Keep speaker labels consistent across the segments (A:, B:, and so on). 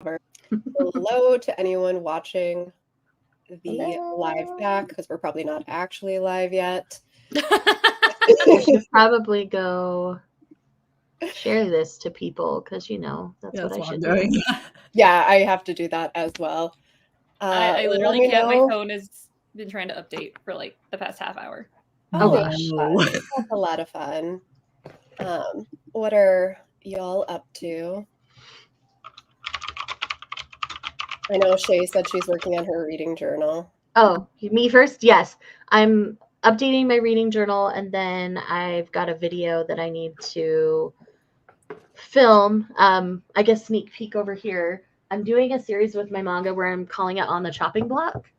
A: Hello to anyone watching the live
B: Hello.
A: back because we're probably not actually live yet.
B: You should probably go share this to people because that's what I
C: what I'm
B: should
C: doing.
B: do.
A: Yeah, I have to do that as well.
D: I
A: Let
D: literally
A: me
D: can't. My
A: know.
D: phone has been trying to update for like the past half hour.
A: Oh,
B: Okay.
A: that's
C: No.
A: fun. That's a lot of fun. What are y'all up to? I know Shay said she's working on her reading journal.
B: Oh, me first? Yes. I'm updating my reading journal, and then I've got a video that I need to film. I guess sneak peek over here. I'm doing a series with my manga where I'm calling it On the Chopping Block.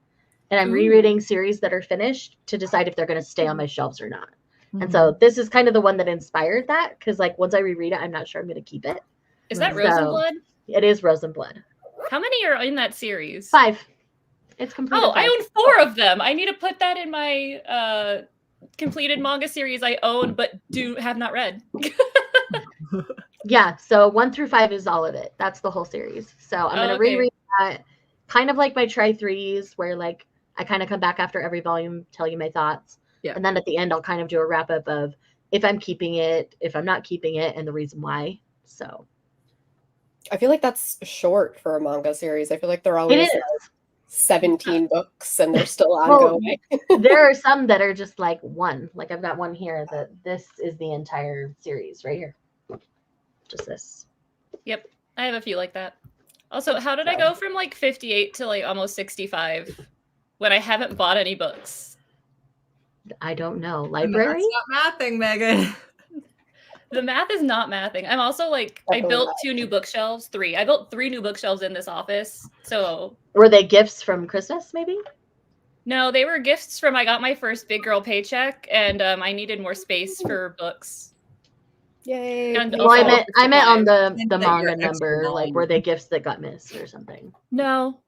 B: And I'm rereading series that are finished to decide if they're going to stay on my shelves or not. And so this is kind of the one that inspired that because, like, once I reread it, I'm not sure I'm going to keep it.
D: Is that
B: So,
D: Rose and Blood?
B: It is Rose and Blood.
D: How many are in that series?
B: 5. It's completed.
D: Oh,
B: 5.
D: I own 4 of them. I need to put that in my completed manga series I own but have not read.
B: Yeah, so 1 through 5 is all of it. That's the whole series. So I'm going to reread that, kind of like my try threes, where like I kind of come back after every volume, tell you my thoughts.
C: Yeah.
B: And then at the end, I'll kind of do a wrap up of if I'm keeping it, if I'm not keeping it, and the reason why. So
A: I feel like that's short for a manga series. I feel like they're always
B: it is.
A: 17 books and they're still ongoing.
B: There are some that are just like one. Like I've got one here that this is the entire series right here. Just this.
D: Yep. I have a few like that. Also, how did I go from like 58 to like almost 65 when I haven't bought any books?
B: I don't know. Library?
C: That's not mathing, Megan.
D: The math is not mathing. I'm also like, I built 2 new bookshelves, 3. I built 3 new bookshelves in this office. So
B: were they gifts from Christmas, maybe?
D: No, they were gifts from I got my first big girl paycheck, and I needed more space for books.
A: Yay!
D: And
B: well, I meant on the manga number. Like, were they gifts that got missed or something?
D: No.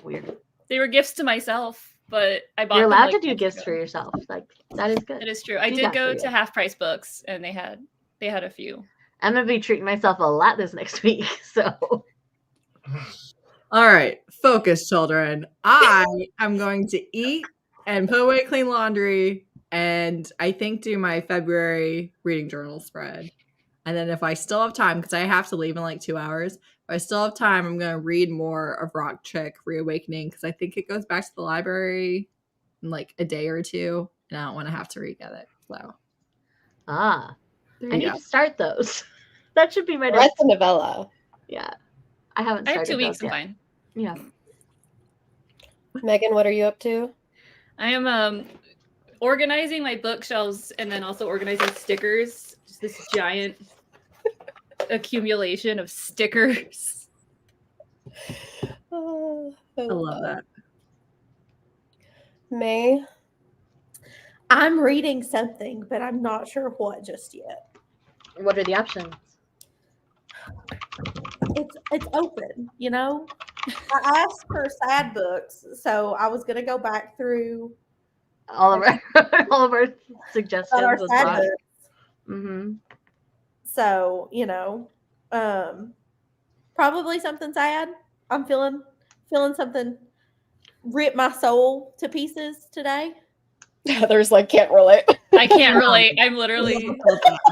B: Weird.
D: They were gifts to myself, but I bought.
B: You're allowed
D: them, like,
B: to do gifts for yourself. Like that is good.
D: That is true. I did go to Half Price Books, and they had a few.
B: I'm gonna be treating myself a lot this next week. So.
C: All right, focus, children. I am going to eat and put away clean laundry, and I think do my February reading journal spread. And then if I still have time, because I have to leave in like 2 hours, if I still have time, I'm going to read more of Rock Chick Reawakening, because I think it goes back to the library in like a day or 2, and I don't want to have to re-get it. So,
B: I need to start those. That should be my next.
A: That's a novella.
B: Yeah. I haven't started.
D: I have 2 weeks.
B: I'm
D: fine.
B: Yeah.
A: Megan, what are you up to?
D: I am organizing my bookshelves and then also organizing stickers. Just this giant accumulation of stickers.
A: Oh,
C: I love that.
A: May?
E: I'm reading something, but I'm not sure what just yet.
B: What are the options?
E: It's open, you know. I asked for sad books, so I was gonna go back through
B: all of our suggestions.
E: Our sad books.
B: Mm-hmm.
E: So probably something sad. I'm feeling something rip my soul to pieces today.
A: Others like can't relate.
D: I can't relate. I'm literally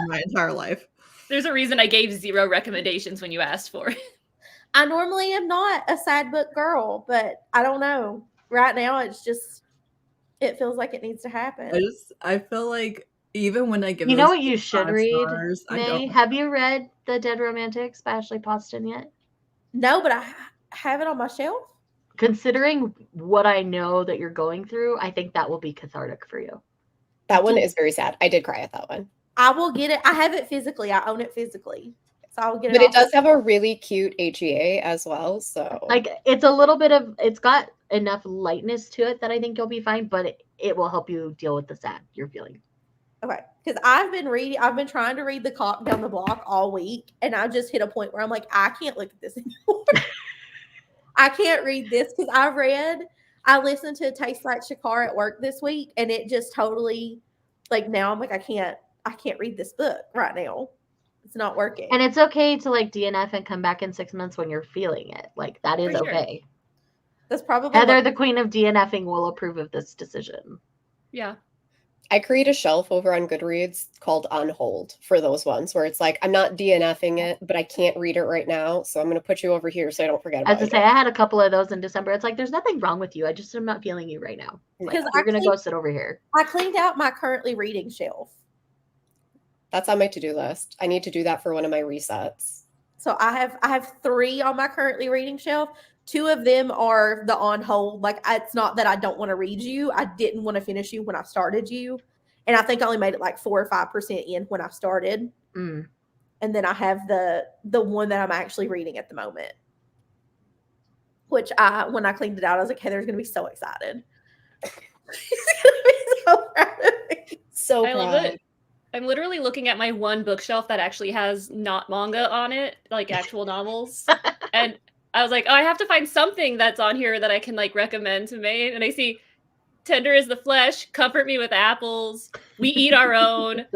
C: my entire life.
D: There's a reason I gave 0 recommendations when you asked for it.
E: I normally am not a sad book girl, but I don't know. Right now, it feels like it needs to happen.
C: I feel like even when I give
B: you know what you should read,
C: stars,
B: May? Have you read The Dead Romantics by Ashley Poston yet?
E: No, but I have it on my shelf.
B: Considering what I know that you're going through, I think that will be cathartic for you.
A: That one is very sad. I did cry at that one.
E: I will get it. I have it physically. I own it physically. So I'll get it.
A: But it does have a really cute HEA as well. So
B: like it's a little bit of it's got enough lightness to it that I think you'll be fine, but it will help you deal with the sad you're feeling.
E: Okay. Because I've been trying to read The Clock Down the Block all week, and I just hit a point where I'm like, I can't look at this anymore. I can't read this because I listened to Taste Like Shakar at work this week, and it just totally, like, now I'm like, I can't read this book right now. It's not working.
B: And it's okay to like DNF and come back in 6 months when you're feeling it. Like that is
D: For sure.
B: okay.
E: That's probably
B: Heather,
E: what-
B: the queen of DNFing, will approve of this decision.
D: Yeah.
A: I create a shelf over on Goodreads called On Hold for those ones where it's like, I'm not DNFing it, but I can't read it right now. So I'm going to put you over here so I don't forget about
B: As I
A: it.
B: say, I had a couple of those in December. It's like, there's nothing wrong with you. I just am not feeling you right now. Like,
E: Because
B: you're
E: I
B: going to
E: cleaned-
B: go sit over here.
E: I cleaned out my currently reading shelf.
A: That's on my to-do list. I need to do that for one of my resets.
E: So I have 3 on my currently reading shelf. 2 of them are the on hold. Like it's not that I don't want to read you. I didn't want to finish you when I started you. And I think I only made it like 4 or 5% in when I started.
B: Mm.
E: And then I have the one that I'm actually reading at the moment. Which when I cleaned it out, I was like, Heather's gonna be so excited. She's gonna be so proud of me.
A: So
D: I love
A: proud.
D: it. I'm literally looking at my one bookshelf that actually has not manga on it, like actual novels. And I was like, oh, I have to find something that's on here that I can like recommend to May. And I see Tender is the Flesh, Comfort Me with Apples, We Eat Our Own,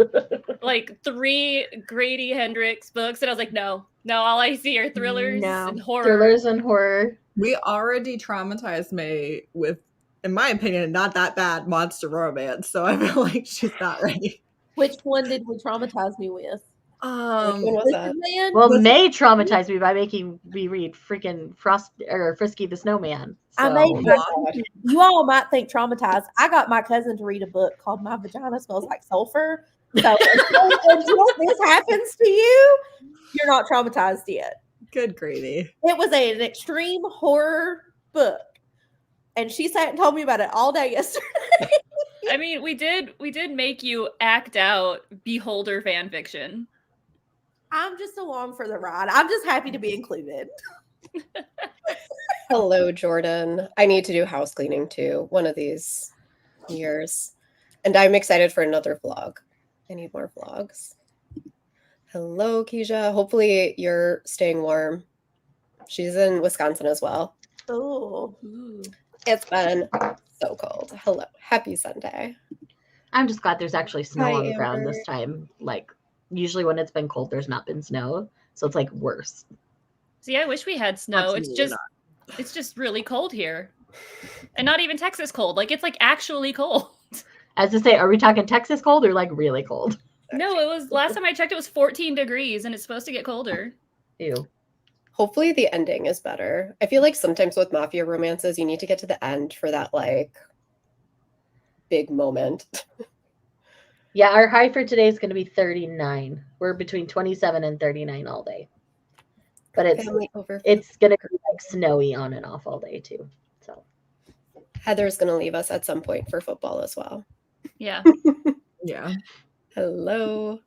D: like 3 Grady Hendrix books. And I was like, no, all I see are thrillers
B: No.
D: and horror.
B: Thrillers and horror.
C: We already traumatized May with, in my opinion, not that bad monster romance. So I feel like she's not ready.
E: Which one did we traumatize me with?
A: Which one was that?
E: Listen, man.
B: Well,
C: Was-
B: May traumatized me by making me read freaking Frisky the Snowman.
E: I
B: So-
E: made my,
A: God.
E: you all might think traumatized. I got my cousin to read a book called My Vagina Smells Like Sulfur. So until this happens to you, you're not traumatized yet.
C: Good Grady.
E: It was an extreme horror book. And she sat and told me about it all day yesterday.
D: I mean, we did make you act out Beholder fan fiction.
E: I'm just along for the ride. I'm just happy to be included.
A: Hello, Jordan. I need to do house cleaning too, one of these years. And I'm excited for another vlog. I need more vlogs. Hello, Keisha. Hopefully you're staying warm. She's in Wisconsin as well.
E: Oh,
A: It's been so cold. Hello. Happy Sunday.
B: I'm just glad there's actually snow
A: Hi,
B: on the ground
A: Amber.
B: this time. Like, usually when it's been cold, there's not been snow. So it's like worse.
D: See, I wish we had snow.
C: Absolutely
D: It's just really cold here. And not even Texas cold. Like it's like actually cold.
B: As to say, are we talking Texas cold or like really cold?
D: No, it was last time I checked it was 14 degrees and it's supposed to get colder.
B: Ew.
A: Hopefully the ending is better. I feel like sometimes with mafia romances, you need to get to the end for that like big moment.
B: Yeah, our high for today is going to be 39. We're between 27 and 39 all day. But it's
A: Family over.
B: it's going to be like snowy on and off all day too. So
A: Heather's gonna leave us at some point for football as well.
D: Yeah.
C: Yeah.
A: Hello.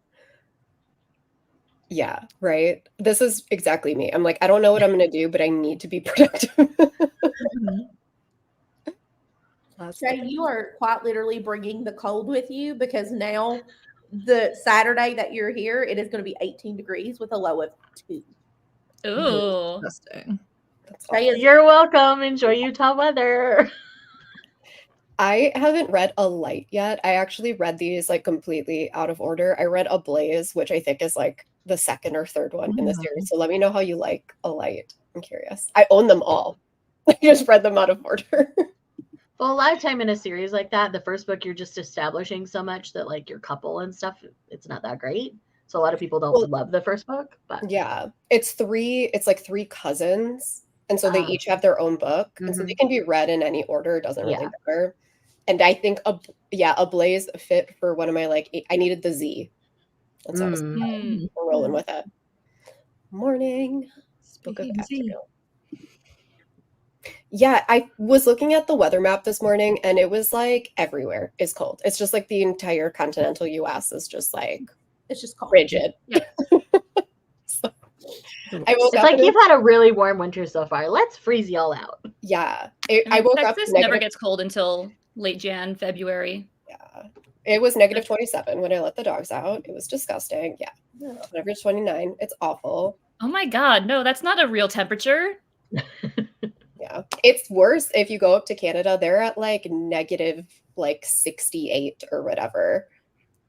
A: Yeah, right. This is exactly me. I'm like, I don't know what I'm gonna do, but I need to be productive. Last
E: Trey,
A: night.
E: you are quite literally bringing the cold with you because now the Saturday that you're here, it is going to be 18 degrees with a low of 2.
D: Ooh.
C: Disgusting.
A: That's
E: Trey
A: awful.
E: is
B: you're welcome. Enjoy Utah weather.
A: I haven't read A Light yet. I actually read these like completely out of order. I read A Blaze, which I think is like the second or third one in the series. So let me know how you like A Light. I'm curious. I own them all. I just read them out of order.
B: Well, a lot of time in a series like that, the first book you're just establishing so much that like your couple and stuff, it's not that great. So a lot of people don't
A: Well-
B: love the first book, but
A: Yeah. It's like three cousins. And so they
B: Ah.
A: each have their own book. And so they can be read in any order. It doesn't really
B: Yeah.
A: matter. And I think A Blaze fit for one of my like I needed the Z. And so I was
D: Hmm.
A: we're rolling with it. Morning. Book of
C: Speaking of Z.
A: Afternoon. Yeah, I was looking at the weather map this morning and it was like everywhere is cold. It's just like the entire continental US is just like
E: it's just cold.
A: rigid.
D: Yeah.
A: So, I woke
B: it's
A: up
B: like
A: and
B: you've had a really warm winter so far. Let's freeze y'all out.
A: yeah.
D: I
A: I
D: mean,
A: woke up
D: Texas never
A: negative,
D: gets cold until late Jan, February.
A: yeah. It was negative 27 when I let the dogs out. It was disgusting. Yeah. Whenever 29. It's awful.
D: Oh my god, no, that's not a real temperature.
A: Yeah. It's worse if you go up to Canada. They're at like negative like 68 or whatever.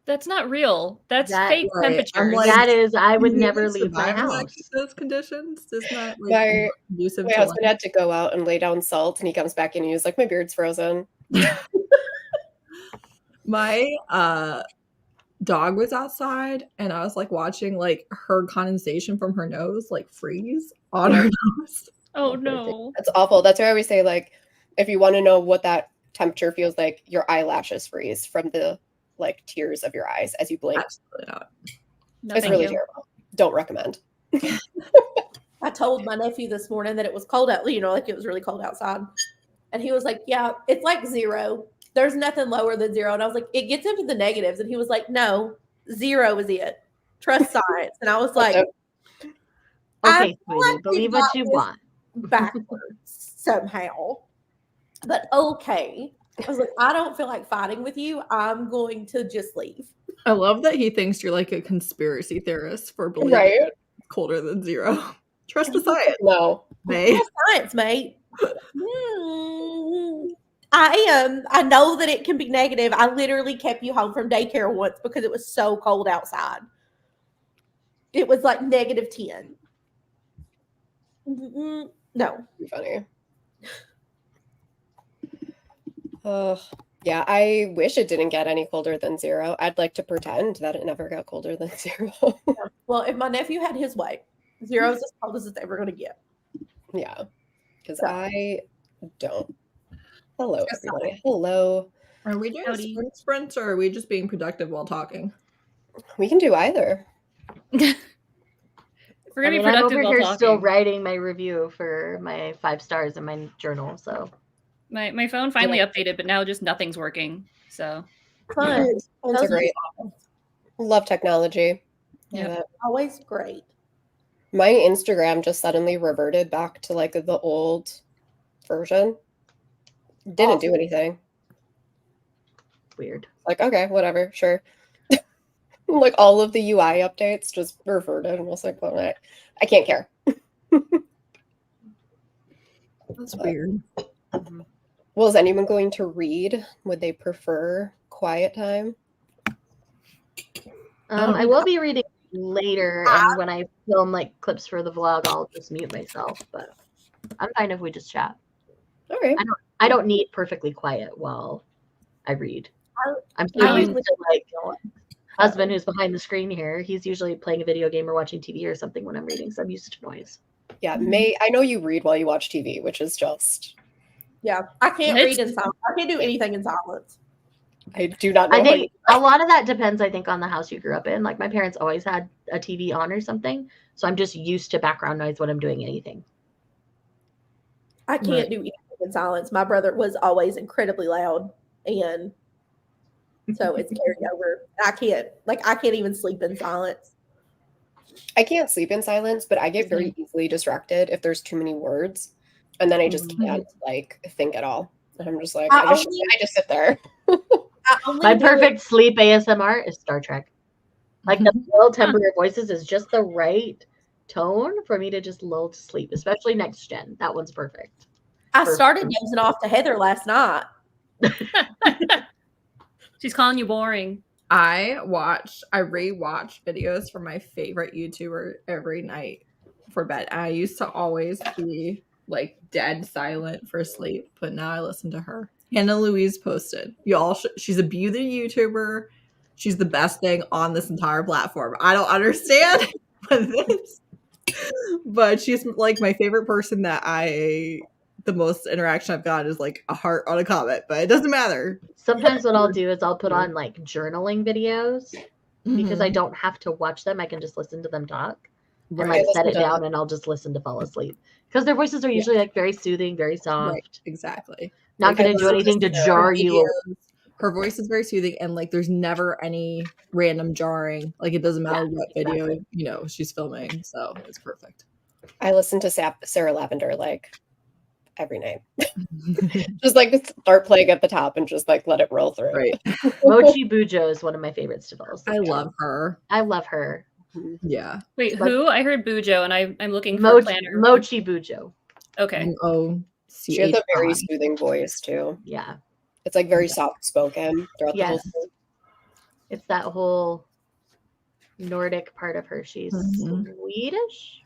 D: That's not real. That's
B: That-
D: fake
C: Right. I'm
D: temperatures.
C: like,
B: That is, I would
C: You
B: never
C: even
B: leave my
C: survive in
B: house.
C: those conditions. It's not like
A: My-
C: conducive
A: My
C: to
A: husband
C: life.
A: had to go out and lay down salt, and he comes back and he's like, "My beard's frozen."
C: My dog was outside, and I was like watching like her condensation from her nose like freeze on her nose.
D: Oh no.
A: That's awful. That's why I always say, like, if you want to know what that temperature feels like, your eyelashes freeze from the like tears of your eyes as you blink.
C: Absolutely not.
D: No,
A: It's
D: thank
A: really
D: you.
A: terrible. Don't recommend.
E: I told my nephew this morning that it was cold out, like it was really cold outside. And he was like, yeah, it's like 0. There's nothing lower than 0. And I was like, it gets into the negatives. And he was like, no, 0 is it. Trust science. And I was like,
B: Okay,
E: I
B: sweetie, believe what
E: got
B: you
E: this
B: want.
E: backwards somehow. But okay. I was like, I don't feel like fighting with you. I'm going to just leave.
C: I love that he thinks you're like a conspiracy theorist for believing
A: Right?
C: it's colder than 0. Trust the science,
A: No.
C: May.
E: Science, mate. I am. I know that it can be negative. I literally kept you home from daycare once because it was so cold outside. It was like -10. No.
A: Be funny. Yeah, I wish it didn't get any colder than 0. I'd like to pretend that it never got colder than 0.
E: Well, if my nephew had his way, 0 is as cold as it's ever going to get.
A: Yeah, because
E: So-
A: I don't. Hello,
E: Just
A: everybody. Hello.
C: Are we doing
D: Howdy.
C: sprints or are we just being productive while talking?
A: We can do either.
D: We're gonna be
B: I'm
D: productive
B: over
D: while
B: here
D: talking.
B: still writing my review for my 5 stars in my journal. So
D: My phone finally updated, but now just nothing's working. So
E: Fun.
A: Phones
E: Those
A: are great. Love technology.
D: Yep.
A: Love it.
E: Always great.
A: My Instagram just suddenly reverted back to like the old version. Didn't do anything.
B: weird.
A: Like, okay, whatever, sure. Like all of the UI updates just reverted, and I was like, well, I can't care.
C: That's weird.
A: Well, is anyone going to read? Would they prefer quiet time?
B: I will be reading later, and when I film like clips for the vlog, I'll just mute myself. But I'm fine if we just chat.
A: All right.
B: I don't need perfectly quiet while I read. I'm so
E: I
B: used
E: usually-
B: to like husband who's behind the screen here. He's usually playing a video game or watching TV or something when I'm reading, so I'm used to noise.
A: Yeah, May. I know you read while you watch TV, which is just
E: Yeah. I can't
D: What?
E: read in silence. I can't do anything in silence.
A: I do not know.
B: I
A: how
B: think a lot of that depends, I think, on the house you grew up in. Like my parents always had a TV on or something, so I'm just used to background noise when I'm doing anything.
E: I can't do anything in silence. My brother was always incredibly loud, and so it's carried over. I can't even sleep in silence.
A: I can't sleep in silence, but I get very easily distracted if there's too many words, and then I just can't like think at all. And I'm just like,
E: I
A: I just sit there.
E: I only
B: My
E: do it-
B: perfect sleep ASMR is Star Trek. Like the low timbre of voices is just the right tone for me to just lull to sleep, especially next gen. That one's perfect.
E: I started dozing off to Heather last night.
D: she's calling you boring.
C: I rewatch videos from my favorite YouTuber every night for bed. I used to always be like dead silent for sleep, but now I listen to her. Hannah Louise posted. Y'all, she's a beauty YouTuber. She's the best thing on this entire platform. I don't understand this, but she's like my favorite person the most interaction I've got is like a heart on a comment, but it doesn't matter.
B: Sometimes what I'll do is I'll put on like journaling videos because
C: Mm-hmm.
B: I don't have to watch them. I can just listen to them talk and
C: Right.
B: like set
A: listen
B: it
A: to-
B: down and I'll just listen to fall asleep. Because their voices are usually like very soothing, very soft.
C: Right, exactly.
B: Not
C: Like,
B: going
C: I
B: to do
C: love
B: anything to
C: her
B: jar you away.
C: videos. Her voice is very soothing, and like there's never any random jarring. Like it doesn't matter what video
B: exactly.
C: she's filming, so it's perfect.
A: I listen to Sarah Lavender like every night. Just like start playing at the top and just like let it roll through.
C: Right.
B: Mochi Bujo is one of my favorites to fall asleep
C: I
B: to.
C: love her.
B: I love her.
C: Yeah.
D: Wait,
B: Like-
D: who? I heard Bujo, and I'm looking for a
B: Mochi,
D: planner.
B: Mochi Bujo.
D: Okay.
A: She has a very
C: MOCHI.
A: soothing voice too.
B: Yeah.
A: It's like very soft spoken throughout the whole
B: Yes.
A: thing.
B: It's that whole Nordic part of her. She's
C: Mhm.
B: Swedish.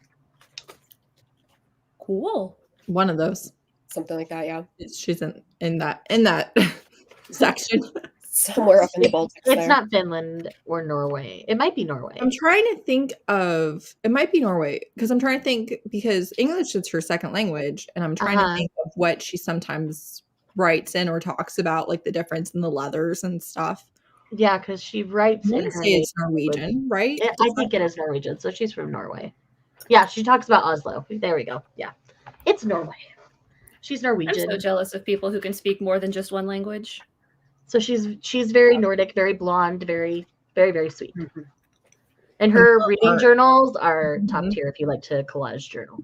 D: Cool.
C: One of those.
A: Something like that, yeah.
C: She's in that section.
A: Somewhere up in the Baltics
B: It's
A: there.
B: not Finland or Norway. It might be Norway.
C: I'm trying to think of, it might be Norway, because I'm trying to think, because English is her second language, and I'm trying to think of what she sometimes writes in or talks about, like the difference in the leathers and stuff.
B: Yeah, because she writes
C: I
B: in
C: want to
B: her
C: say it's
B: native
C: Norwegian, right?
B: language. I think it is Norwegian, so she's from Norway. Yeah, she talks about Oslo. There we go. Yeah, it's Norway. She's
D: I'm
B: Norwegian.
D: so jealous of people who can speak more than just one language.
B: So she's very Nordic, very blonde, very, very, very sweet.
A: Mhm.
B: And her
C: her
B: reading
C: art.
B: journals are top
C: Mhm.
B: tier if you like to collage journal.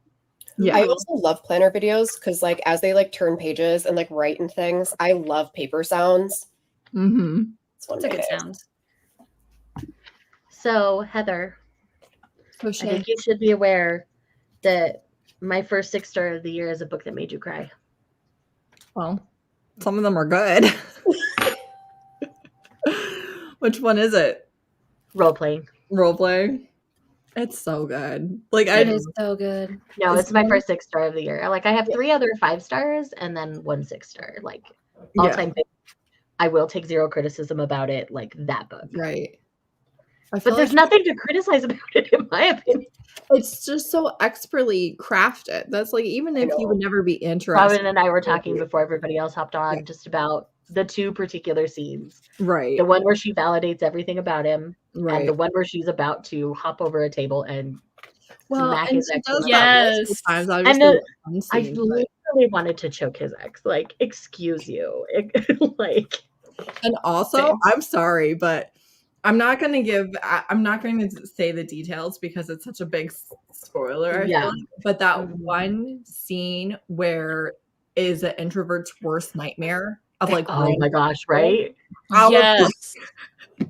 C: Yeah.
A: I also love planner videos because like as they like turn pages and like write and things, I love paper sounds.
C: Mm-hmm.
A: It's one
D: It's
A: of
D: a
A: my
D: good
A: faves.
D: sound.
B: So Heather,
C: So
B: I think you should be aware that my first 6-star of the year is a book that made you cry.
C: well, some of them are good. Which one is it?
B: Role playing.
C: Roleplay. It's so good. Like
D: It is so good.
B: No,
C: Is
B: it's my
C: one-
B: first 6-star of the year. Like I have 3 other 5 stars and then 1 6-star. Like all
C: yeah,
B: time favorite. I will take zero criticism about it, like that book.
C: right. I feel
B: But there's
C: like
B: nothing to criticize about it, in my opinion.
C: it's just so expertly crafted. That's like, even if you would never be interested,
B: Robin and I were talking before everybody else hopped on just about the 2 particular scenes.
C: right,
B: The one where she validates everything about him,
C: right.
B: and the one where she's about to hop over a table and
C: Well,
B: smack
C: and
B: his
C: she
B: ex.
C: does
B: in the
C: that
B: face.
C: multiple times.
B: I
C: Obviously,
B: know-
C: one
B: I
C: scene, but-
B: literally wanted to choke his ex. Like, excuse you. Like,
C: and also,
B: Same.
C: I'm sorry, but I'm not going to say the details because it's such a big spoiler. I
B: Yeah.
C: feel like. But that
B: Mhm.
C: one scene where is an introvert's worst nightmare of like,
B: oh my gosh, right?
C: I was
D: Yes.
C: like,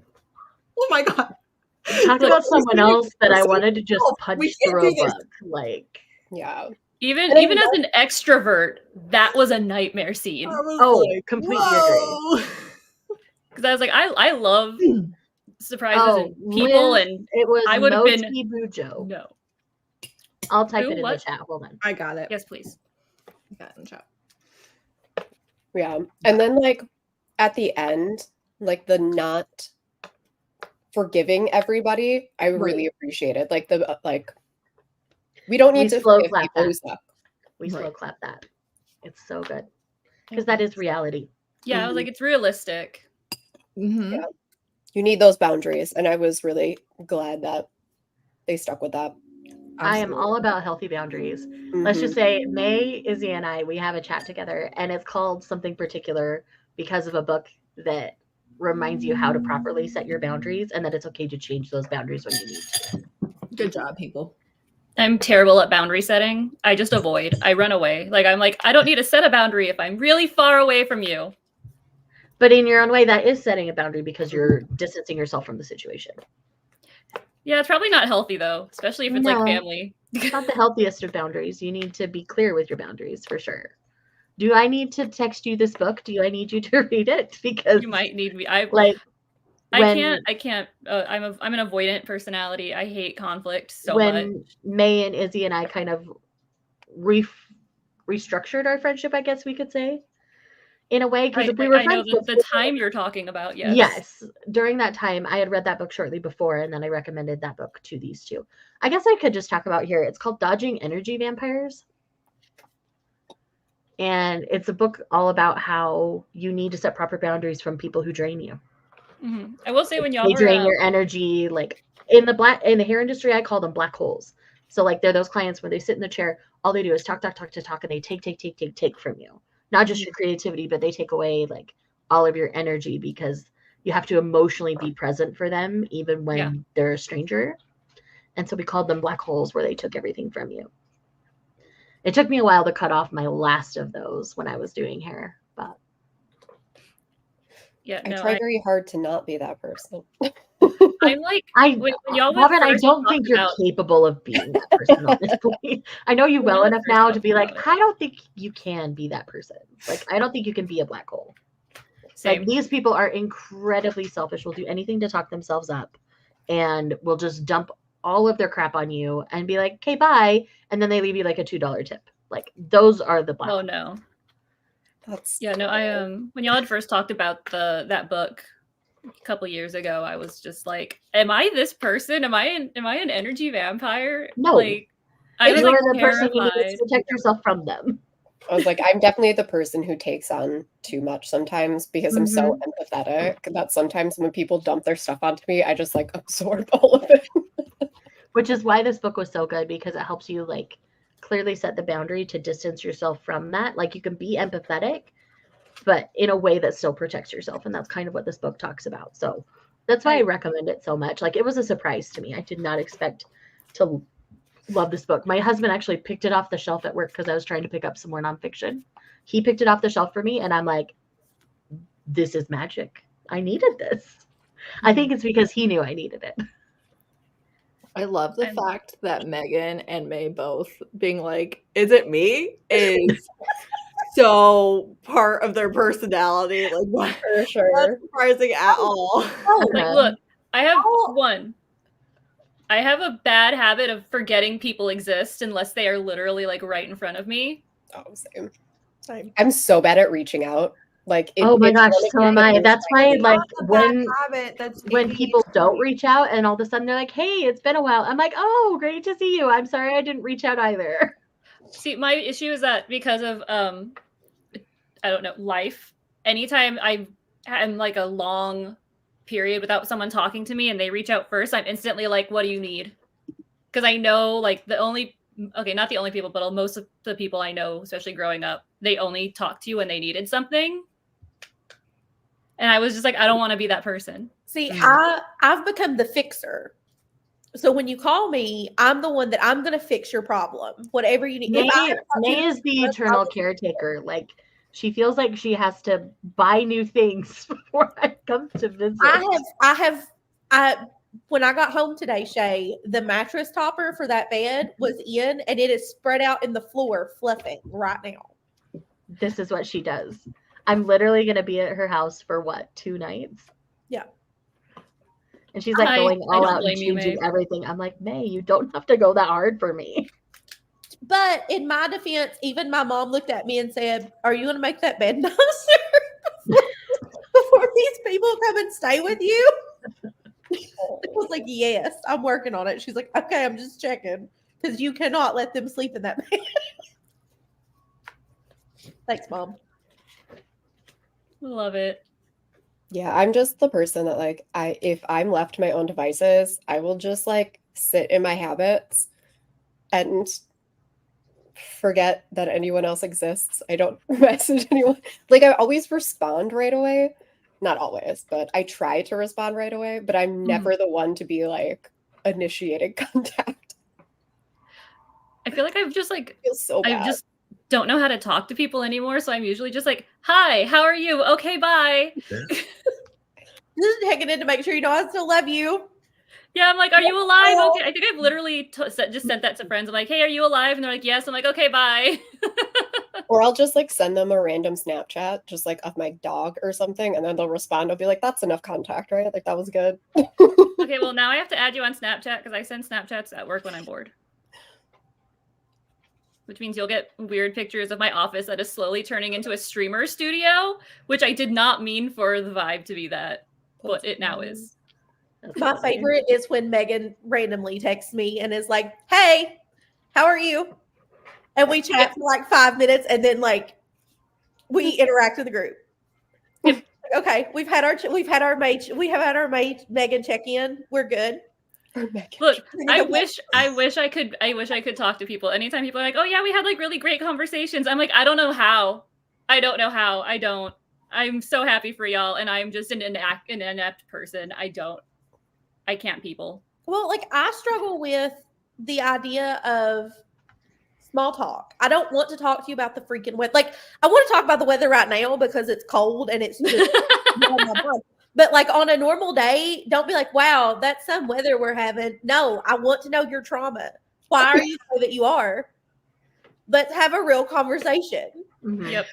C: oh my god.
B: Talk
D: Look,
B: about someone else that I
C: person-
B: wanted to just
C: Oh,
B: punch
C: we can't
B: through a
C: do this.
B: bug. Like,
A: Yeah.
D: Even
A: And I
D: even as an extrovert, that was a nightmare scene.
C: I was
B: Oh,
C: like,
B: completely
C: whoa.
D: Because I was like, I love surprises
B: Oh,
D: and people,
B: Liz,
D: and
B: it was
D: I would've been-
B: Moti Bujo.
D: no.
B: I'll type
D: Who?
B: it in
D: What?
B: the chat. Hold on.
C: I got it.
D: Yes, please.
C: Got it in chat.
A: Yeah. And then like at the end, like the not forgiving everybody, I really appreciated. Like the like we don't
B: We
A: need to
B: slow
A: forgive
B: clap
A: people who
B: that.
A: suck.
B: We slow
C: Right.
B: clap that. It's so good. Because that is reality.
D: Yeah, I was like, it's realistic.
C: Mm-hmm.
A: Yeah. You need those boundaries. And I was really glad that they stuck with that.
B: I am all about healthy boundaries. Let's just say May, Izzy, and I, we have a chat together, and it's called something particular because of a book that reminds you how to properly set your boundaries and that it's okay to change those boundaries when you need to.
C: Good job, people.
D: I'm terrible at boundary setting. I just avoid. I run away. Like I'm like, I don't need to set a boundary if I'm really far away from you.
B: But in your own way, that is setting a boundary because you're distancing yourself from the situation.
D: Yeah, it's probably not healthy though, especially if it's like
B: No.
D: family.
B: It's not the healthiest of boundaries. You need to be clear with your boundaries for sure. Do I need to text you this book? Do I need you to read it? Because
D: You might need me. I
B: like when-
D: I can't. I'm an avoidant personality. I hate conflict so
B: when
D: much.
B: May and Izzy and I kind of restructured our friendship, I guess we could say, in a way, because if we were
D: I know
B: friends
D: the
B: before-
D: time you're talking about. Yes.
B: Yes. During that time, I had read that book shortly before, and then I recommended that book to these two. I guess I could just talk about here. It's called Dodging Energy Vampires. And it's a book all about how you need to set proper boundaries from people who drain you.
D: Mhm. I will say when y'all
B: They
D: were
B: drain your energy. Like in the hair industry, I call them black holes. So like they're those clients when they sit in the chair, all they do is talk, and they take from you. Not just your creativity, but they take away like all of your energy because you have to emotionally be present for them, even when
D: Yeah.
B: they're a stranger. And so we called them black holes where they took everything from you. It took me a while to cut off my last of those when I was doing hair, but
D: yeah.
A: I
D: No,
A: try very hard to not be that person.
D: I'm like
B: I,
D: when y'all would
B: Robin, I
D: first
B: don't
D: talk
B: think you're
D: about-
B: capable of being that person. Honestly, I know you
D: When
B: well
D: y'all
B: enough
D: first
B: now to
D: talked
B: be like,
D: about it.
B: I don't think you can be that person. Like, I don't think you can be a black hole.
D: Same.
B: Like these people are incredibly selfish, will do anything to talk themselves up and will just dump all of their crap on you and be like, okay, bye. And then they leave you like a $2 tip. Like those are the black.
D: Oh no.
A: That's
D: Yeah, no, I when y'all had first talked about that book a couple years ago, I was just like, am I this person? Am I an energy vampire?
B: No.
D: Like I was
B: You're
D: like
B: the person who needs
D: terrified.
B: to protect yourself from them.
A: I was like, I'm definitely the person who takes on too much sometimes because I'm so empathetic that sometimes when people dump their stuff onto me, I just like absorb all of it.
B: Which is why this book was so good, because it helps you like clearly set the boundary to distance yourself from that. Like you can be empathetic, but in a way that still protects yourself. And that's kind of what this book talks about. So that's why I recommend it so much. Like it was a surprise to me. I did not expect to love this book. My husband actually picked it off the shelf at work because I was trying to pick up some more nonfiction. He picked it off the shelf for me, and I'm like, this is magic. I needed this. I think it's because he knew I needed it.
C: I love the
D: And-
C: fact that Megan and May both being like, is it me? Is so part of their personality. Like, what?
A: For
C: Not
A: sure.
C: surprising at all.
D: Like, look, I have I have a bad habit of forgetting people exist unless they are literally like right in front of me.
A: Oh, same.
E: Same.
A: I'm so bad at reaching out. Like,
B: Oh my
A: it's
B: gosh,
A: one of
B: so
A: my
B: am I.
A: things,
B: That's why, like,
E: That's a bad
B: when
E: habit that's
B: when
E: ADHD.
B: people don't reach out and all of a sudden they're like, hey, it's been a while. I'm like, oh, great to see you. I'm sorry I didn't reach out either.
D: See, my issue is that because of I don't know, life, anytime I'm like a long period without someone talking to me and they reach out first, I'm instantly like, what do you need? Because I know like not the only people, but most of the people I know, especially growing up, they only talked to you when they needed something. And I was just like, I don't want to be that person.
E: See, I've become the fixer. So when you call me, I'm the one that I'm going to fix your problem, whatever you need.
B: May is the eternal caretaker. Like, she feels like she has to buy new things before I come to visit.
E: When I got home today, Shay, the mattress topper for that bed was in, and it is spread out in the floor, fluffing right now.
B: This is what she does. I'm literally going to be at her house for what, 2 nights?
E: Yeah.
B: And she's like going
D: I
B: all
D: don't
B: out and
D: blame you,
B: changing
D: May.
B: everything. I'm like, May, you don't have to go that hard for me.
E: But in my defense, even my mom looked at me and said, "Are you going to make that bed nicer before these people come and stay with you?" I was like, "Yes, I'm working on it." She's like, "Okay, I'm just checking because you cannot let them sleep in that bed." Thanks, Mom.
D: Love it.
A: Yeah, I'm just the person that like if I'm left to my own devices, I will just like sit in my habits and forget that anyone else exists. I don't message anyone. Like I always respond right away. Not always, but I try to respond right away, but I'm never the one to be like initiating contact.
D: I feel like I've just like,
A: I feel so bad.
D: I just don't know how to talk to people anymore. So I'm usually just like, hi, how are you? Okay, bye.
E: Just checking in to make sure you know I still love you.
D: Yeah, I'm like, are you alive? Okay. I think I've literally just sent that to friends. I'm like, hey, are you alive? And they're like, yes. I'm like, okay, bye.
A: Or I'll just like send them a random Snapchat, just like of my dog or something, and then they'll respond. I'll be like, that's enough contact, right? Like that was good.
D: Okay, well, now I have to add you on Snapchat because I send Snapchats at work when I'm bored. Which means you'll get weird pictures of my office that is slowly turning into a streamer studio, which I did not mean for the vibe to be that, but it now is.
E: My favorite is when Megan randomly texts me and is like, "Hey, how are you?" And we chat for like 5 minutes, and then like we interact with the group.
D: Yep.
E: Okay, we have had our maid Megan check in. We're good.
D: Look, I wish I could talk to people. Anytime people are like, "Oh yeah, we had like really great conversations," I'm like, I don't know how. I'm so happy for y'all, and I'm just an inept person. I can't people.
E: Well, like I struggle with the idea of small talk. I don't want to talk to you about the freaking weather. Like I want to talk about the weather right now because it's cold and it's just but like on a normal day, don't be like, wow, that's some weather we're having. No, I want to know your trauma. Why are you so that you are? Let's have a real conversation.
B: Mhm.
D: Yep.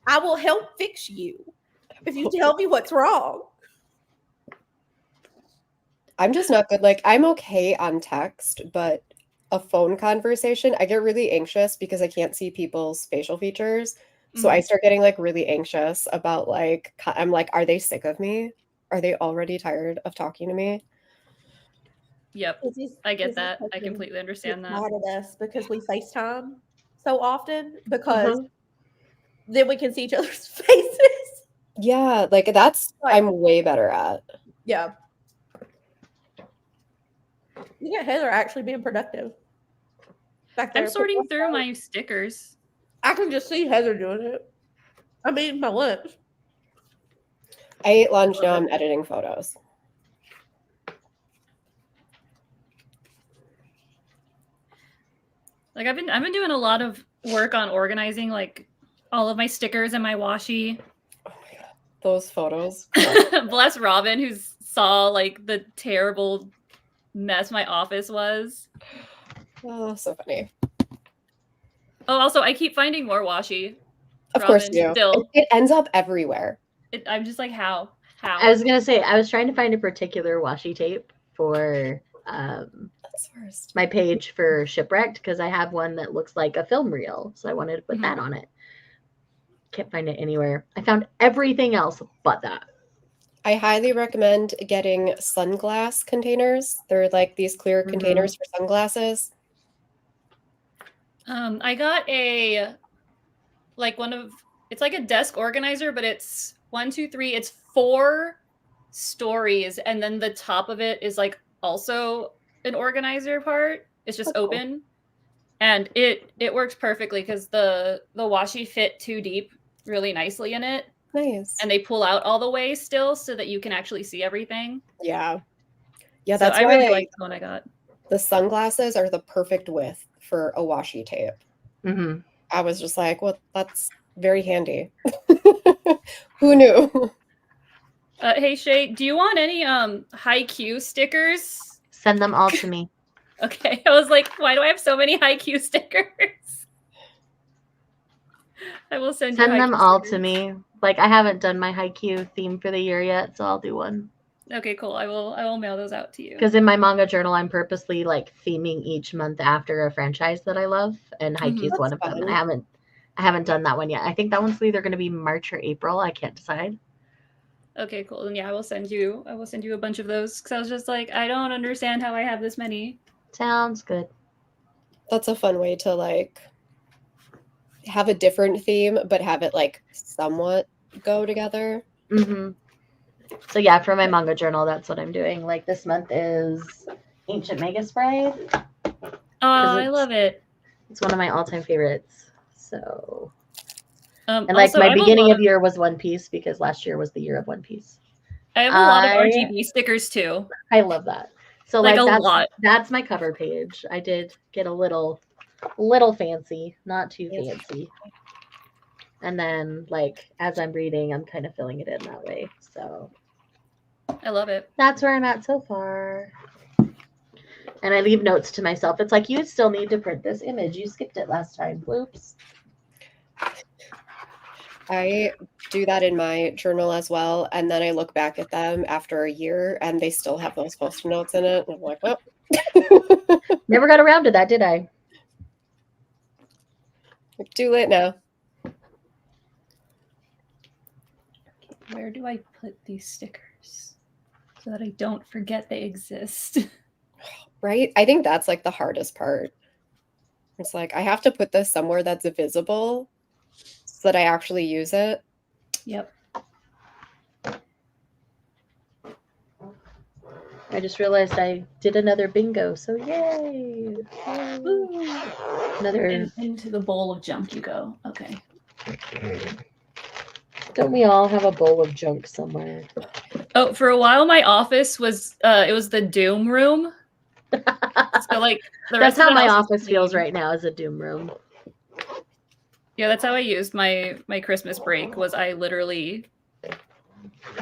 E: I will help fix you. if you tell me what's wrong.
A: I'm just not good. Like, I'm okay on text, but a phone conversation, I get really anxious because I can't see people's facial features. So I start getting like really anxious about like, I'm like, are they sick of me? Are they already tired of talking to me?
D: Yep. I get that. I completely understand that.
E: Mad at us because we FaceTime so often because then we can see each other's faces.
A: Yeah, like that's
E: Like-
A: I'm way better at.
E: Yeah. You get Heather actually being productive. Back there.
D: I'm sorting through my stickers.
E: I can just see Heather doing it. I'm eating my lunch.
A: I ate lunch, now I'm editing photos.
D: Like I've been doing a lot of work on organizing like all of my stickers and my washi.
A: Oh my god, those photos.
D: Bless Robin, who saw like the terrible mess my office was.
A: Oh, so funny.
D: Oh, also I keep finding more washi.
A: Of course
D: Robin,
A: you do.
D: still.
A: It ends up everywhere.
D: I'm just like, how?
B: I was gonna say I was trying to find a particular washi tape for
A: That's worst.
B: my page for Shipwrecked because I have one that looks like a film reel, so I wanted to put that on it. Can't find it anywhere. I found everything else but that.
A: I highly recommend getting sunglass containers. They're like these clear containers for sunglasses.
D: I got a like it's like a desk organizer, but it's 1, 2, 3. It's 4 stories, and then the top of it is like also an organizer part. It's just
A: Oh, cool.
D: open, and it works perfectly because the washi fit too deep really nicely in it,
A: Nice.
D: and they pull out all the way still so that you can actually see everything.
A: Yeah. Yeah,
D: So
A: that's
D: I
A: why
D: really like the one I got.
A: the sunglasses are the perfect width for a washi tape.
B: Mm-hmm.
A: I was just like, well, that's very handy. Who knew?
D: Hey Shay, do you want any Haikyuu stickers?
B: Send them all to me.
D: Okay, I was like, why do I have so many Haikyuu stickers? I will send you
B: Send them
D: Haikyuu
B: all
D: stickers.
B: to me. Like I haven't done my Haikyuu theme for the year yet, so I'll do one.
D: Okay, cool. I will mail those out to you.
B: Because in my manga journal, I'm purposely like theming each month after a franchise that I love, and Haikyuu's one of
A: That's
B: them.
A: fun.
B: I haven't done that one yet. I think that one's either going to be March or April. I can't decide.
D: Okay, cool. Then yeah, I will send you a bunch of those because I was just like, I don't understand how I have this many.
B: Sounds good.
A: That's a fun way to like have a different theme, but have it like somewhat go together.
B: Mm-hmm. So yeah, for my manga journal, that's what I'm doing. Like this month is Ancient Magus Bride.
D: Oh, I love it.
B: It's one of my all-time favorites. So,
D: And
B: and like
D: also, I
B: my
D: have a
B: beginning
D: lot
B: of year was One Piece because last year was the year of One Piece.
D: I have a lot of
B: I-
D: RGB stickers too.
B: I love that. So
D: Like
B: like,
D: a
B: that's,
D: lot.
B: that's my cover page. I did get a little fancy, not too
A: Yes.
B: fancy. And then like as I'm reading, I'm kind of filling it in that way. So
D: I love it.
B: that's where I'm at so far. And I leave notes to myself. It's like you still need to print this image. You skipped it last time. Whoops.
A: I do that in my journal as well. And then I look back at them after a year and they still have those post notes in it. And I'm like, well,
B: Never got around to that, did I?
A: too late now.
D: Where do I put these stickers so that I don't forget they exist?
A: Right? I think that's like the hardest part. It's like, I have to put this somewhere that's visible so that I actually use it.
D: Yep.
B: I just realized I did another bingo. So yay. Another.
D: Into the bowl of junk you go. Okay.
B: Don't we all have a bowl of junk somewhere?
D: Oh, for a while my office was it was the Doom room. So like the rest
B: That's how
D: of the
B: my
D: house was
B: office feels
D: clean.
B: right now, is a doom room.
D: Yeah, that's how I used my Christmas break. Was I literally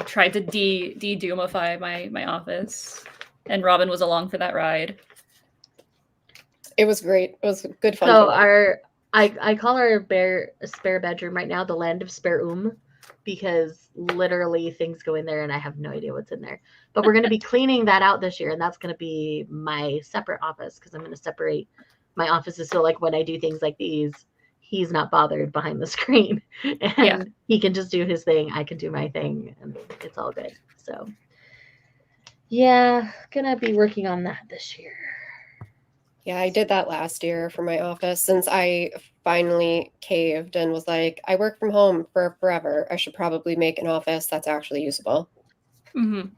D: tried to de-doomify my office, and Robin was along for that ride.
A: It was great. It was good fun.
B: So
A: to watch.
B: I call our spare bedroom right now the land of spare because literally things go in there and I have no idea what's in there. But we're going to be cleaning that out this year, and that's going to be my separate office because I'm going to separate my offices. So like when I do things like these, he's not bothered behind the screen, and he can just do his thing. I can do my thing, and it's all good. So yeah, gonna be working on that this year.
A: Yeah, I did that last year for my office since I finally caved and was like, I work from home for forever. I should probably make an office that's actually usable.
D: Mm-hmm.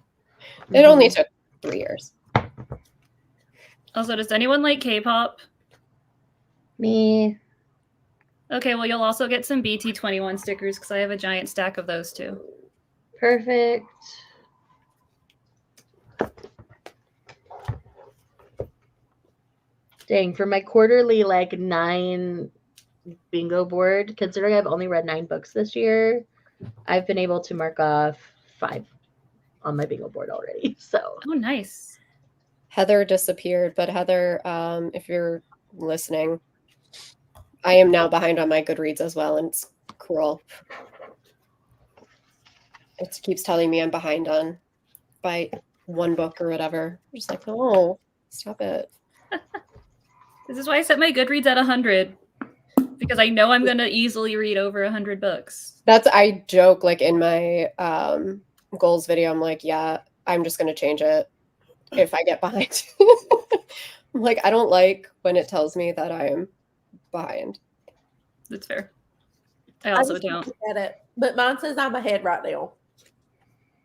A: It only took 3 years.
D: Also, does anyone like K-pop?
B: Me.
D: Okay, well, you'll also get some BT21 stickers because I have a giant stack of those too.
B: Perfect. Dang, for my quarterly like 9 bingo board, considering I've only read 9 books this year, I've been able to mark off 5 on my bingo board already. So
D: Oh, nice.
A: Heather disappeared, but Heather, if you're listening, I am now behind on my Goodreads as well, and it's cruel. It keeps telling me I'm behind on by 1 book or whatever. I'm just like, oh, stop it.
D: This is why I set my Goodreads at 100 because I know I'm gonna easily read over 100 books.
A: I joke like in my goals video. I'm like, yeah, I'm just gonna change it if I get behind. I'm like, I don't like when it tells me that I am behind.
D: That's fair. I also
E: just
D: don't.
E: look at it, but mine says I'm ahead right now.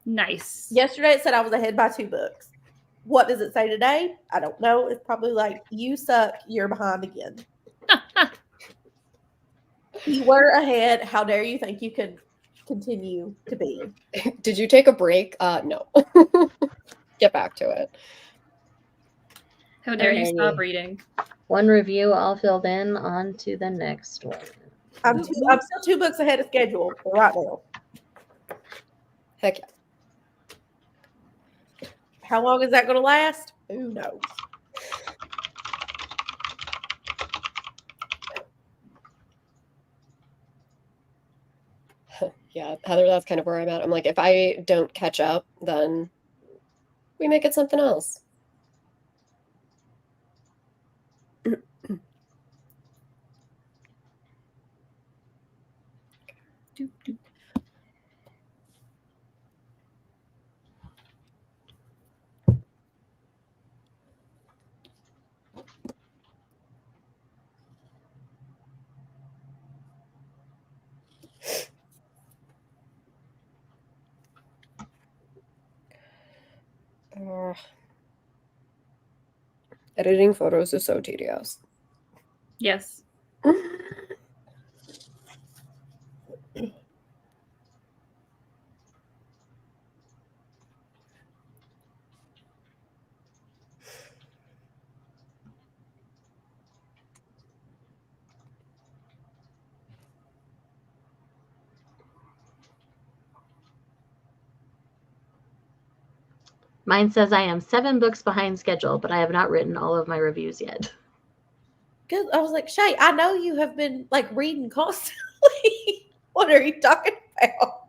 D: Nice.
E: Yesterday it said I was ahead by 2 books. What does it say today? I don't know. It's probably like, you suck, you're behind again. You were ahead. How dare you think you could continue to be?
A: Did you take a break? No. Get back to it.
D: How dare you stop
B: Alrighty.
D: reading?
B: 1 review all filled in. On to the next one.
E: I'm still 2 books ahead of schedule for right now.
A: Heck yeah.
E: How long is that going to last? Who knows?
A: Yeah, Heather, that's kind of where I'm at. I'm like, if I don't catch up, then we make it something else. Editing photos is so tedious.
D: Yes.
B: Mine says I am 7 books behind schedule, but I have not written all of my reviews yet.
E: Good. I was like, Shay, I know you have been like reading constantly. What are you talking about?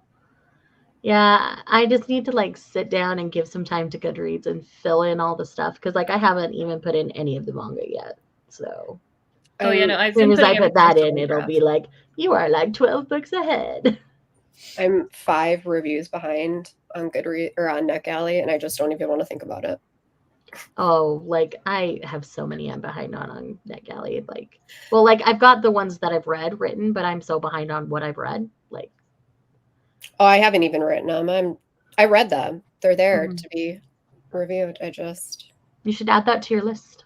B: Yeah, I just need to like sit down and give some time to Goodreads and fill in all the stuff because like I haven't even put in any of the manga yet. So
D: Oh yeah, no.
B: as soon as I put that in, it'll be like you are like 12 books ahead.
A: I'm 5 reviews behind on Goodreads or on NetGalley, and I just don't even want to think about it.
B: Oh, like I have so many I'm behind on NetGalley. Like, well, like I've got the ones that I've read written, but I'm so behind on what I've read. Like,
A: oh, I haven't even written them. I read them. They're there to be reviewed.
B: You should add that to your list.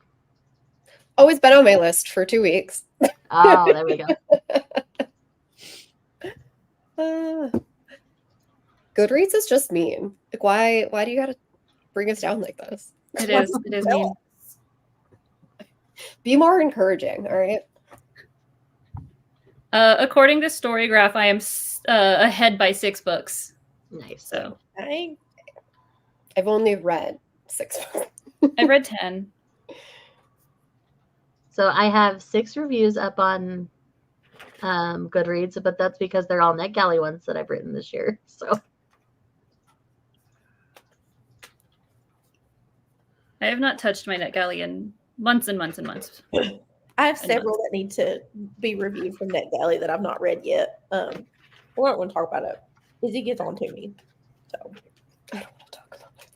A: Always been on my list for 2 weeks.
B: Oh, there we go.
A: Goodreads is just mean. Like, why do you gotta bring us down like this?
D: It is. It is mean.
A: Be more encouraging, all right?
D: According to Storygraph, I am ahead by 6 books.
B: Nice.
D: So
A: I've only read 6 books.
D: I read 10.
B: So I have 6 reviews up on Goodreads, but that's because they're all NetGalley ones that I've written this year. So
D: I have not touched my NetGalley in months and months and months.
E: I have several that need to be reviewed from NetGalley that I've not read yet. I don't want to talk about it. Izzy gets on to me. So
A: I don't want to talk about it.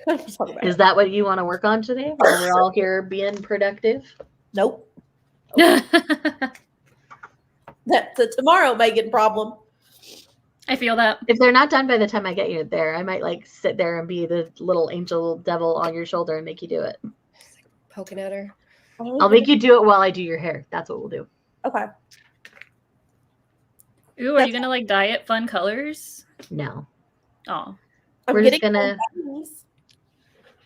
E: I don't want to talk about
B: is
E: it.
B: that what you want to work on today while we're all here being productive?
E: Nope. That's a tomorrow Megan problem.
D: I feel that.
B: If they're not done by the time I get you there, I might like sit there and be the little angel devil on your shoulder and make you do it.
A: Poking at her.
B: I'll make you do it while I do your hair. That's what we'll do.
E: Okay.
D: Ooh, are you gonna like dye it fun colors?
B: No.
D: Oh,
B: We're just
E: getting
B: gonna-
E: things.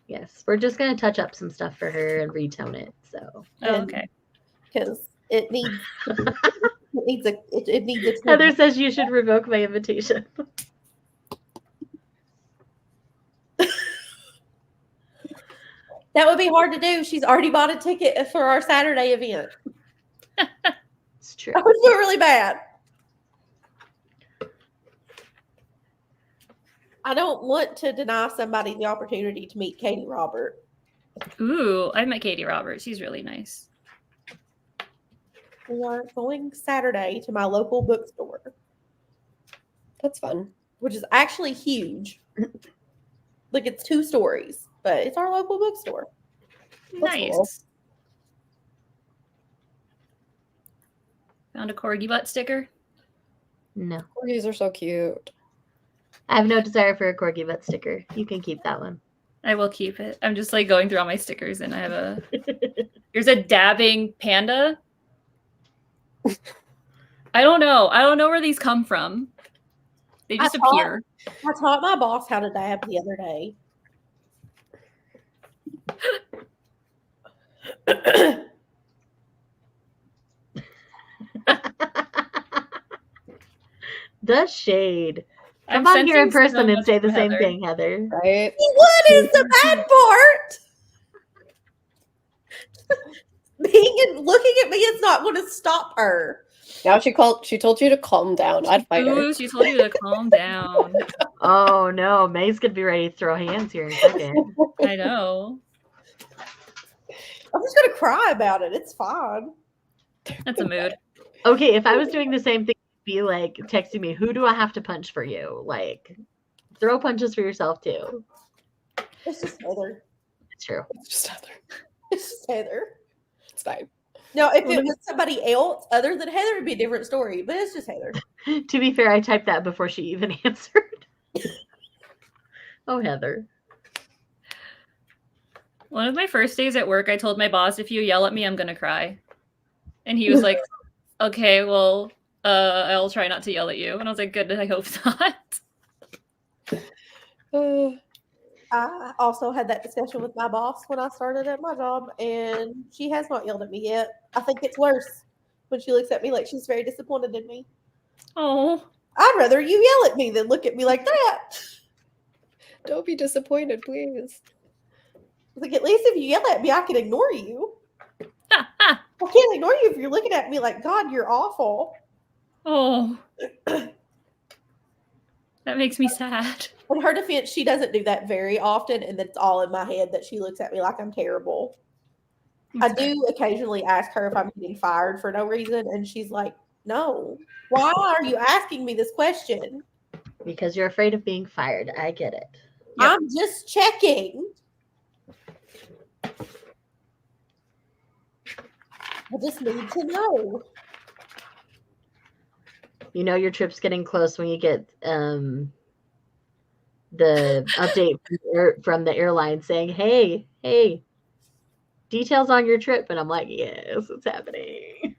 B: Yes. We're just gonna touch up some stuff for her and retone it. So
D: oh,
E: And-
D: okay.
E: Because it needs it needs a
B: Heather says you should revoke my invitation.
E: That would be hard to do. She's already bought a ticket for our Saturday event.
B: It's true.
E: I would feel really bad. I don't want to deny somebody the opportunity to meet Katie Robert.
D: Ooh, I met Katie Roberts. She's really nice.
E: We are going Saturday to my local bookstore,
A: That's fun.
E: which is actually huge. Like it's 2 stories, but it's our local bookstore.
D: Nice.
A: cool.
D: Found a corgi butt sticker.
B: No.
A: Corgis are so cute.
B: I have no desire for a corgi butt sticker. You can keep that one.
D: I will keep it. I'm just like going through all my stickers, and I have a. Here's a dabbing panda. I don't know. I don't know where these come from. They just
E: I thought-
D: appear.
E: I taught my boss how to dab the other day.
B: The shade.
D: I'm
B: Come on here in
D: sensing so
B: person and
D: much
B: say the
D: from
B: same
D: Heather.
B: thing, Heather.
A: Right?
E: What is the bad part? Being and looking at me is not going to stop her.
A: Now she told you to calm down. I'd fight her.
D: Ooh, she told you to calm down.
B: Oh no, May's gonna be ready to throw hands here in a second.
D: I know.
E: I'm just going to cry about it. It's fine.
D: That's a mood.
B: Okay, if I was doing the same thing, be like texting me, who do I have to punch for you? Like, throw punches for yourself too.
E: It's just Heather.
B: It's true.
A: It's just Heather.
E: It's just Heather.
A: It's fine.
E: No, if it was somebody else other than Heather, it'd be a different story. But it's just Heather.
B: To be fair, I typed that before she even answered. Oh, Heather.
D: One of my first days at work, I told my boss, if you yell at me, I'm going to cry. And he was like, okay, well, I'll try not to yell at you. And I was like, good, I hope not.
E: I also had that discussion with my boss when I started at my job, and she has not yelled at me yet. I think it's worse when she looks at me like she's very disappointed in me.
D: Oh,
E: I'd rather you yell at me than look at me like that.
A: Don't be disappointed, please.
E: Like, at least if you yell at me, I can ignore you.
D: ha, ha.
E: I can't ignore you if you're looking at me like, God, you're awful.
D: Oh. That makes me sad.
E: In her defense, she doesn't do that very often, and it's all in my head that she looks at me like I'm terrible. I do occasionally ask her if I'm getting fired for no reason, and she's like, no. Why are you asking me this question?
B: Because you're afraid of being fired. I get it.
D: Yep.
E: I'm just checking. I just need to know.
B: You know your trip's getting close when you get the update from the airline saying, hey, details on your trip. And I'm like, yes, it's happening.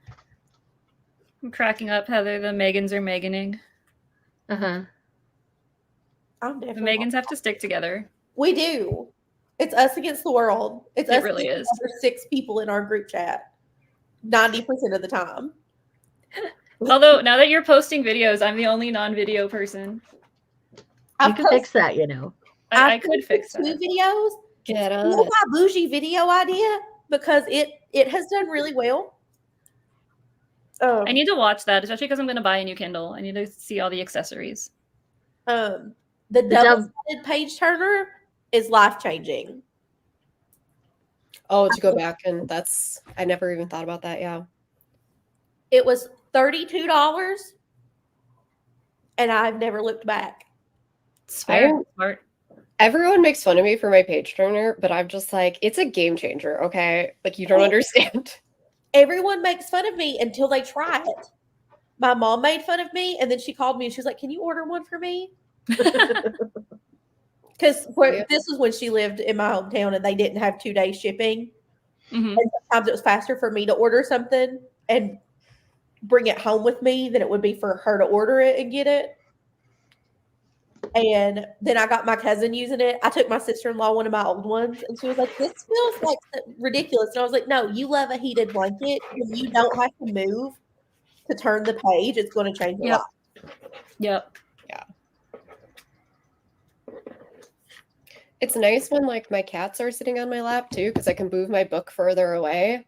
D: I'm cracking up, Heather. The Megans are Meganing.
B: Uh-huh.
E: I'm
D: The
E: definitely.
D: Megans have to stick together.
E: We do. It's us against the world. It's
D: It
E: us
D: really
E: against
D: is.
E: the other 6 people in our group chat. 90% of the time.
D: Although, now that you're posting videos, I'm the only non-video person.
B: You can fix that, you know.
D: I could fix
E: 2
D: that.
E: videos.
A: Get
E: You
A: on
E: know
A: it.
E: my bougie video idea? Because it has done really well. Um,
D: I need to watch that, especially because I'm going to buy a new Kindle. I need to see all the accessories.
E: the
B: dub-
E: double-sided page turner is life-changing.
A: Oh, to go back and I never even thought about that. Yeah.
E: It was $32, and I've never looked back.
D: It's fair.
A: I'm-
D: Smart.
A: Everyone makes fun of me for my page turner, but I'm just like, it's a game changer, okay? Like, you don't understand.
E: Everyone makes fun of me until they try it. My mom made fun of me, and then she called me and she was like, "Can you order one for me?" Because
A: Yeah.
E: this was when she lived in my hometown, and they didn't have 2-day shipping.
D: Mhm.
E: And sometimes it was faster for me to order something and bring it home with me than it would be for her to order it and get it. And then I got my cousin using it. I took my sister-in-law one of my old ones, and she was like, "This feels like ridiculous." And I was like, "No, you love a heated blanket. When you don't have to move to turn the page, it's going to change a
D: Yep.
E: lot."
D: Yep.
A: It's nice when like my cats are sitting on my lap too, because I can move my book further away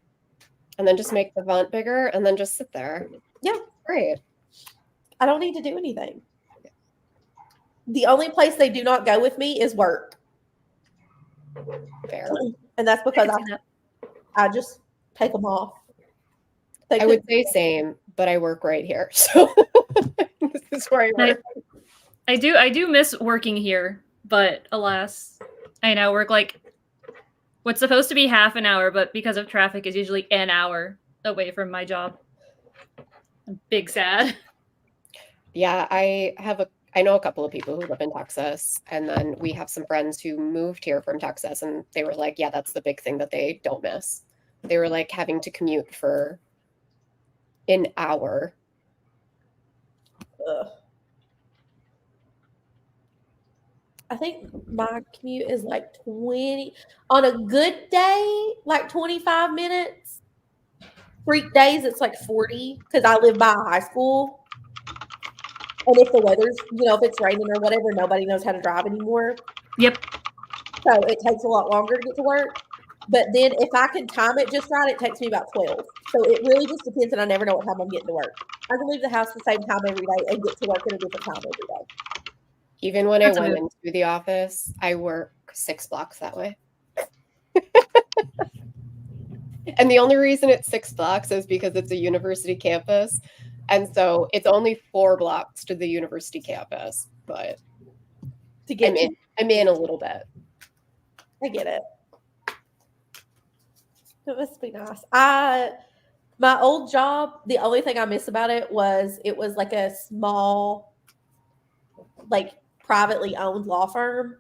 A: and then just make the font bigger and then just sit there.
E: Yeah.
A: Great.
E: I don't need to do anything. The only place they do not go with me is work.
A: Fair.
E: And that's because
D: I can see that.
E: I just take them off. They
A: I would
E: could-
A: say same, but I work right here. So this is where I work.
D: I do miss working here, but alas, I now work like what's supposed to be half an hour, but because of traffic is usually an hour away from my job. I'm big sad.
A: Yeah, I know a couple of people who live in Texas, and then we have some friends who moved here from Texas, and they were like, yeah, that's the big thing that they don't miss. They were like having to commute for an hour.
E: Ugh. I think my commute is like 20 on a good day, like 25 minutes. Freak days, it's like 40 because I live by a high school. And if the weather's, if it's raining or whatever, nobody knows how to drive anymore.
D: Yep.
E: So it takes a lot longer to get to work. But then if I can time it just right, it takes me about 12. So it really just depends, and I never know what time I'm getting to work. I can leave the house the same time every day and get to work at a different time every day.
A: Even when
D: That's
A: I went
D: good.
A: into the office, I work 6 blocks that way. And the only reason it's 6 blocks is because it's a university campus. And so it's only 4 blocks to the university campus, but
E: To get
A: I'm in a little bit.
E: I get it. It must be nice. My old job, the only thing I miss about it was like a small, like privately owned law firm.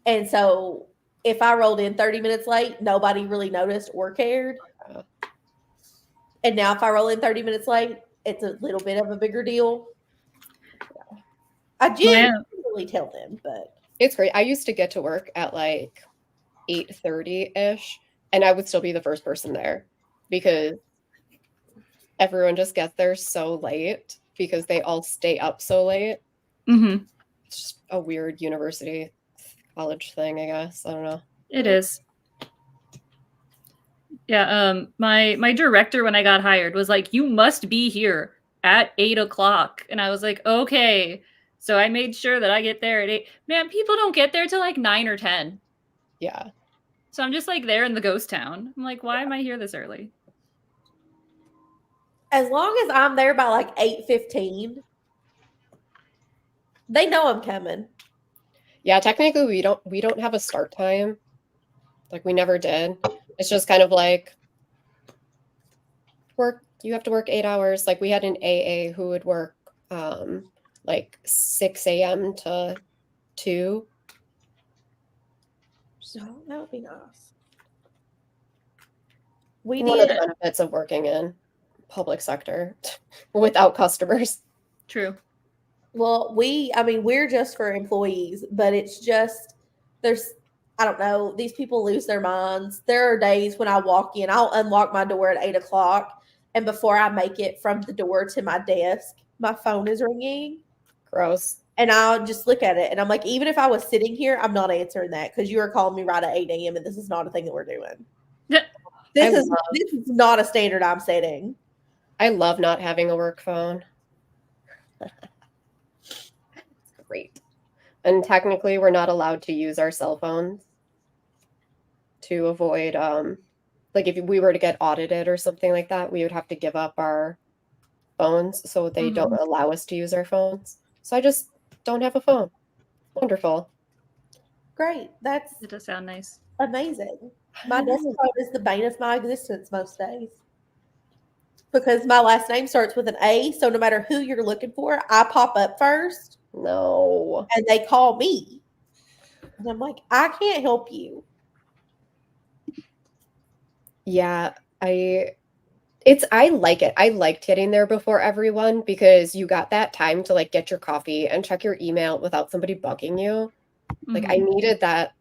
E: And so if I rolled in 30 minutes late, nobody really noticed or cared. And now if I roll in 30 minutes late, it's a little bit of a bigger deal. I generally tell them, but
A: It's great. I used to get to work at like 8:30-ish, and I would still be the first person there because everyone just gets there so late because they all stay up so late.
D: Mm-hmm.
A: It's just a weird university college thing, I guess. I don't know.
D: It is. Yeah, my director when I got hired was like, "You must be here at 8:00," and I was like, "Okay." So I made sure that I get there at 8. Man, people don't get there till like 9 or 10.
A: Yeah.
D: So I'm just like there in the ghost town. I'm like, why am I here this early?
E: as long as I'm there by like 8:15, they know I'm coming.
A: Yeah, technically we don't have a start time. Like we never did. It's just kind of like you have to work 8 hours. Like we had an AA who would work like 6 a.m. to 2.
E: So that would be nice. We
A: One of the
E: did.
A: benefits of working in public sector without customers.
D: True.
E: Well, we're just for employees, but it's just I don't know, these people lose their minds. There are days when I walk in, I'll unlock my door at 8:00, and before I make it from the door to my desk, my phone is ringing.
A: Gross.
E: And I'll just look at it, and I'm like, even if I was sitting here, I'm not answering that because you are calling me right at 8 a.m. and this is not a thing that we're doing.
D: Yeah.
E: This is not a standard I'm setting.
A: I love not having a work phone. It's great. And technically, we're not allowed to use our cell phones to avoid, like if we were to get audited or something like that, we would have to give up our phones, so they don't allow us to use our phones. So I just don't have a phone. Wonderful.
E: Great. That's
D: It does sound nice.
E: amazing. My desk phone is the bane of my existence most days. Because my last name starts with an A, so no matter who you're looking for, I pop up first
A: No.
E: and they call me. And I'm like, I can't help you.
A: Yeah, I like it. I liked getting there before everyone because you got that time to like get your coffee and check your email without somebody bugging you. Like I needed that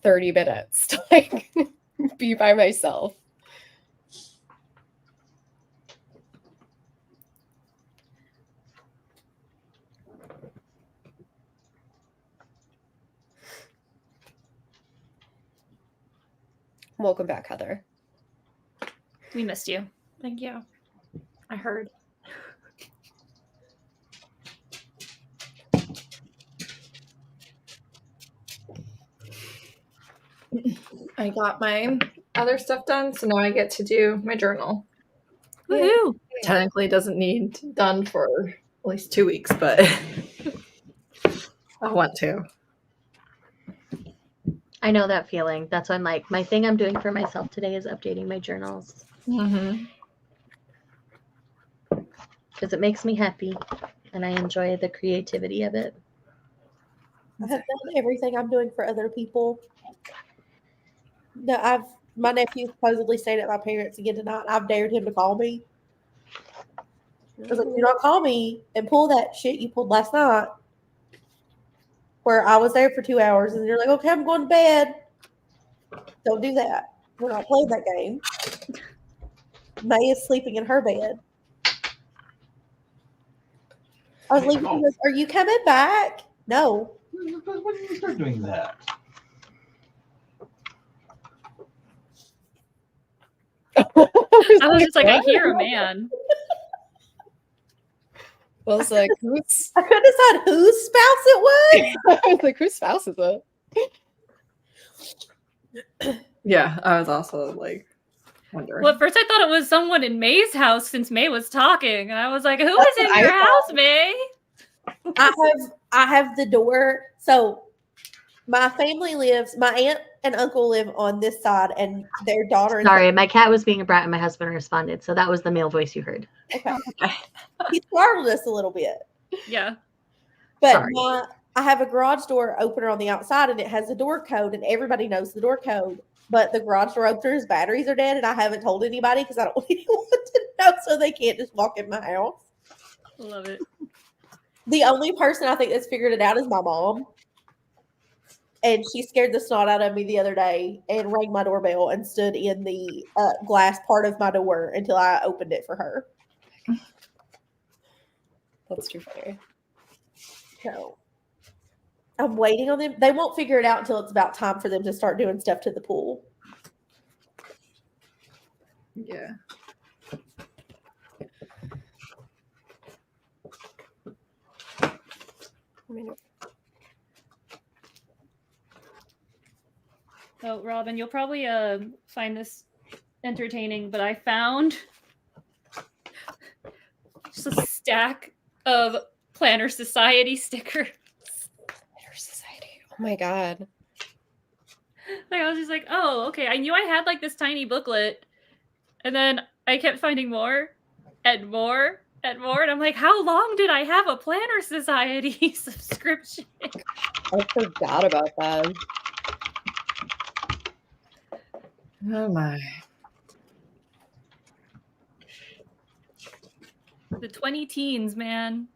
A: 30 minutes to like be by myself. Welcome back, Heather.
D: We missed you.
C: Thank you. I heard. I got my other stuff done, so now I get to do my journal.
D: Woohoo!
C: Technically, it doesn't need done for at least 2 weeks, but I want to.
B: I know that feeling. That's why I'm like, my thing I'm doing for myself today is updating my journals
C: Mm-hmm.
B: because it makes me happy and I enjoy the creativity of it.
E: I have done everything I'm doing for other people. No, my nephew supposedly stayed at my parents again tonight. I've dared him to call me. I was like, do not call me and pull that shit you pulled last night. Where I was there for 2 hours and you're like, okay, I'm going to bed. Don't do that. We're not playing that game. May is sleeping in her bed. I was leaving. He goes, are you coming back? No.
F: When did you start doing that?
D: I was just like, I hear a man.
A: Well, it's like, whose
E: I couldn't decide whose spouse it was.
A: I was like, whose spouse is it?
C: Yeah, I was also like wondering.
D: Well, at first I thought it was someone in May's house since May was talking, and I was like, "Who is in your house, May?"
E: I have the door. So my family lives. My aunt and uncle live on this side, and their daughter.
B: Sorry, my cat was being a brat and my husband responded. So that was the male voice you heard.
E: Okay. He startled us a little bit.
D: Yeah.
E: But
B: Sorry.
E: I have a garage door opener on the outside, and it has a door code, and everybody knows the door code. But the garage door opener's batteries are dead, and I haven't told anybody because I don't want anyone to know, so they can't just walk in my house.
D: Love it.
E: The only person I think that's figured it out is my mom. And she scared the snot out of me the other day and rang my doorbell and stood in the glass part of my door until I opened it for her.
A: That's too funny.
E: So I'm waiting on them. They won't figure it out until it's about time for them to start doing stuff to the pool.
C: Yeah.
D: So, Robin, you'll probably find this entertaining, but I found just a stack of Planner Society stickers.
A: Planner Society. Oh my god.
D: Like, I was just like, oh, okay. I knew I had like this tiny booklet, and then I kept finding more and more and more, and I'm like, how long did I have a Planner Society subscription?
A: I forgot about that.
C: Oh my.
D: The 20 teens, man.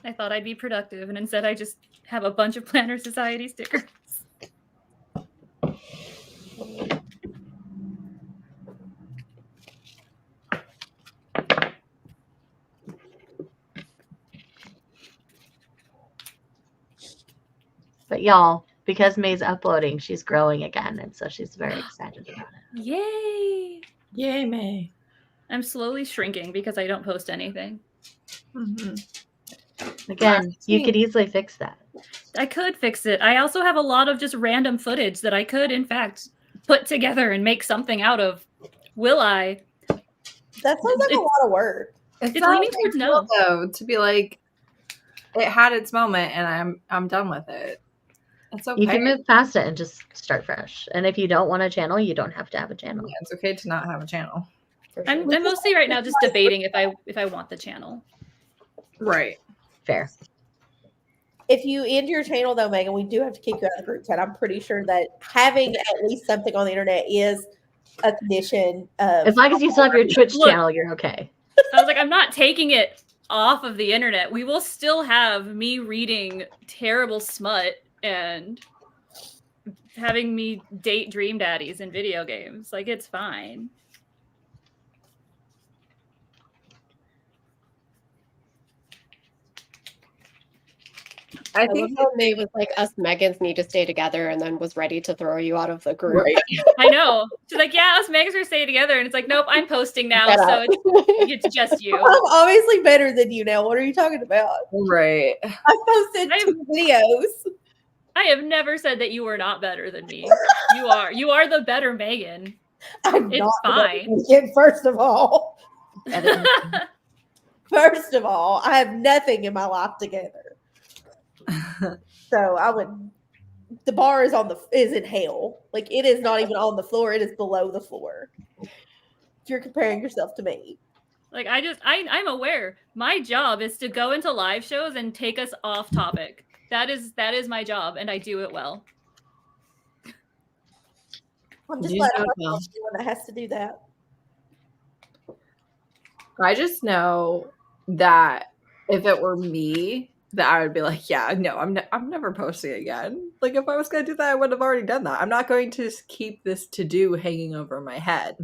D: I thought I'd be productive, and instead I just have a bunch of Planner Society stickers.
B: But y'all, because May's uploading, she's growing again, and so she's very excited about it.
D: Yay!
C: Yay, May.
D: I'm slowly shrinking because I don't post anything.
B: Again, you could easily fix that.
D: I could fix it. I also have a lot of just random footage that I could, in fact, put together and make something out of. Will I?
E: That sounds like a lot of work.
D: It's
C: not
D: leaning towards no.
C: though, to be like, it had its moment and I'm done with it. It's okay.
B: You can move past it and just start fresh. And if you don't want a channel, you don't have to have a channel.
C: Yeah, it's okay to not have a channel.
A: For
D: I'm
A: sure.
D: mostly right now just debating if I want the channel.
C: Right.
B: Fair.
E: If you end your channel, though, Megan, we do have to kick you out of the group chat. I'm pretty sure that having at least something on the internet is a condition of.
B: As long as you still have your Twitch
D: Look.
B: channel, you're okay.
D: I was like, I'm not taking it off of the internet. We will still have me reading terrible smut and having me date dream daddies in video games. Like, it's fine.
C: I
A: I love
C: think
A: how May was like, us Megans need to stay together, and then was ready to throw you out of the group.
C: right.
D: I know. She's like, yeah, us Megs are staying together. And it's like, nope, I'm posting now.
A: Shut
D: So
A: up.
D: it's just you.
E: I'm obviously better than you now. What are you talking about?
C: Right.
E: I posted
D: I'm-
E: 2 videos.
D: I have never said that you were not better than me. You are. You are the better Megan.
E: I'm
D: It's
E: not
D: fine.
E: Megan, first of all. First of all, I have nothing in my life together. So I would. The bar is in hell. Like, it is not even on the floor. It is below the floor. If you're comparing yourself to me.
D: Like, I'm aware. My job is to go into live shows and take us off topic. That is my job, and I do it well.
E: I'm just
C: You
E: glad
C: do
E: I'm
C: it
E: not
C: well.
E: the only one that has to do that.
C: I just know that if it were me, that I would be like, yeah, no, I'm never posting again. Like, if I was going to do that, I would have already done that. I'm not going to keep this to-do hanging over my head.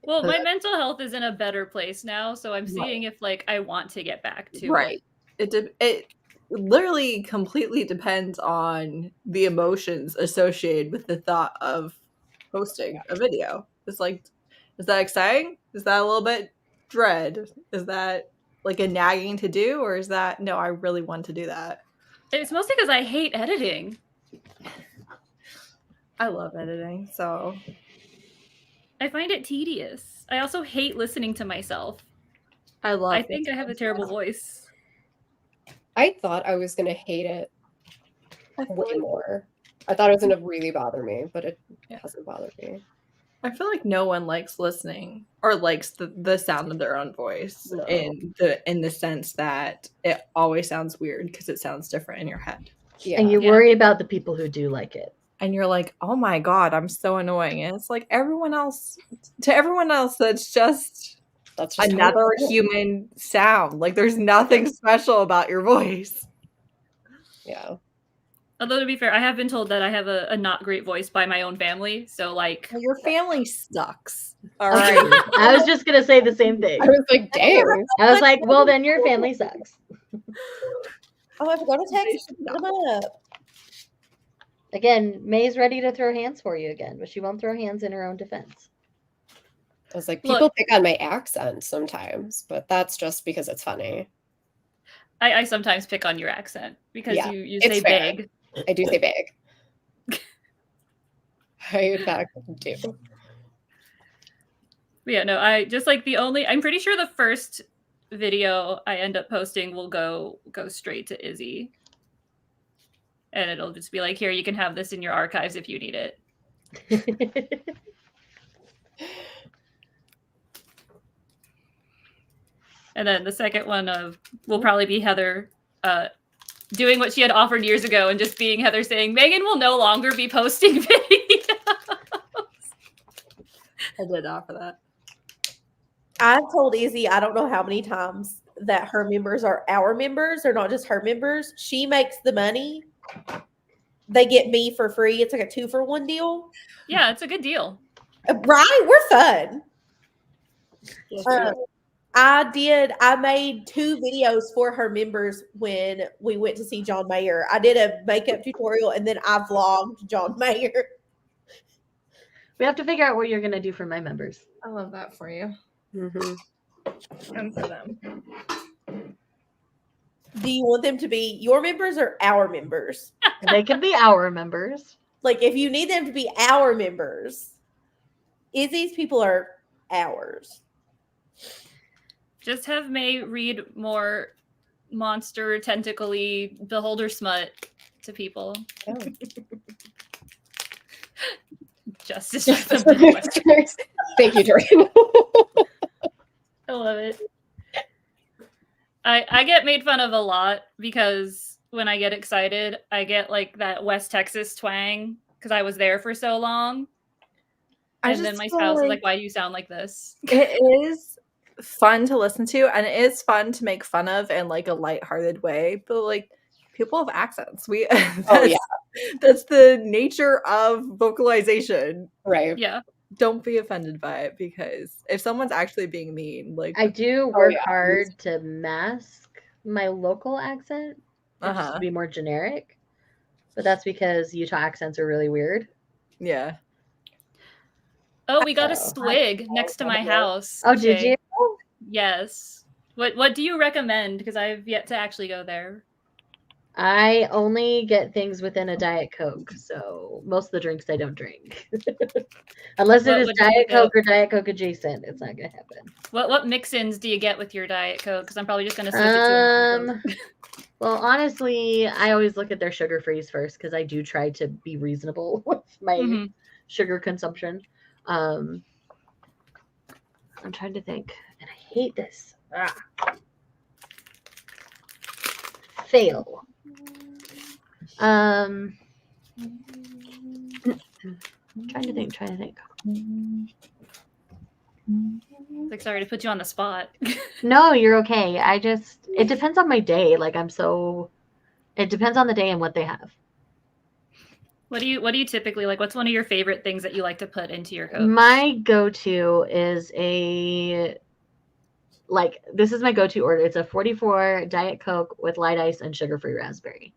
D: Well, my mental health is in a better place now, so I'm
C: Right.
D: seeing if like I want to get back to
C: Right. It literally completely depends on the emotions associated with the thought of posting a video. It's like, is that exciting? Is that a little bit dread? Is that like a nagging to do, or is that no, I really want to do that?
D: It's mostly because I hate editing.
C: I love editing, so
D: I find it tedious. I also hate listening to myself.
C: I love
D: I think I have a terrible voice.
A: I thought I was gonna hate it way more. I thought it was gonna really bother me, but it hasn't bothered me.
C: I feel like no one likes listening or likes the sound of their own voice
A: No.
C: in the sense that it always sounds weird because it sounds different in your head.
A: Yeah.
B: And you
D: Yeah.
B: worry about the people who do like it.
C: And you're like, oh my God, I'm so annoying. And it's like everyone else, that's just
A: That's just how
C: another
A: it is.
C: human sound. Like there's nothing special about your voice.
A: Yeah.
D: Although to be fair, I have been told that I have a not great voice by my own family. So like,
C: Your family sucks. All right.
B: I was just going to say the same thing.
A: I was like, dang.
B: I was like, well, then your family sucks.
E: Oh, I forgot to text them up.
B: Again, May's ready to throw hands for you again, but she won't throw hands in her own defense.
A: I was like,
D: Look.
A: people pick on my accent sometimes, but that's just because it's funny.
D: I sometimes pick on your accent because
A: Yeah,
D: you
A: it's
D: say
A: fair.
D: big.
A: I do say big. I in fact do.
D: But yeah, no, I just like I'm pretty sure the first video I end up posting will go straight to Izzy. And it'll just be like, here, you can have this in your archives if you need it. And then the second one will probably be Heather doing what she had offered years ago and just being Heather saying, Megan will no longer be posting videos.
C: I did offer that.
E: I've told Izzy, I don't know how many times, that her members are our members. They're not just her members. She makes the money. They get me for free. It's like a 2-for-1 deal.
D: Yeah, it's a good deal.
E: Right? We're fun.
C: Yes,
E: I made 2 videos for her members when we went to see John Mayer. I did a makeup tutorial and then I vlogged John Mayer.
B: We have to figure out what you're going to do for my members.
C: I love that for you.
A: Mhm.
C: And for them.
E: Do you want them to be your members or our members?
B: They can be our members.
E: Like, if you need them to be our members, Izzy's people are ours.
D: Just have May read more monster tentacly beholder smut to people.
A: Oh.
D: Justice.
A: Just for the listeners. Thank you, Jordan.
D: I love it. I get made fun of a lot because when I get excited, I get like that West Texas twang because I was there for so long.
G: I
D: And then
G: just
D: my
G: feel
D: spouse is
G: like
D: like, why do you sound like this?
G: it is fun to listen to, and it is fun to make fun of in like a lighthearted way. But like, people have accents. That's the nature of vocalization.
A: Right.
D: Yeah.
G: Don't be offended by it, because if someone's actually being mean, like
B: I do work
A: yeah.
B: hard to mask my local accent, just
G: uh-huh.
B: to be more generic. But that's because Utah accents are really weird.
G: Yeah.
D: Oh, we got a
B: So-
D: swig next to my house.
B: Oh, did
D: Shay.
B: you?
D: Yes. What do you recommend? Because I've yet to actually go there.
B: I only get things within a Diet Coke, so most of the drinks I don't drink. Unless
D: What
B: it is
D: would you
B: Diet
D: get?
B: Coke or Diet Coke adjacent, it's not gonna happen.
D: What mix-ins do you get with your Diet Coke? Because I'm probably just gonna switch it to.
B: Well, honestly, I always look at their sugar freeze first because I do try to be reasonable with my
D: Mhm.
B: sugar consumption. I'm trying to think, and I hate this. Fail. Trying to think.
D: Like, sorry to put you on the spot.
B: No, you're okay. It depends on my day. Like it depends on the day and what they have.
D: What do you typically like? What's one of your favorite things that you like to put into your Coke?
B: My go-to is this is my go-to order. It's a 44 Diet Coke with light ice and sugar-free raspberry.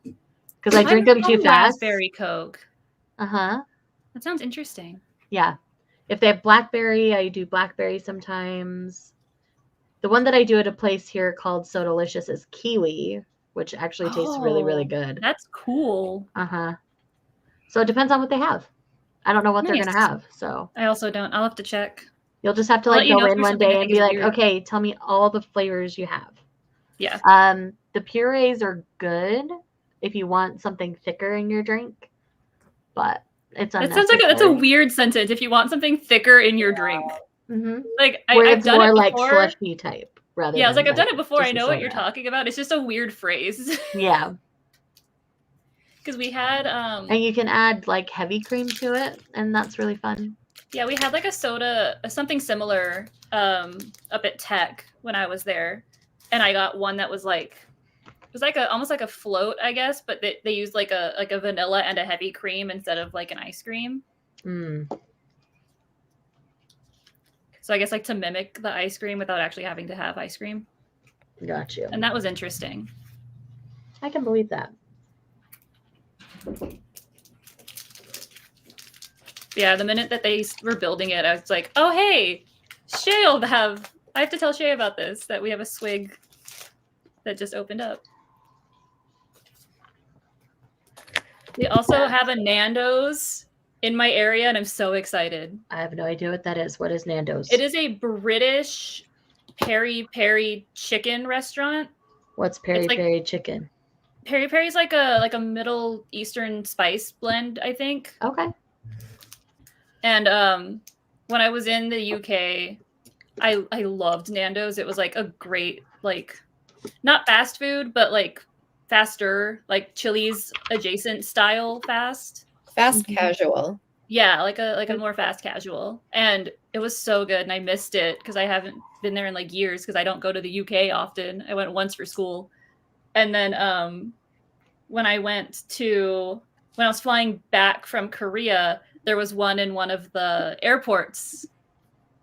B: Because I drink them too fast.
D: Raspberry Coke.
B: Uh-huh.
D: That sounds interesting.
B: Yeah. If they have blackberry, I do blackberry sometimes. The one that I do at a place here called So Delicious is kiwi, which actually tastes really, really good.
D: That's cool.
B: Uh-huh. So it depends on what they have. I don't know what they're
D: Nice.
B: gonna have. So
D: I also don't. I'll have to check.
B: you'll just have to
D: I'll
B: like
D: let you know
B: go
D: if
B: in
D: there's
B: one
D: something I
B: day and
D: think
B: be
D: is
B: like,
D: weird.
B: okay, tell me all the flavors you have.
D: Yeah.
B: The purees are good if you want something thicker in your drink, but it's
D: That sounds like that's a
B: unnecessary.
D: weird sentence. If you want something thicker in your drink,
B: Mhm.
D: like
B: Where
D: I've
B: it's
D: done
B: more
D: it
B: like
D: before.
B: slushy type rather.
D: Yeah, I was
B: than
D: like, I've done it before. I
B: just a
D: know what you're
B: soda.
D: talking about. It's just a weird phrase.
B: Yeah,
D: Because we had
B: and you can add like heavy cream to it, and that's really fun.
D: yeah, we had like a soda, something similar up at Tech when I was there. And I got one that was like it was like almost like a float, I guess, but they used like a vanilla and a heavy cream instead of like an ice cream.
B: Mm.
D: So I guess like to mimic the ice cream without actually having to have ice cream.
B: Got you.
D: And that was interesting.
B: I can believe that.
D: Yeah, the minute that they were building it, I was like, oh, hey, Shay will have. I have to tell Shay about this, that we have a swig that just opened up. We also have a Nando's in my area, and I'm so excited.
B: I have no idea what that is. What is Nando's?
D: It is a British peri-peri chicken restaurant.
B: What's peri
D: like-
B: peri chicken?
D: Peri-peri is like a Middle Eastern spice blend, I think.
B: Okay.
D: And when I was in the UK, I loved Nando's. It was like a great, like, not fast food, but like faster, like Chili's adjacent style fast.
A: Fast
B: Mhm.
A: casual.
D: Yeah, like a more fast casual. And it was so good, and I missed it because I haven't been there in like years because I don't go to the UK often. I went once for school. And then when I was flying back from Korea, there was one in one of the airports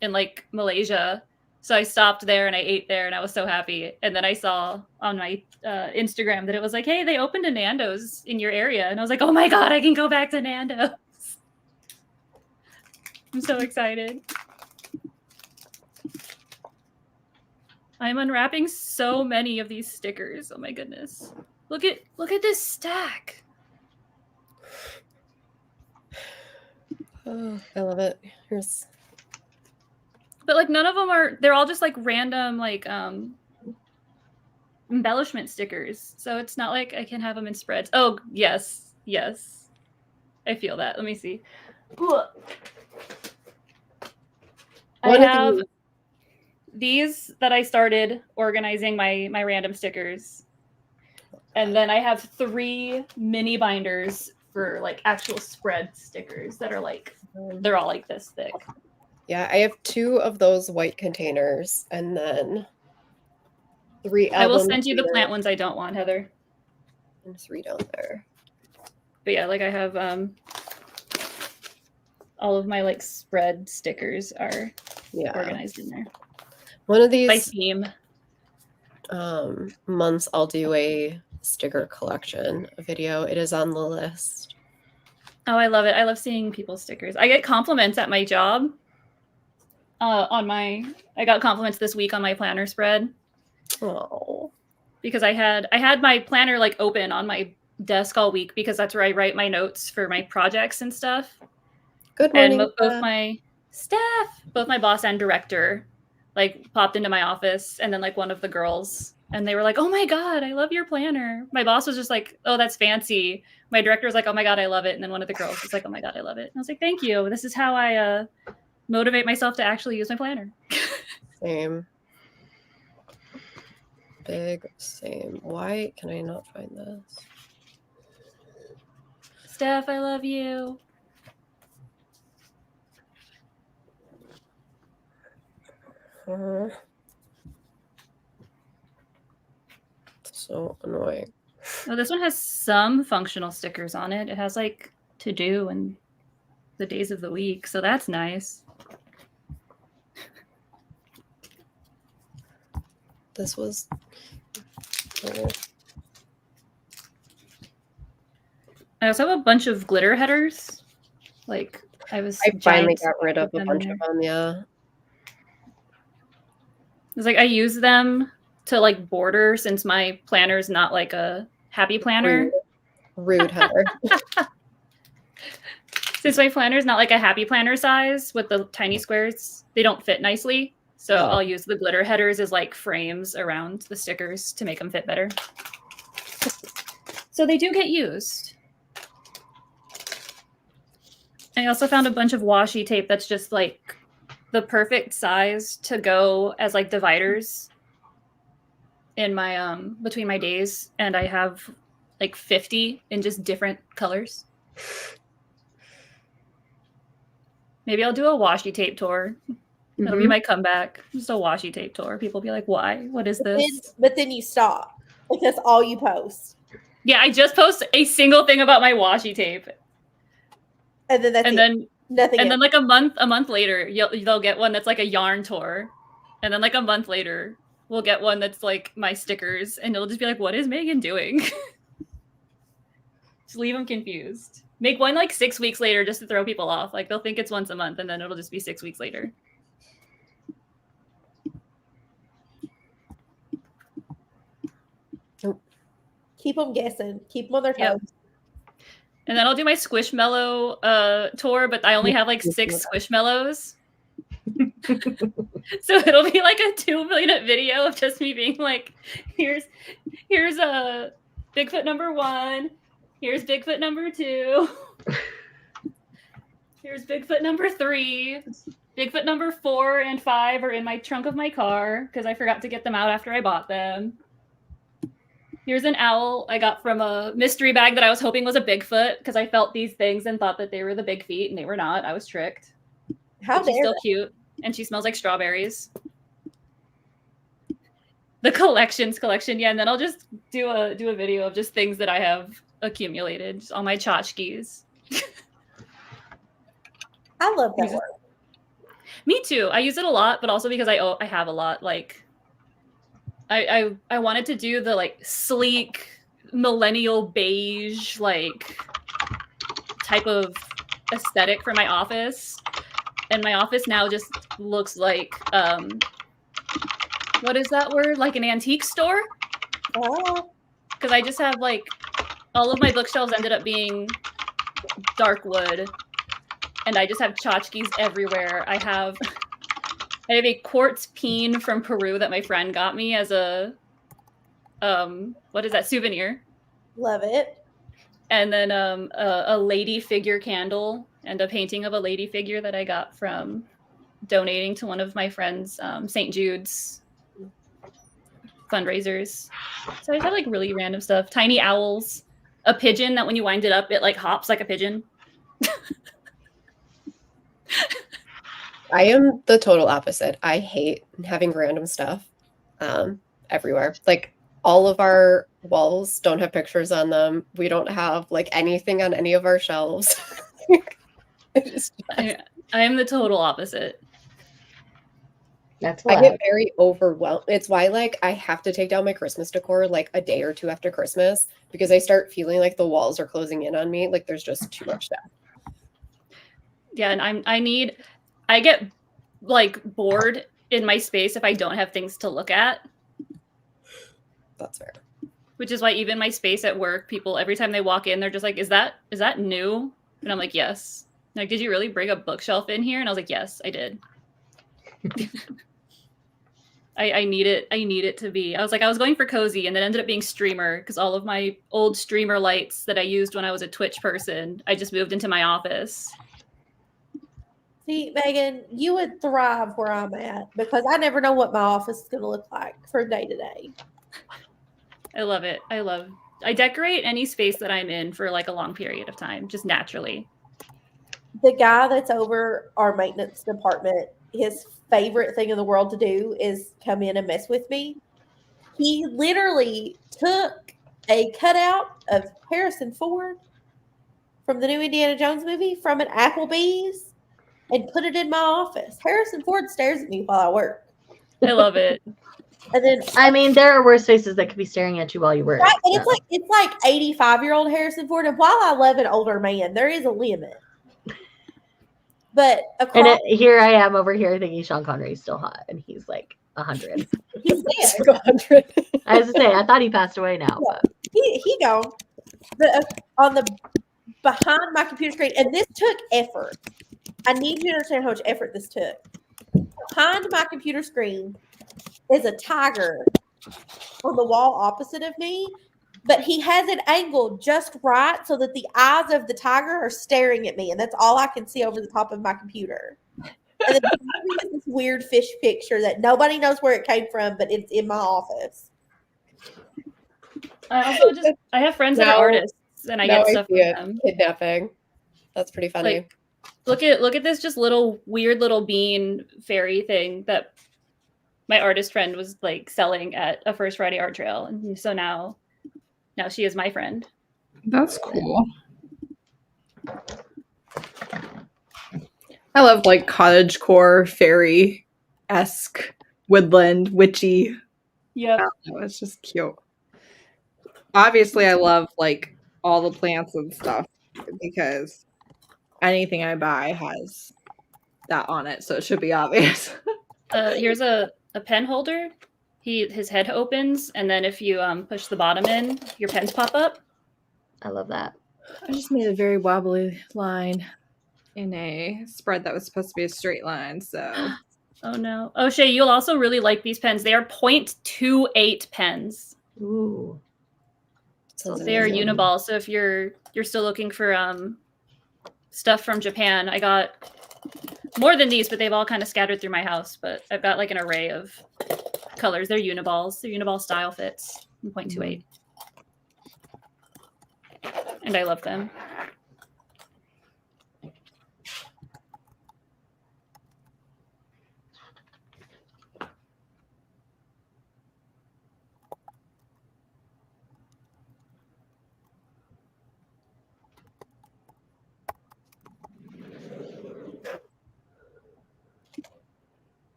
D: in like Malaysia. So I stopped there and I ate there and I was so happy. And then I saw on my Instagram that it was like, hey, they opened a Nando's in your area. And I was like, oh my God, I can go back to Nando's. I'm so excited. I'm unwrapping so many of these stickers. Oh my goodness. Look at this stack.
A: Oh, I love it. Here's
D: But like none of them are, they're all just like random like embellishment stickers. So it's not like I can have them in spreads. Oh, yes. Yes. I feel that. Let me see. I
A: What are
D: have these that I started organizing my random stickers. And then I have 3 mini binders for like actual spread stickers that are like, they're all like this thick.
A: yeah, I have 2 of those white containers and then 3
D: I will
A: albums
D: send you the
A: here
D: plant ones I don't want, Heather.
A: and 3 down there.
D: But yeah, like I have all of my like spread stickers are
A: Yeah.
D: organized in there
A: One of
D: by
A: these
D: theme.
A: months I'll do a sticker collection video. It is on the list.
D: Oh, I love it. I love seeing people's stickers. I get compliments at my job. I got compliments this week on my planner spread
A: Oh.
D: because I had my planner like open on my desk all week because that's where I write my notes for my projects and stuff.
A: Good
D: And
A: morning.
D: both my staff, both my boss and director, like popped into my office, and then like one of the girls, and they were like, "Oh my god, I love your planner." My boss was just like, "Oh, that's fancy." My director was like, "Oh my god, I love it," and then one of the girls was like, "Oh my god, I love it." And I was like, "Thank you. This is how I motivate myself to actually use my planner."
A: Same. Big same. Why can I not find this?
D: Steph, I love you.
A: So annoying.
D: Oh, this one has some functional stickers on it. It has like to do and the days of the week, so that's nice.
A: This was
D: I also have a bunch of glitter headers. Like I
A: finally
D: giant
A: got rid of
D: with
A: a
D: them in
A: bunch
D: there.
A: of them, yeah.
D: It's like I use them to like border since my planner is not like a happy planner.
A: Rude Heather.
D: Since my planner is not like a happy planner size with the tiny squares, they don't fit nicely. So
A: Oh.
D: I'll use the glitter headers as like frames around the stickers to make them fit better. So they do get used. I also found a bunch of washi tape that's just like the perfect size to go as like dividers in my between my days, and I have like 50 in just different colors. Maybe I'll do a washi tape tour. That'll be my comeback. Just a washi tape tour. People be like, "Why? What is this?"
E: But then you stop. Like that's all you post.
D: Yeah, I just post a single thing about my washi tape,
E: And then that's
D: and
E: it.
D: then
E: Nothing
D: and
E: else.
D: then like a month later, they'll get one that's like a yarn tour, and then like a month later, we'll get one that's like my stickers, and it'll just be like, "What is Megan doing?" Just leave them confused. Make one like 6 weeks later just to throw people off. Like they'll think it's once a month, and then it'll just be 6 weeks later.
E: Keep them guessing. Keep them on their toes.
D: Yep. And then I'll do my Squishmallow tour, but I only have like 6 Squishmallows. So it'll be like a 2-minute video of just me being like, here's a Bigfoot number 1, here's Bigfoot number 2, here's Bigfoot number 3, Bigfoot number 4 and 5 are in my trunk of my car because I forgot to get them out after I bought them. Here's an owl I got from a mystery bag that I was hoping was a Bigfoot because I felt these things and thought that they were the big feet, and they were not. I was tricked.
E: How
D: But she's
E: dare
D: still cute, and she smells like strawberries. The collections collection, yeah. And then I'll just do a video of just things that I have accumulated, just all my tchotchkes.
E: I love that word.
D: Me too. I use it a lot, but also because I have a lot. Like, I wanted to do the like sleek millennial beige like type of aesthetic for my office, and my office now just looks like what is that word? Like an antique store?
E: Oh,
D: Because I just have like all of my bookshelves ended up being dark wood, and I just have tchotchkes everywhere. I have a quartz peen from Peru that my friend got me as a what is that, souvenir?
E: love it.
D: And then a lady figure candle and a painting of a lady figure that I got from donating to one of my friends' St. Jude's fundraisers. So I just have like really random stuff. Tiny owls, a pigeon that when you wind it up, it like hops like a pigeon.
A: I am the total opposite. I hate having random stuff everywhere. Like all of our walls don't have pictures on them. We don't have like anything on any of our shelves.
D: I am the total opposite.
B: That's
A: I
B: loud.
A: get very overwhelmed. It's why like I have to take down my Christmas decor like a day or two after Christmas because I start feeling like the walls are closing in on me. Like there's just too much stuff.
D: Yeah, and I get like bored in my space if I don't have things to look at.
A: That's fair.
D: Which is why even my space at work, people every time they walk in, they're just like, "Is that new?" And I'm like, "Yes." Like, did you really bring a bookshelf in here? And I was like, "Yes, I did." I need it. I need it to be. I was going for cozy, and then ended up being streamer because all of my old streamer lights that I used when I was a Twitch person, I just moved into my office.
E: See, Megan, you would thrive where I'm at because I never know what my office is going to look like from day to day.
D: I love it. I decorate any space that I'm in for like a long period of time, just naturally.
E: The guy that's over our maintenance department, his favorite thing in the world to do is come in and mess with me. He literally took a cutout of Harrison Ford from the new Indiana Jones movie from an Applebee's and put it in my office. Harrison Ford stares at me while I work.
D: I love it.
E: And then
B: I mean, there are worse faces that could be staring at you while you work.
E: right, and
B: so.
E: it's like 85-year-old Harrison Ford. And while I love an older man, there is a limit. But
B: And here I am over here thinking Sean Connery's still hot, and he's like 100.
E: he's
A: It's
E: dead.
A: like 100.
B: I was to say, I thought he passed away now. But.
E: He gone. On the behind my computer screen, and this took effort. I need you to understand how much effort this took. Behind my computer screen is a tiger on the wall opposite of me, but he has it angled just right so that the eyes of the tiger are staring at me, and that's all I can see over the top of my computer. And then this weird fish picture that nobody knows where it came from, but it's in my office.
D: I have friends that are artists, and I get stuff from them.
A: Kidnapping. That's pretty funny.
D: Like, look at this just little weird little bean fairy thing that my artist friend was like selling at a First Friday art trail, and so now she is my friend.
G: That's cool. I love like cottagecore, fairy-esque, woodland, witchy.
D: Yeah,
G: It's just cute. Obviously, I love like all the plants and stuff because anything I buy has that on it, so it should be obvious.
D: here's a pen holder. His head opens, and then if you push the bottom in, your pens pop up.
B: I love that.
G: I just made a very wobbly line in a spread that was supposed to be a straight line, so
D: Oh no. Oh, Shay, you'll also really like these pens. They are 0.28 pens.
B: Ooh.
D: So they are Uniball. So if you're still looking for stuff from Japan, I got more than these, but they've all kind of scattered through my house. But I've got like an array of colors. They're Uniballs. They're Uniball style fits in 0.28. And I love them.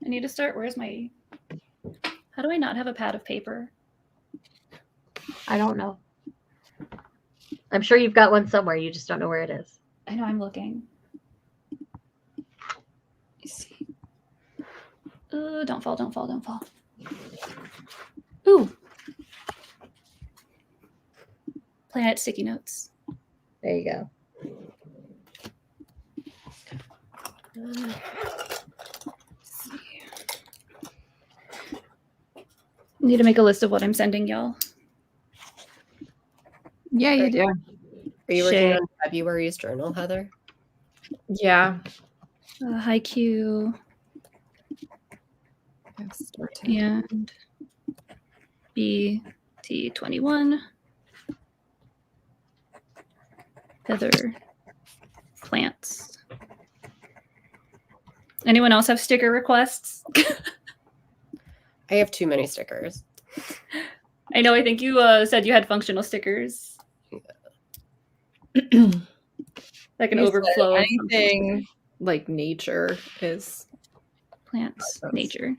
D: I need to start. How do I not have a pad of paper?
B: I don't know. I'm sure you've got one somewhere. You just don't know where it is.
D: I know, I'm looking. Let's see. Don't fall, don't fall, don't fall. Ooh. Planet sticky notes.
B: There you go.
D: Need to make a list of what I'm sending y'all.
G: Yeah, you do.
A: Are you working
D: Shay.
A: on February's journal, Heather?
G: Yeah.
D: Haiku and BT21. Heather plants. Anyone else have sticker requests?
A: I have too many stickers.
D: I know, I think you said you had functional stickers. Like an
C: You said
D: overflow of
C: anything like nature is
D: plants,
C: Awesome.
D: nature.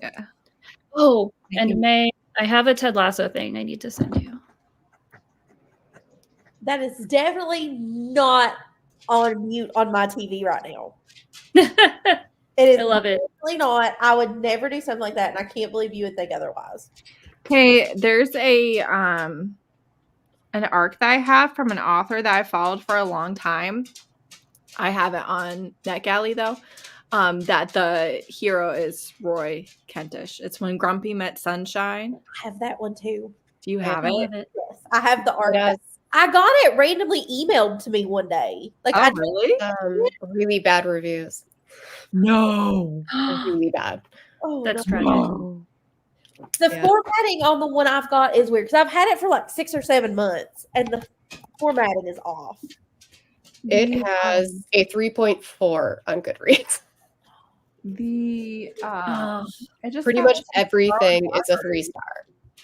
C: yeah.
D: Oh,
C: Thank you.
D: and May, I have a Ted Lasso thing I need to send you.
E: That is definitely not on mute on my TV right now.
D: I
E: It is
D: love it.
E: definitely not. I would never do something like that, and I can't believe you would think otherwise.
G: Hey, there's an arc that I have from an author that I followed for a long time. I have it on NetGalley though. That the hero is Roy Kentish. It's When Grumpy Met Sunshine.
E: I have that one too.
G: Do you
A: I
G: have
D: I
G: it?
D: love it.
E: Yes, I have the art.
A: Yes.
E: I got it randomly emailed to me one day. Like
G: Oh,
E: I
G: really?
A: Really bad reviews.
G: No.
A: Really bad.
E: oh,
D: That's
E: no.
D: tragic.
G: No.
E: The
A: Yeah.
E: formatting on the one I've got is weird because I've had it for like 6 or 7 months, and the formatting is off.
A: It has a 3.4 on Goodreads.
D: Oh,
G: I just
A: Pretty
G: got
A: much
G: this
A: everything
G: Robin
A: is a
G: Robert.
A: 3-star.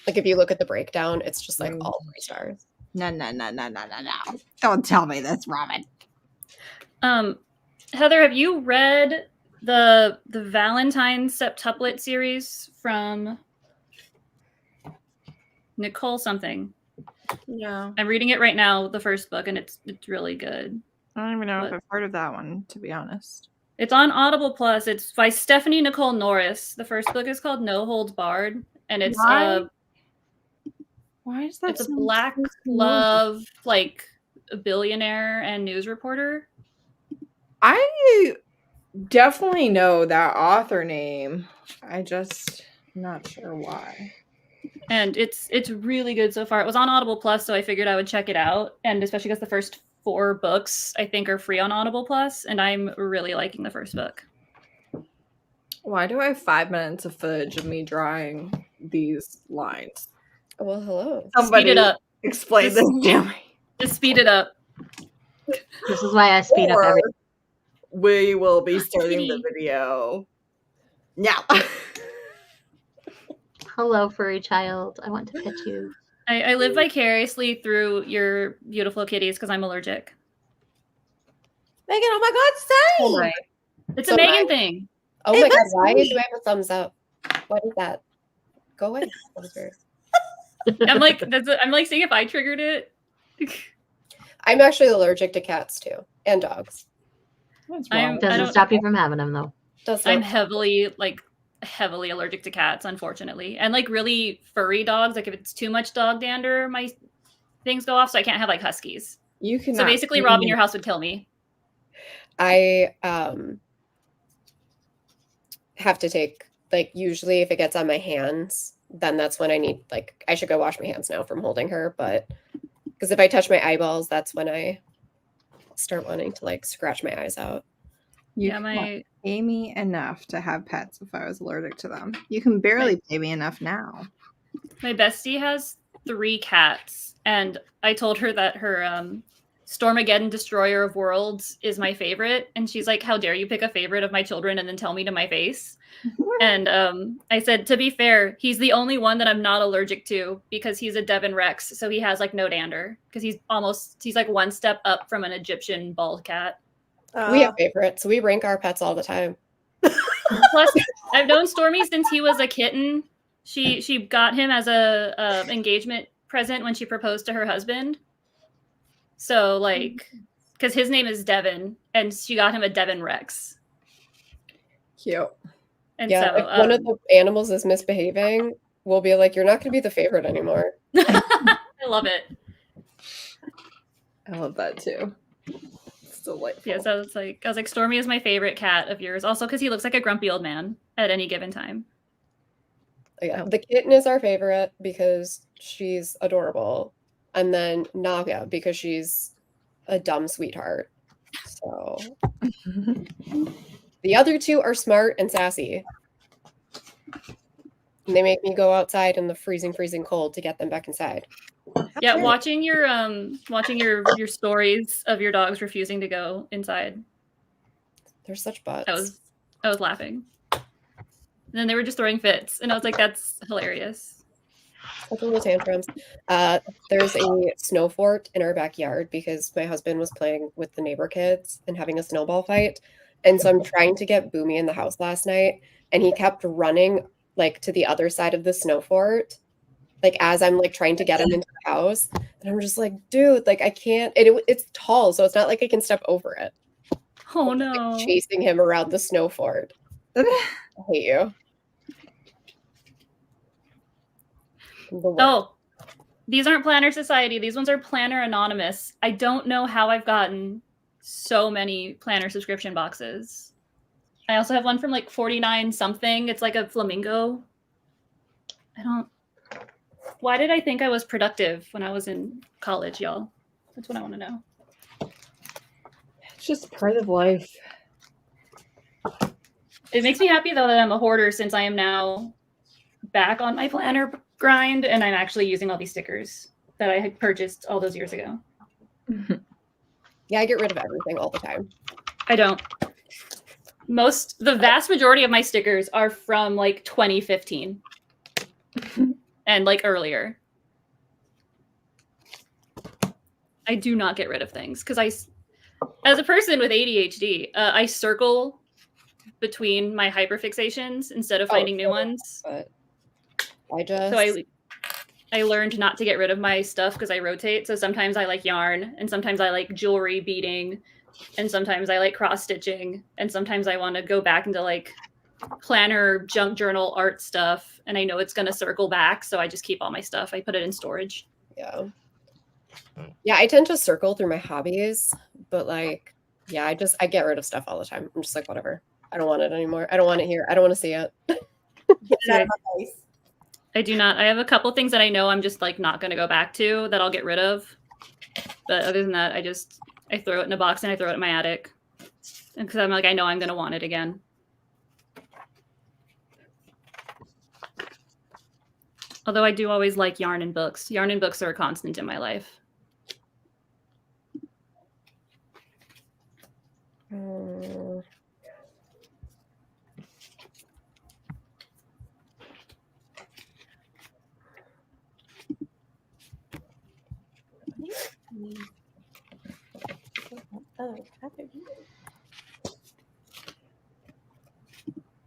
A: Like if you look at the breakdown, it's just like all 3 stars.
G: No. Don't tell me this, Robin.
D: Heather, have you read the Valentine's Septuplet series from Nicole something?
G: No.
D: I'm reading it right now, the first book, and it's really good.
G: I don't even know if
D: What?
G: I've heard of that one, to be honest.
D: It's on Audible Plus. It's by Stephanie Nicole Norris. The first book is called No Holds Barred, and it's
G: Why is that
D: it's a
G: so
D: black
G: familiar?
D: love, like a billionaire and news reporter.
G: I definitely know that author name. I just not sure why.
D: And it's really good so far. It was on Audible Plus, so I figured I would check it out. And especially because the first 4 books I think are free on Audible Plus, and I'm really liking the first book.
G: Why do I have 5 minutes of footage of me drawing these lines?
A: Well, hello.
G: Somebody
D: Speed it up.
G: explain this to me.
D: Just speed it up.
B: This is why I speed up
G: Or
B: everything.
G: we will be starting the
D: Kitty.
G: video now.
B: Hello, furry child. I want to pet you.
D: I live vicariously through your beautiful kitties because I'm allergic.
E: Megan, oh my God, same.
A: Oh my,
D: It's
A: So
D: a Megan
A: nice.
D: thing.
A: oh
E: Hey,
A: my God,
E: that's
A: why
E: sweet.
A: do I have a thumbs up? What is that? Go away. That was weird.
D: I'm like I'm like seeing if I triggered it.
A: I'm actually allergic to cats too, and dogs.
G: What's
D: I'm-
G: wrong?
D: I
B: Doesn't
D: don't-
B: stop you from having them, though.
A: Does
D: I'm
A: not-
D: heavily allergic to cats, unfortunately, and like really furry dogs. Like if it's too much dog dander, my things go off, so I can't have like huskies.
G: You can
D: So basically, robbing your house would kill me.
A: I have to take, like, usually if it gets on my hands, then that's when I need, like, I should go wash my hands now from holding her, but because if I touch my eyeballs, that's when I start wanting to like scratch my eyes out.
G: You
D: Yeah,
G: cannot
D: my
G: pay me enough to have pets if I was allergic to them. You can barely pay me enough now.
D: my bestie has 3 cats, and I told her that her Stormageddon Destroyer of Worlds is my favorite, and she's like, "How dare you pick a favorite of my children and then tell me to my face?" And I said, to be fair, he's the only one that I'm not allergic to because he's a Devon Rex, so he has like no dander because he's like 1 step up from an Egyptian bald cat.
A: We have favorites. We rank our pets all the time.
D: Plus, I've known Stormy since he was a kitten. She got him as a engagement present when she proposed to her husband. So like, because his name is Devon, and she got him a Devon Rex.
G: Cute.
D: And
A: Yeah,
D: so
A: if one of the animals is misbehaving, we'll be like, you're not going to be the favorite anymore.
D: I love it.
G: I love that too. It's delightful.
D: Yeah, so it's like I was like, Stormy is my favorite cat of yours, also because he looks like a grumpy old man at any given time.
A: Yeah,
G: Oh.
A: the kitten is our favorite because she's adorable, and then Naga because she's a dumb sweetheart. So the other two are smart and sassy. And they make me go outside in the freezing cold to get them back inside.
D: Yeah,
A: Sure.
D: watching your stories of your dogs refusing to go inside.
A: They're such butts.
D: I was laughing. And then they were just throwing fits, and I was like, that's hilarious.
A: Such little tantrums. There's a snow fort in our backyard because my husband was playing with the neighbor kids and having a snowball fight. And so I'm trying to get Boomy in the house last night, and he kept running like to the other side of the snow fort, like as I'm like trying to get him into the house. And I'm just like, dude, like I can't. It's tall, so it's not like I can step over it.
D: Oh
A: I'm,
D: no.
A: like, chasing him around the snow fort. I hate you. The worst.
D: Oh, these aren't Planner Society. These ones are Planner Anonymous. I don't know how I've gotten so many planner subscription boxes. I also have one from like 49 something. It's like a flamingo. Why did I think I was productive when I was in college, y'all? That's what I want to know.
G: It's just part of life.
D: It makes me happy though that I'm a hoarder since I am now back on my planner grind and I'm actually using all these stickers that I had purchased all those years ago.
A: Yeah, I get rid of everything all the time.
D: I don't. The vast majority of my stickers are from like 2015 and like earlier. I do not get rid of things because as a person with ADHD, I circle between my hyperfixations instead of finding new ones.
A: But
D: I learned not to get rid of my stuff because I rotate. So sometimes I like yarn, and sometimes I like jewelry beading, and sometimes I like cross stitching, and sometimes I want to go back into like planner, junk journal, art stuff, and I know it's going to circle back, so I just keep all my stuff. I put it in storage.
A: Yeah. Yeah, I tend to circle through my hobbies, but like, yeah, I get rid of stuff all the time. I'm just like, whatever. I don't want it anymore. I don't want it here. I don't want to see it.
E: Get it out of my face.
D: I do not. I have a couple things that I know I'm just like not going to go back to that I'll get rid of. But other than that, I throw it in a box and I throw it in my attic. Because I'm like, I know I'm going to want it again. Although I do always like yarn and books. Yarn and books are a constant in my life.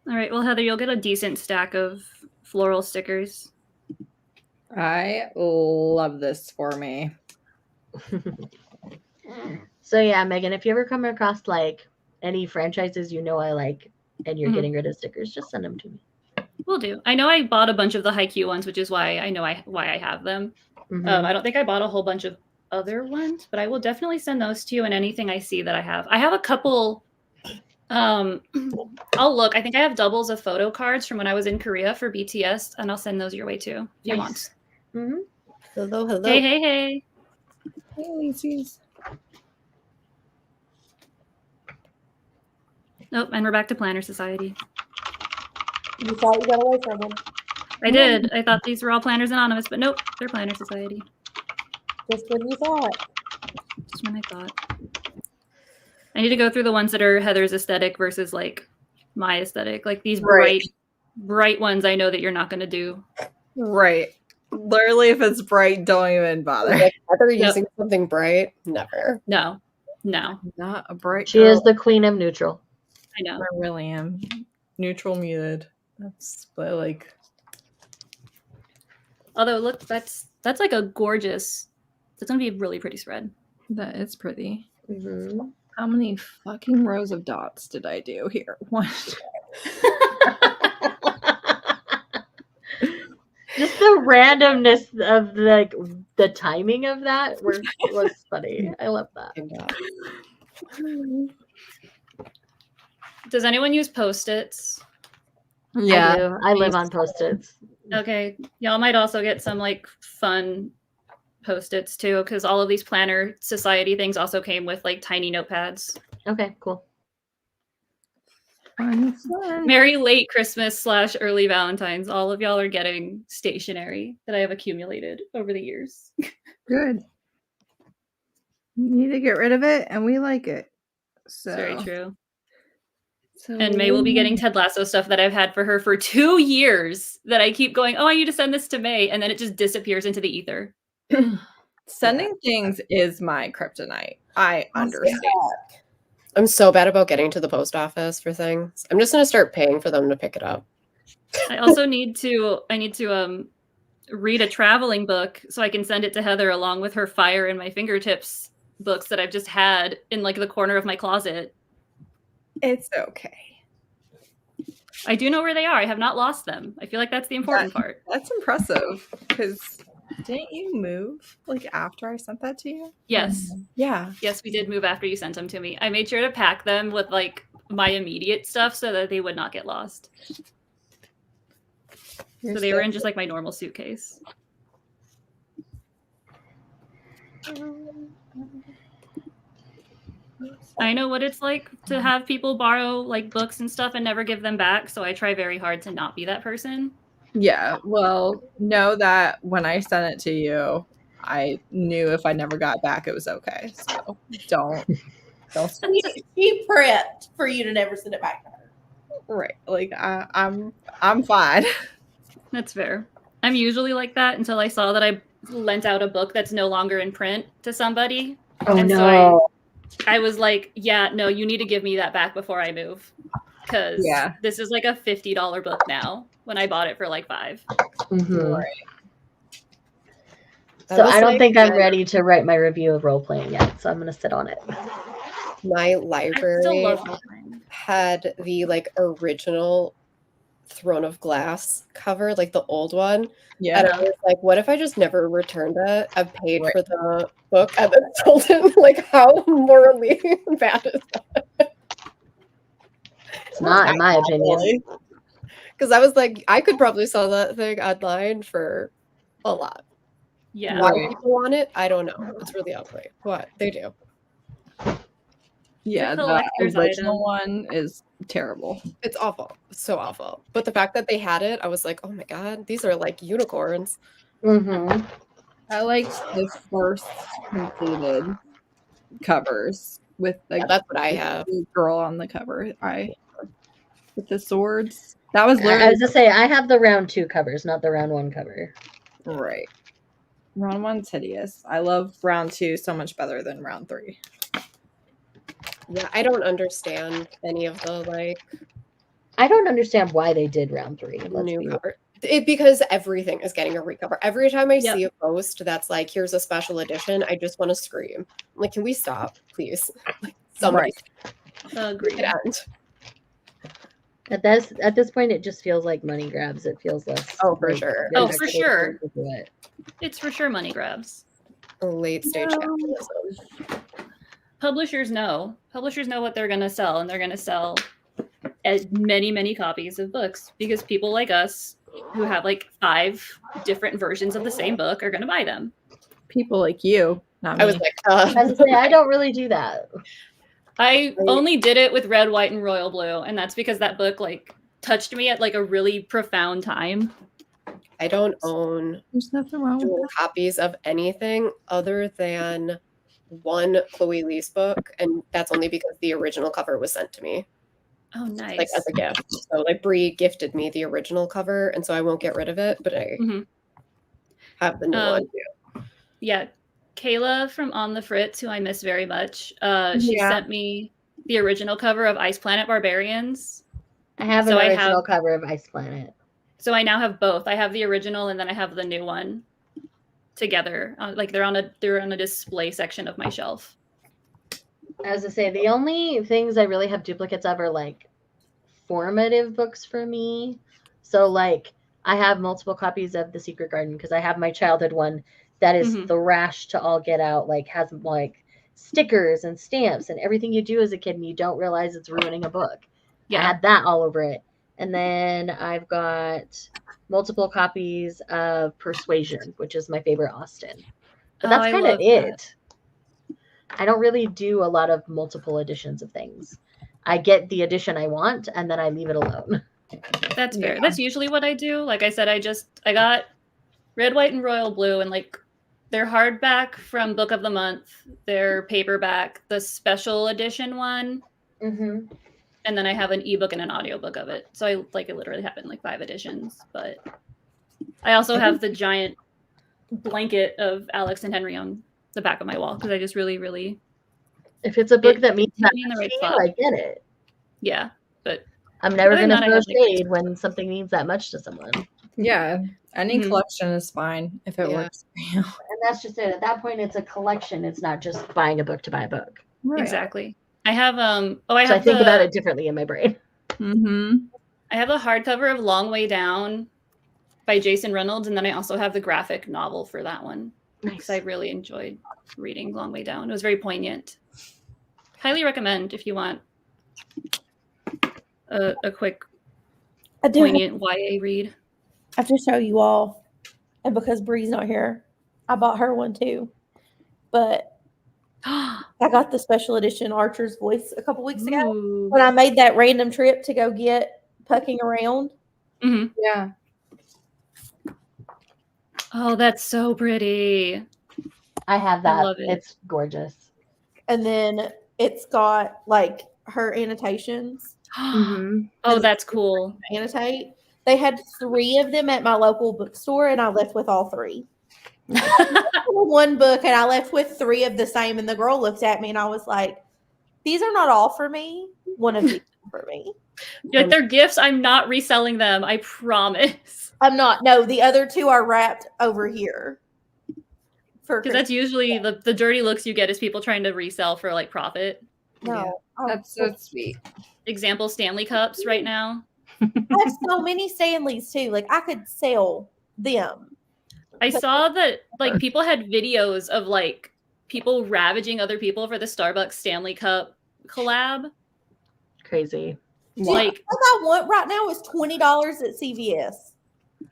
D: All right. Well, Heather, you'll get a decent stack of floral stickers.
G: I love this for me.
B: So yeah, Megan, if you ever come across like any franchises you know I like and you're getting rid of stickers, just send them to me.
D: Will do. I know I bought a bunch of the Haikyuu ones, which is why I know why I have them. I don't think I bought a whole bunch of other ones, but I will definitely send those to you and anything I see that I have. I have a couple. I'll look. I think I have doubles of photo cards from when I was in Korea for BTS, and I'll send those your way too if you want.
A: Hello, hello.
D: Hey, hey, hey.
G: Hey, Lacey's.
D: Nope, and we're back to Planner Society.
E: You thought you got away from them.
D: I did. I thought these were all Planners Anonymous, but nope, they're Planner Society.
E: Just when you thought.
D: Just when I thought. I need to go through the ones that are Heather's aesthetic versus like my aesthetic. Like these bright ones I know that you're not going to do.
G: Right. Literally, if it's bright, don't even bother.
A: Like, Heather using something bright? Never.
D: No.
G: Not a bright
B: She is the queen of neutral.
D: I know.
G: I really am. Neutral muted. That's what I like.
D: Although look, that's like a gorgeous. It's gonna be a really pretty spread.
G: That is pretty.
B: Mm-hmm.
G: How many fucking rows of dots did I do here? One.
B: Just the randomness of the timing of that was funny. I love that.
D: Does anyone use Post-its?
B: I do. I live on Post-its.
D: Okay, y'all might also get some like fun Post-its too, because all of these planner society things also came with like tiny notepads.
B: Okay, cool.
D: Merry late Christmas / early Valentine's. All of y'all are getting stationery that I have accumulated over the years.
C: Good. You need to get rid of it, and we like it. So
D: It's very true.
C: So
D: And May will be getting Ted Lasso stuff that I've had for her for 2 years that I keep going, oh, I need to send this to May. And then it just disappears into the ether.
C: Sending things is my kryptonite. I understand.
A: I'm so bad about getting to the post office for things. I'm just gonna start paying for them to pick it up.
D: I also need to read a traveling book so I can send it to Heather along with her Fire in My Fingertips books that I've just had in like the corner of my closet.
C: It's okay.
D: I do know where they are. I have not lost them. I feel like that's the important part.
C: That's impressive because didn't you move like after I sent that to you?
D: Yes.
C: Yeah.
D: Yes, we did move after you sent them to me. I made sure to pack them with like my immediate stuff so that they would not get lost. So they were in just like my normal suitcase. I know what it's like to have people borrow like books and stuff and never give them back, so I try very hard to not be that person.
C: Yeah, well, know that when I sent it to you, I knew if I never got back, it was okay. So don't.
E: She prepped for you to never send it back to her.
C: Right, like I'm fine.
D: That's fair. I'm usually like that until I saw that I lent out a book that's no longer in print to somebody.
B: Oh
D: And
B: no.
D: so I was like, yeah, no, you need to give me that back before I move. Because this is like a $50 book now when I bought it for like $5.
B: Mhm.
C: Right.
B: So I don't think I'm ready to write my review of role playing yet. So I'm gonna sit on it.
A: My
D: I still
A: library
D: love role-playing.
A: had the like original Throne of Glass cover, like the old one.
C: Yeah.
A: And I was like, what if I just never returned it? I've paid for the book and then sold it. Like, how morally bad is that?
B: It's not, in my opinion.
A: Because I was like, I could probably sell that thing online for a lot.
D: Yeah.
A: Why people want it, I don't know. It's really ugly. What they do.
C: Yeah,
D: It's a
C: the
D: collector's
C: original
D: item.
C: one is terrible.
A: It's awful. It's so awful. But the fact that they had it, I was like, oh my god, these are like unicorns.
B: Mm-hmm.
C: I liked the first completed covers with like
A: That's what I have.
C: the girl on the cover. With the swords. That was
B: I
C: literally
B: was to say I have the round 2 covers, not the round 1 cover.
C: right. Round 1's hideous. I love round 2 so much better than round 3.
A: Yeah, I don't understand any of the like
B: I don't understand why they did round 3.
A: new cover. Because everything is getting a recover. Every time I see a post that's like, here's a special edition, I just want to scream. I'm like, can we stop, please? Like, somebody
D: Agreed.
A: end.
B: At this point, it just feels like money grabs. It feels less.
A: Oh, for
B: like
A: sure.
B: there's
D: Oh, for
B: actual
D: sure.
B: purpose to it.
D: It's for sure money grabs.
A: Late stage capitalism.
D: Publishers know. Publishers know what they're going to sell, and they're going to sell many, many copies of books because people like us who have like 5 different versions of the same book are going to buy them.
C: People like you, not me.
A: I was like,
B: I was gonna say, I don't really do that.
D: I only did it with Red, White, and Royal Blue, and that's because that book like touched me at like a really profound time.
A: I don't own
C: There's nothing wrong with
A: dual copies of anything other than one Chloe Lee's book, and that's only because the original cover was sent to me.
D: Oh, nice.
A: Like as a gift. So like Brie gifted me the original cover, and so I won't get rid of it, but I have the new one too.
D: Yeah. Kayla from On the Fritz, who I miss very much, she sent me the original cover of Ice Planet Barbarians.
B: I have an original cover of Ice Planet.
D: So I now have both. I have the original and then I have the new one together. Like they're on a display section of my shelf.
B: As I say, the only things I really have duplicates of are like formative books for me. So like I have multiple copies of The Secret Garden because I have my childhood one that is
D: Mhm.
B: the rash to all get out, like has like stickers and stamps and everything you do as a kid and you don't realize it's ruining a book. I
D: Yeah.
B: had that all over it. And then I've got multiple copies of Persuasion, which is my favorite Austen. But
D: Oh,
B: that's
D: I
B: kind of
D: love that.
B: it. I don't really do a lot of multiple editions of things. I get the edition I want and then I leave it alone.
D: That's fair.
C: Yeah.
D: That's usually what I do. Like I said, I got Red, White, and Royal Blue, and like they're hardback from Book of the Month. They're paperback, the special edition one,
B: Mm-hmm.
D: and then I have an ebook and an audiobook of it. So I literally have it in like 5 editions. But I also have the giant blanket of Alex and Henry on the back of my wall because I just really, really,
B: If it's a book
D: It
B: that means
D: hit
B: that
D: me in the
B: much
D: right
B: to you,
D: spot.
B: I get it.
D: yeah. But
B: I'm never
D: Other
B: going
D: than
B: to
D: that, I
B: throw
D: have, like,
B: shade when something means that much to someone.
C: Yeah. Any
D: Mhm.
C: collection is fine if it
A: Yeah.
C: works for you.
B: And that's just it. At that point, it's a collection. It's not just buying a book to buy a book.
D: exactly. I have I
B: So I
D: have
B: think about it differently in my brain.
C: Mm-hmm.
D: I have the hardcover of Long Way Down by Jason Reynolds, and then I also have the graphic novel for that one because I really enjoyed reading Long Way Down. It was very poignant. Highly recommend if you want a quick
E: I do
D: poignant YA read.
E: have to show you all, and because Bree's not here, I bought her one too. But I got the special edition Archer's Voice a couple weeks ago
D: Ooh.
E: when I made that random trip to go get Pucking Around.
D: Mhm.
C: Yeah.
D: Oh, that's so pretty.
B: I have that.
D: love it.
B: It's gorgeous.
E: And then it's got like her annotations.
B: Mm-hmm.
D: Oh, that's cool.
E: Annotate. They had 3 of them at my local bookstore, and I left with all 3. One book, and I left with 3 of the same. And the girl looked at me, and I was like, "These are not all for me. One of these are for me."
D: You're like, they're gifts. I'm not reselling them. I promise.
E: I'm not. No, the other 2 are wrapped over here. For
D: Because that's usually the dirty looks you get is people trying to resell for like profit.
E: no.
C: That's so sweet.
D: Example, Stanley cups right now.
E: I have so many Stanleys too. Like I could sell them.
D: I saw that like people had videos of like people ravaging other people for the Starbucks Stanley Cup collab.
B: Crazy.
D: Like
E: What I want right now is $20 at CVS.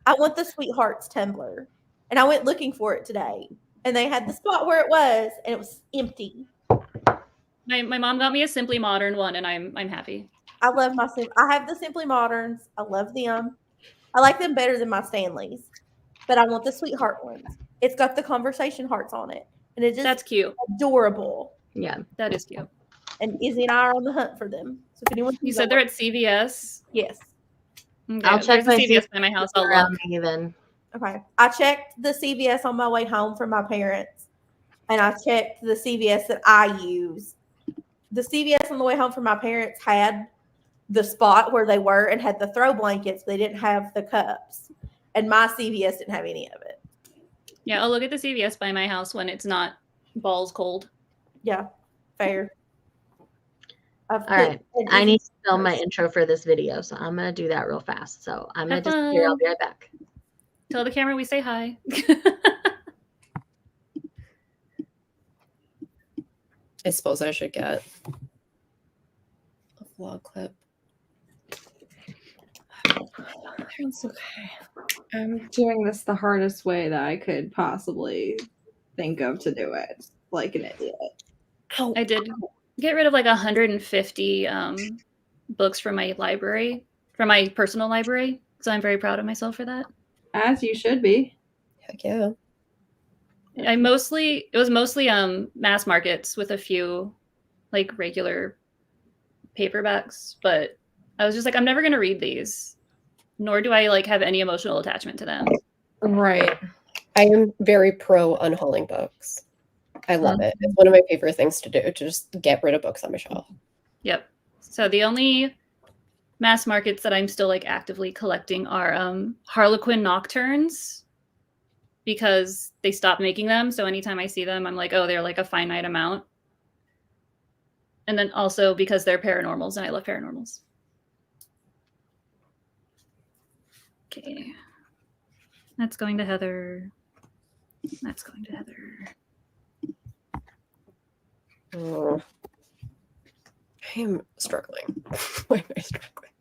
E: I want the Sweethearts tumbler, and I went looking for it today, and they had the spot where it was, and it was empty.
D: my mom got me a Simply Modern one, and I'm happy.
E: I love my I have the Simply Moderns. I love them. I like them better than my Stanleys, but I want the Sweetheart ones. It's got the conversation hearts on it, and it's just
D: That's cute.
E: adorable.
B: Yeah.
D: That is cute.
E: And Izzy and I are on the hunt for them. So if anyone,
D: You said they're at CVS.
E: yes.
D: Okay,
B: I'll check
D: there's a
B: my
D: CVS by my house. I'll look.
B: around me then.
E: Okay. I checked the CVS on my way home from my parents, and I checked the CVS that I use. The CVS on the way home from my parents had the spot where they were and had the throw blankets, but they didn't have the cups. And my CVS didn't have any of it.
D: Yeah, I'll look at the CVS by my house when it's not balls cold.
E: Yeah, fair.
B: All right. I need to film my intro for this video, so I'm going to do that real fast. So I'm going
D: Have
B: to disappear. I'll
D: fun.
B: be right back.
D: Tell the camera we say hi.
A: I suppose I should get a vlog clip.
C: It's okay. I'm doing this the hardest way that I could possibly think of to do it, like an idiot.
D: I did get rid of like 150 books from my library, from my personal library. So I'm very proud of myself for that.
C: As you should be.
A: Heck yeah.
D: It was mostly mass markets with a few like regular paperbacks, but I was just like, I'm never gonna read these, nor do I like have any emotional attachment to them.
C: Right.
A: I am very pro unhauling books. I love it. It's one of my favorite things to do, to just get rid of books on my shelf.
D: Yep. So the only mass markets that I'm still like actively collecting are Harlequin Nocturnes, because they stopped making them. So anytime I see them, I'm like, oh, they're like a finite amount. And then also because they're paranormals and I love paranormals. Okay. That's going to Heather. That's going to Heather.
A: Oh. I'm struggling. Why am I struggling?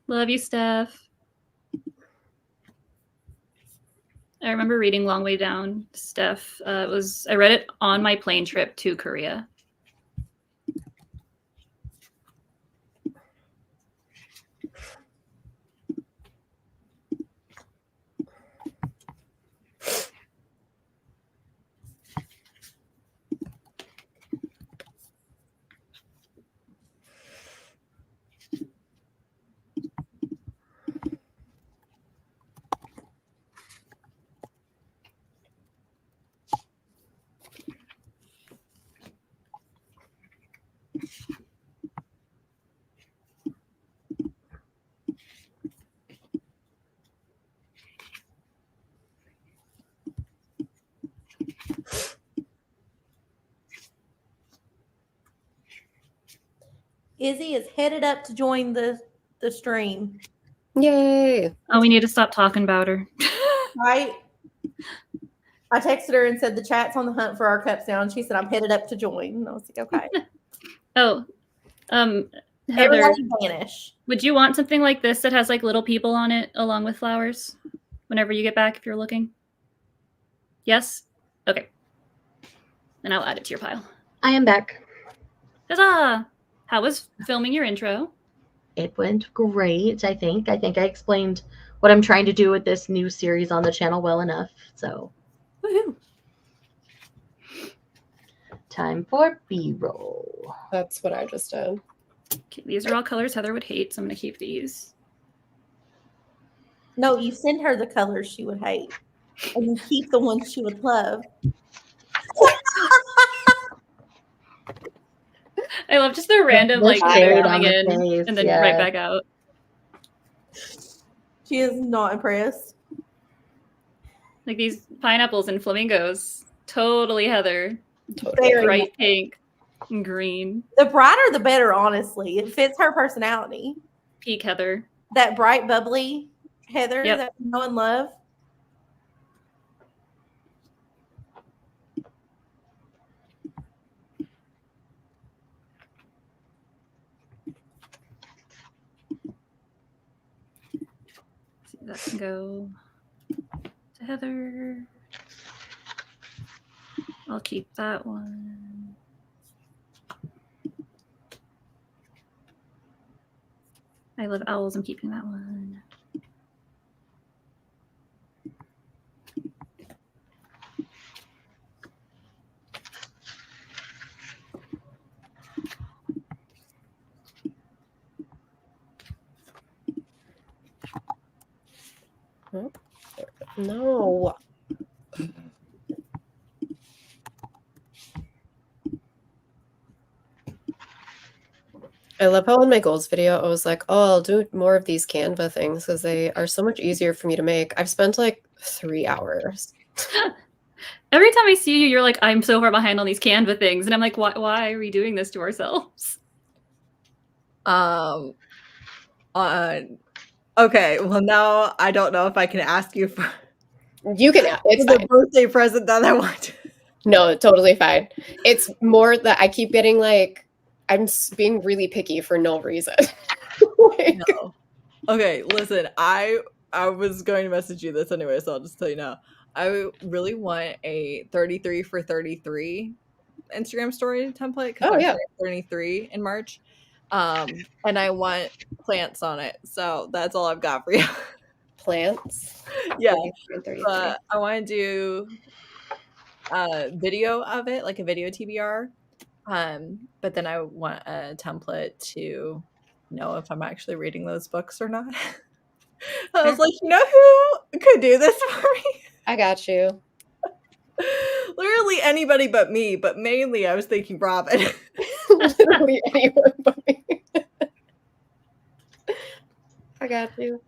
D: Love you, Steph. I remember reading Long Way Down, Steph. I read it on my plane trip to Korea.
E: Izzy is headed up to join the stream.
A: Yay!
D: Oh, we need to stop talking about her.
E: Right? I texted her and said the chat's on the hunt for our cups now, and she said I'm headed up to join. And I was like, okay.
D: Oh, Heather,
E: Everybody vanish.
D: would you want something like this that has like little people on it along with flowers whenever you get back if you're looking? Yes? Okay. Then I'll add it to your pile.
B: I am back.
D: Huzzah! How was filming your intro?
B: It went great, I think. I think I explained what I'm trying to do with this new series on the channel well enough. So,
D: Woohoo!
B: time for B-roll.
A: That's what I just did.
D: Okay, these are all colors Heather would hate, so I'm going to keep these.
E: No, you send her the colors she would hate, and you keep the ones she would love.
D: I love just the random
B: The
D: like
B: shade
D: coming
B: on the
D: in
B: face,
D: and then
B: yeah.
D: right back out.
E: She is not impressed.
D: Like these pineapples and flamingos. Totally Heather.
E: Very
D: Bright pink and green.
E: The brighter, the better, honestly. It fits her personality.
D: Peak Heather.
E: That bright, bubbly Heather
D: Yep.
E: that we know and love.
D: See, that can go to Heather. I'll keep that one. I love owls. I'm keeping that one.
A: No. I love how in my goals video, I was like, oh, I'll do more of these Canva things because they are so much easier for me to make. I've spent like 3 hours.
D: Every time I see you, you're like, I'm so far behind on these Canva things. And I'm like, why are we doing this to ourselves?
C: Okay, well now I don't know if I can ask you for
A: You can, it's
C: the
A: fine.
C: birthday present that I want.
A: No, totally fine. It's more that I keep getting like, I'm being really picky for no reason. Like,
C: No. Okay, listen, I was going to message you this anyway, so I'll just tell you now. I really want a 33 for 33 Instagram story template because
A: Oh,
C: I'm
A: yeah.
C: turning 33 in March. And I want plants on it. So that's all I've got for you.
A: Plants.
C: Yeah.
A: 33 and 33.
C: But I want to do a video of it, like a video TBR. But then I want a template to know if I'm actually reading those books or not. I was like, you know who could do this for me?
A: I got you.
C: Literally anybody but me, but mainly I was thinking Robin.
A: Literally anyone but me. I got you.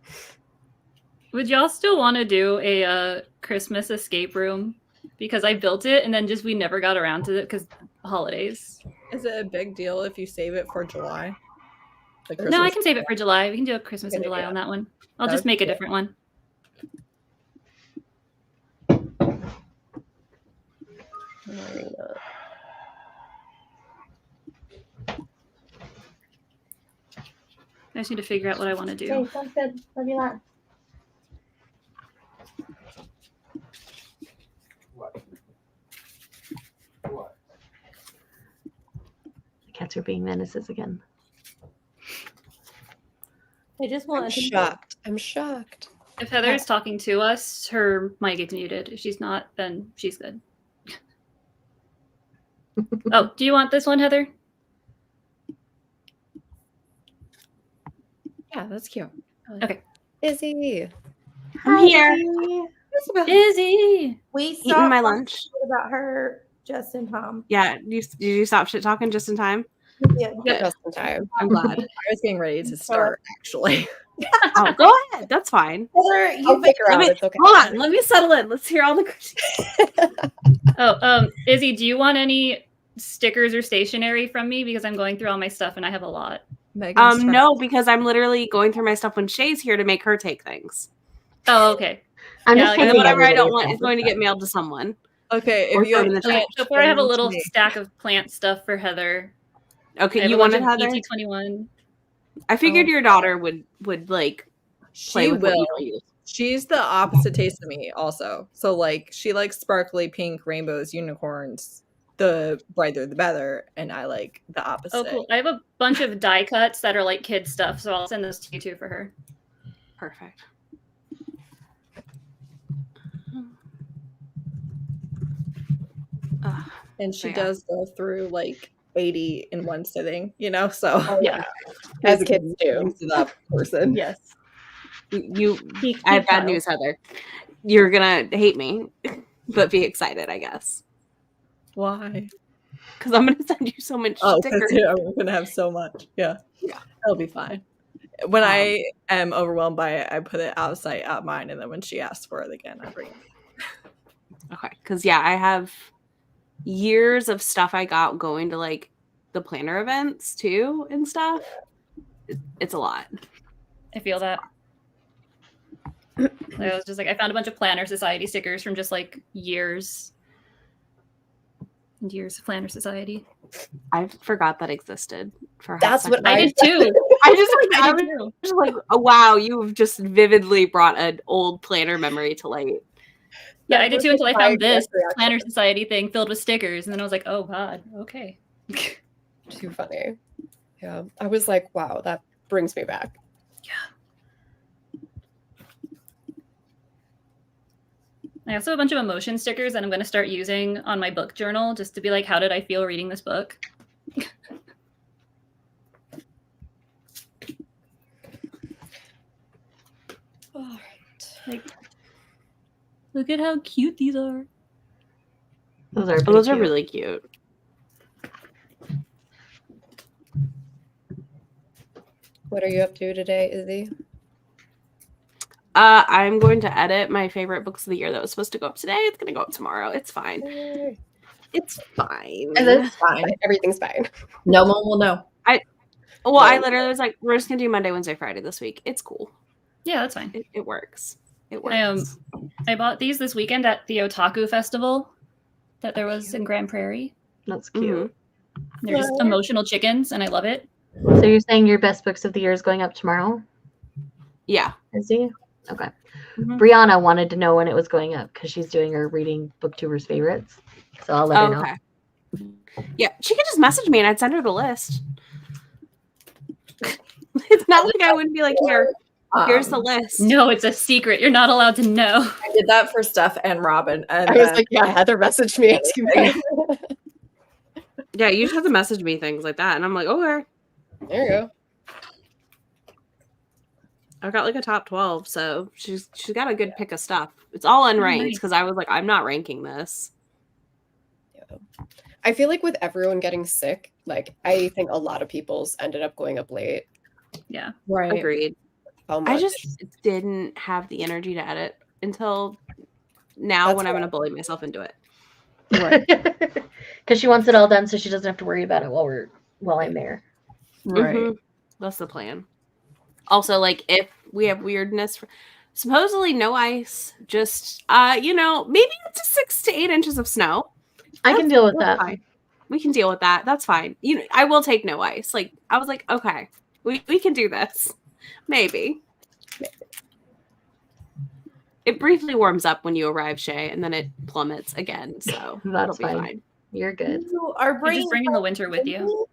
D: Would y'all still want to do a Christmas escape room? Because I built it and then just we never got around to it because holidays.
C: Is it a big deal if you save it for July? The
D: No, I
C: Christmas-
D: can save it for July. We can do a Christmas in
A: Good
D: July
A: idea.
D: on that one. I'll
C: That
D: just
C: would
D: make
C: be
D: a
C: good.
D: different one. I just need to figure out what I want to do.
B: Okay, sounds good. Love you a lot. The cats are being menaces again.
E: They just
A: I'm
E: want to
A: shocked. I'm shocked.
D: If Heather's talking to us, her mic gets muted. If she's not, then she's good. Oh, do you want this one, Heather?
C: Yeah, that's cute.
A: Izzy.
H: I'm here
D: Izzy!
E: We
H: eating
E: stopped
H: my
E: talking
H: lunch.
E: about her just in time.
H: Yeah, did you stop shit talking just in time?
E: Yeah.
D: Yep.
A: Just in time.
H: I'm glad.
C: I was getting ready to start, actually.
H: Oh, go ahead. That's fine.
E: Heather,
A: I'll
E: you
A: figure out.
H: me-
A: It's okay.
H: Hold on. Let me settle in. Let's hear all the questions.
D: Oh, Izzy, do you want any stickers or stationery from me? Because I'm going through all my stuff and I have a lot.
C: Megan's trying-
H: No, because I'm literally going through my stuff when Shay's here to make her take things.
D: Oh, okay.
B: I'm
D: Yeah,
B: just
D: like,
H: And
B: taking
H: then whatever I don't
B: everybody's
H: want is going to get mailed to someone.
C: Okay,
H: Or
C: if you
H: throw it
C: have
H: in the
C: plant
D: So far, I have a
C: things
D: little
C: to me-
D: stack of plant stuff for Heather. I
H: Okay,
D: have
H: you
D: a bunch
H: wanted
D: of
H: Heather?
D: ET21.
H: I figured your daughter would like play
C: She
H: with what
C: will.
H: you don't use.
C: She's the opposite taste of me, also. So, like, she likes sparkly pink rainbows, unicorns. The brighter, the better. And I like the opposite.
D: Oh, cool. I have a bunch of die cuts that are like kid stuff, so I'll send those to you too for her.
H: Perfect. Ugh.
C: And she
H: Yeah.
C: does go through like 80 in one sitting, you know? So,
A: Oh,
D: Yeah.
A: As kids do.
C: used to that person.
D: Yes.
H: I have bad news, Heather. You're gonna hate me, but be excited, I guess,
C: Why?
H: because I'm gonna send you so much
C: Oh,
H: stickers.
C: because I'm going to have so much. Yeah.
H: Yeah.
C: It'll be fine. When I am overwhelmed by it, I put it out of sight, out of mind. And then when she asks for it again, I bring it.
H: Okay, because yeah, I have years of stuff I got going to like the planner events too and stuff. It's a lot.
D: I feel that. I was just like, I found a bunch of Planner Society stickers from just like years and years of Planner Society.
H: I forgot that existed. For a hot
A: That's what
H: second.
D: I did too.
H: I just like
D: I
H: I
D: did
H: was
D: too.
H: just like, oh, wow, you've just vividly brought an old planner memory to light.
D: Yeah,
A: That
D: I did
A: was,
D: too until I
A: like,
D: found
A: my
D: this
A: first reaction.
D: Planner Society thing filled with stickers, and then I was like, oh god, okay.
A: Too funny. Yeah. I was like, wow, that brings me back.
D: I also have a bunch of emotion stickers that I'm going to start using on my book journal just to be like, how did I feel reading this book?
A: All right.
D: Like, look at how cute these are.
B: Those are
H: Oh,
B: pretty
H: those are
B: cute.
H: really cute.
A: What are you up to today, Izzy?
H: I'm going to edit my favorite books of the year that was supposed to go up today. It's going to go up tomorrow. It's fine.
A: Yay.
H: It's fine.
C: And it's fine.
A: Everything's fine.
C: No one will know.
H: Well, I
A: No.
H: literally was like, we're just going to do Monday, Wednesday, Friday this week. It's cool.
D: Yeah, that's fine.
H: It works. It works.
D: I bought these this weekend at the Otaku Festival that there was in Grand Prairie.
B: That's cute.
D: They're just emotional chickens, and I love it.
B: So you're saying your best books of the year is going up tomorrow?
H: Yeah.
B: Is he? Okay.
H: Mhm.
B: Brianna wanted to know when it was going up because she's doing her reading booktubers favorites. So I'll let her know.
H: Okay. Yeah, she could just message me and I'd send her the list. It's not like I wouldn't be like, here's the list.
D: No, it's a secret. You're not allowed to know.
C: I did that for Steph and Robin. And
A: I was
C: then-
A: like, yeah, Heather messaged me asking me.
H: Yeah, you just have to message me things like that. And I'm like, okay.
A: There you go.
H: I've got like a top 12, so she's got a good pick of stuff. It's all unranked
D: nice.
H: because I was like, I'm not ranking this.
A: I feel like with everyone getting sick, like I think a lot of people's ended up going up late.
D: Yeah.
C: right.
H: Agreed.
A: How much?
H: I just didn't have the energy to edit until now
A: That's
H: when I'm
A: fair.
H: going to bully myself into it.
B: Because she wants it all done so she doesn't have to worry about it while I'm there.
C: Right.
H: Mhm. That's the plan. Also, like, if we have weirdness, supposedly no ice, just maybe up to 6 to 8 inches of snow.
B: I can deal with that.
H: Fine. We can deal with that. That's fine. I will take no ice. Like, I was like, okay, we can do this. Maybe. It briefly warms up when you arrive, Shay, and then it plummets again. So that'll be fine.
B: You're good.
E: You are
D: You're just bringing the winter with you.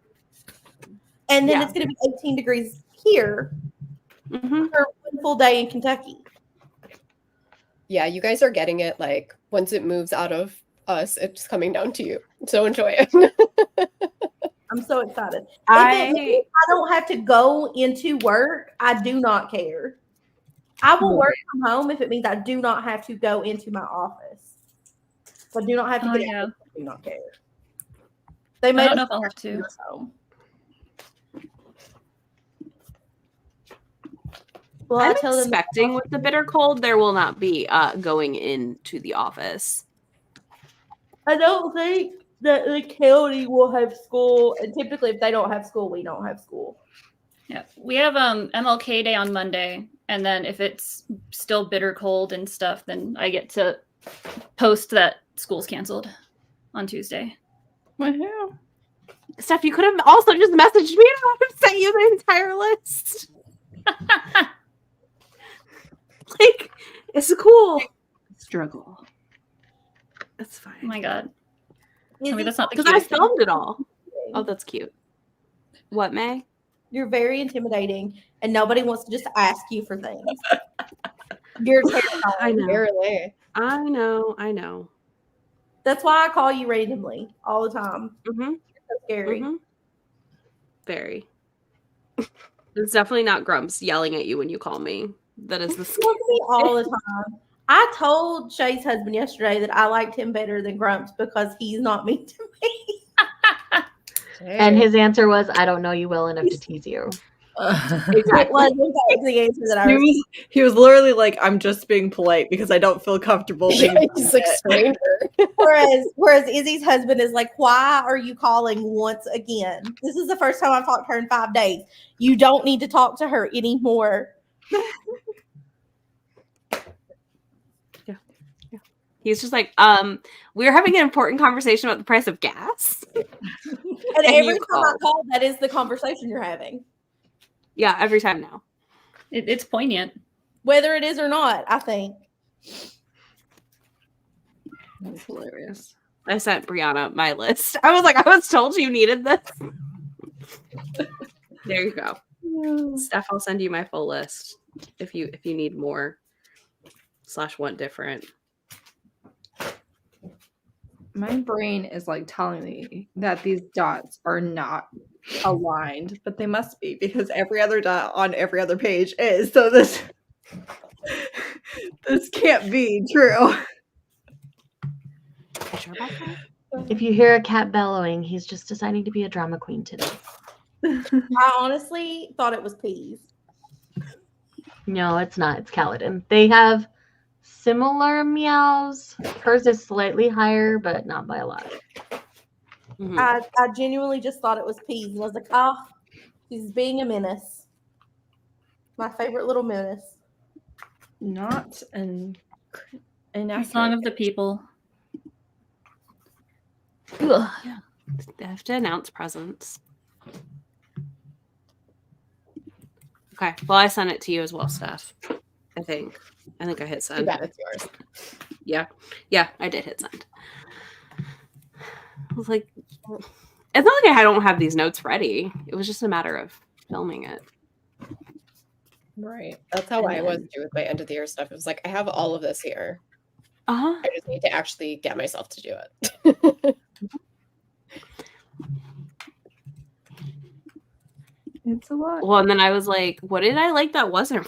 E: And then
H: Yeah.
E: it's going to be 18 degrees here
H: Mm-hmm.
E: for one full day in Kentucky.
A: Yeah, you guys are getting it. Like once it moves out of us, it's coming down to you. So enjoy it.
E: I'm so excited. If
H: I
E: I don't have to go into work, I do not care. I will work from home if it means I do not have to go into my office. So I do not have to
D: Oh,
E: get
D: yeah.
E: out. I do not care. They
D: I
E: made
D: don't know
E: us
D: if I'll have to.
E: work home. Well, I
H: I'm
E: tell them
H: expecting with the bitter cold, there will not be going into the office.
E: I don't think that the county will have school, and typically, if they don't have school, we don't have school.
D: Yeah, we have MLK Day on Monday, and then if it's still bitter cold and stuff, then I get to post that school's canceled on Tuesday.
G: Woohoo.
H: Steph, you could have also just messaged me and I would have sent you the entire list. Like, it's a cool struggle. That's
D: Oh
H: fine.
D: my god.
E: Is
D: I mean,
E: it-
D: that's not the
H: Because I
D: cutest thing.
H: filmed it all. Oh, that's cute. What, May?
E: You're very intimidating, and nobody wants to just ask you for things. You're terrifying.
H: I know.
A: Barely.
H: I know.
E: That's why I call you randomly all the time.
H: Mm-hmm.
E: So scary.
H: Mm-hmm. Very. It's definitely not Grumps yelling at you when you call me. That is the
E: He loves me all the time. I told Shay's husband yesterday that I liked him better than Grumps because he's not mean to me.
B: And his answer was, I don't know you well enough to tease you.
E: It was the answer that I received.
G: He was literally like, I'm just being polite because I don't feel comfortable being
A: He's like stranger.
E: Whereas Izzy's husband is like, why are you calling once again? This is the first time I've talked to her in 5 days. You don't need to talk to her anymore.
H: He's just like, we're having an important conversation about the price of gas.
E: And
H: And
E: every
H: you
E: time I call, that is the conversation you're having.
H: Yeah, every time now.
D: It's poignant.
E: Whether it is or not, I think.
H: That's hilarious. I sent Brianna my list. I was like, I was told you needed this. There you go. Steph, I'll send you my full list if you need more / want different.
G: My brain is like telling me that these dots are not aligned, but they must be because every other dot on every other page is. So this can't be true.
H: You sure about that?
B: If you hear a cat bellowing, he's just deciding to be a drama queen today.
E: I honestly thought it was peas.
B: No, it's not. It's Kaladin. They have similar meows. Hers is slightly higher, but not by a lot.
H: Mhm.
E: I genuinely just thought it was peas. And I was like, oh, she's being a menace. My favorite little menace.
G: Not an
D: The song of the people.
H: Ugh. They have to announce presents. Okay. Well, I sent it to you as well, Steph. I think I hit
A: Too
H: send.
A: bad it's yours.
H: Yeah, I did hit send. I was like, it's not like I don't have these notes ready. It was just a matter of filming it.
A: Right. That's how I was too with my end of the year stuff. It was like I have all of this here.
H: Uh-huh.
A: I just need to actually get myself to do it.
G: It's a lot.
H: Well, and then I was like, what did I like that wasn't?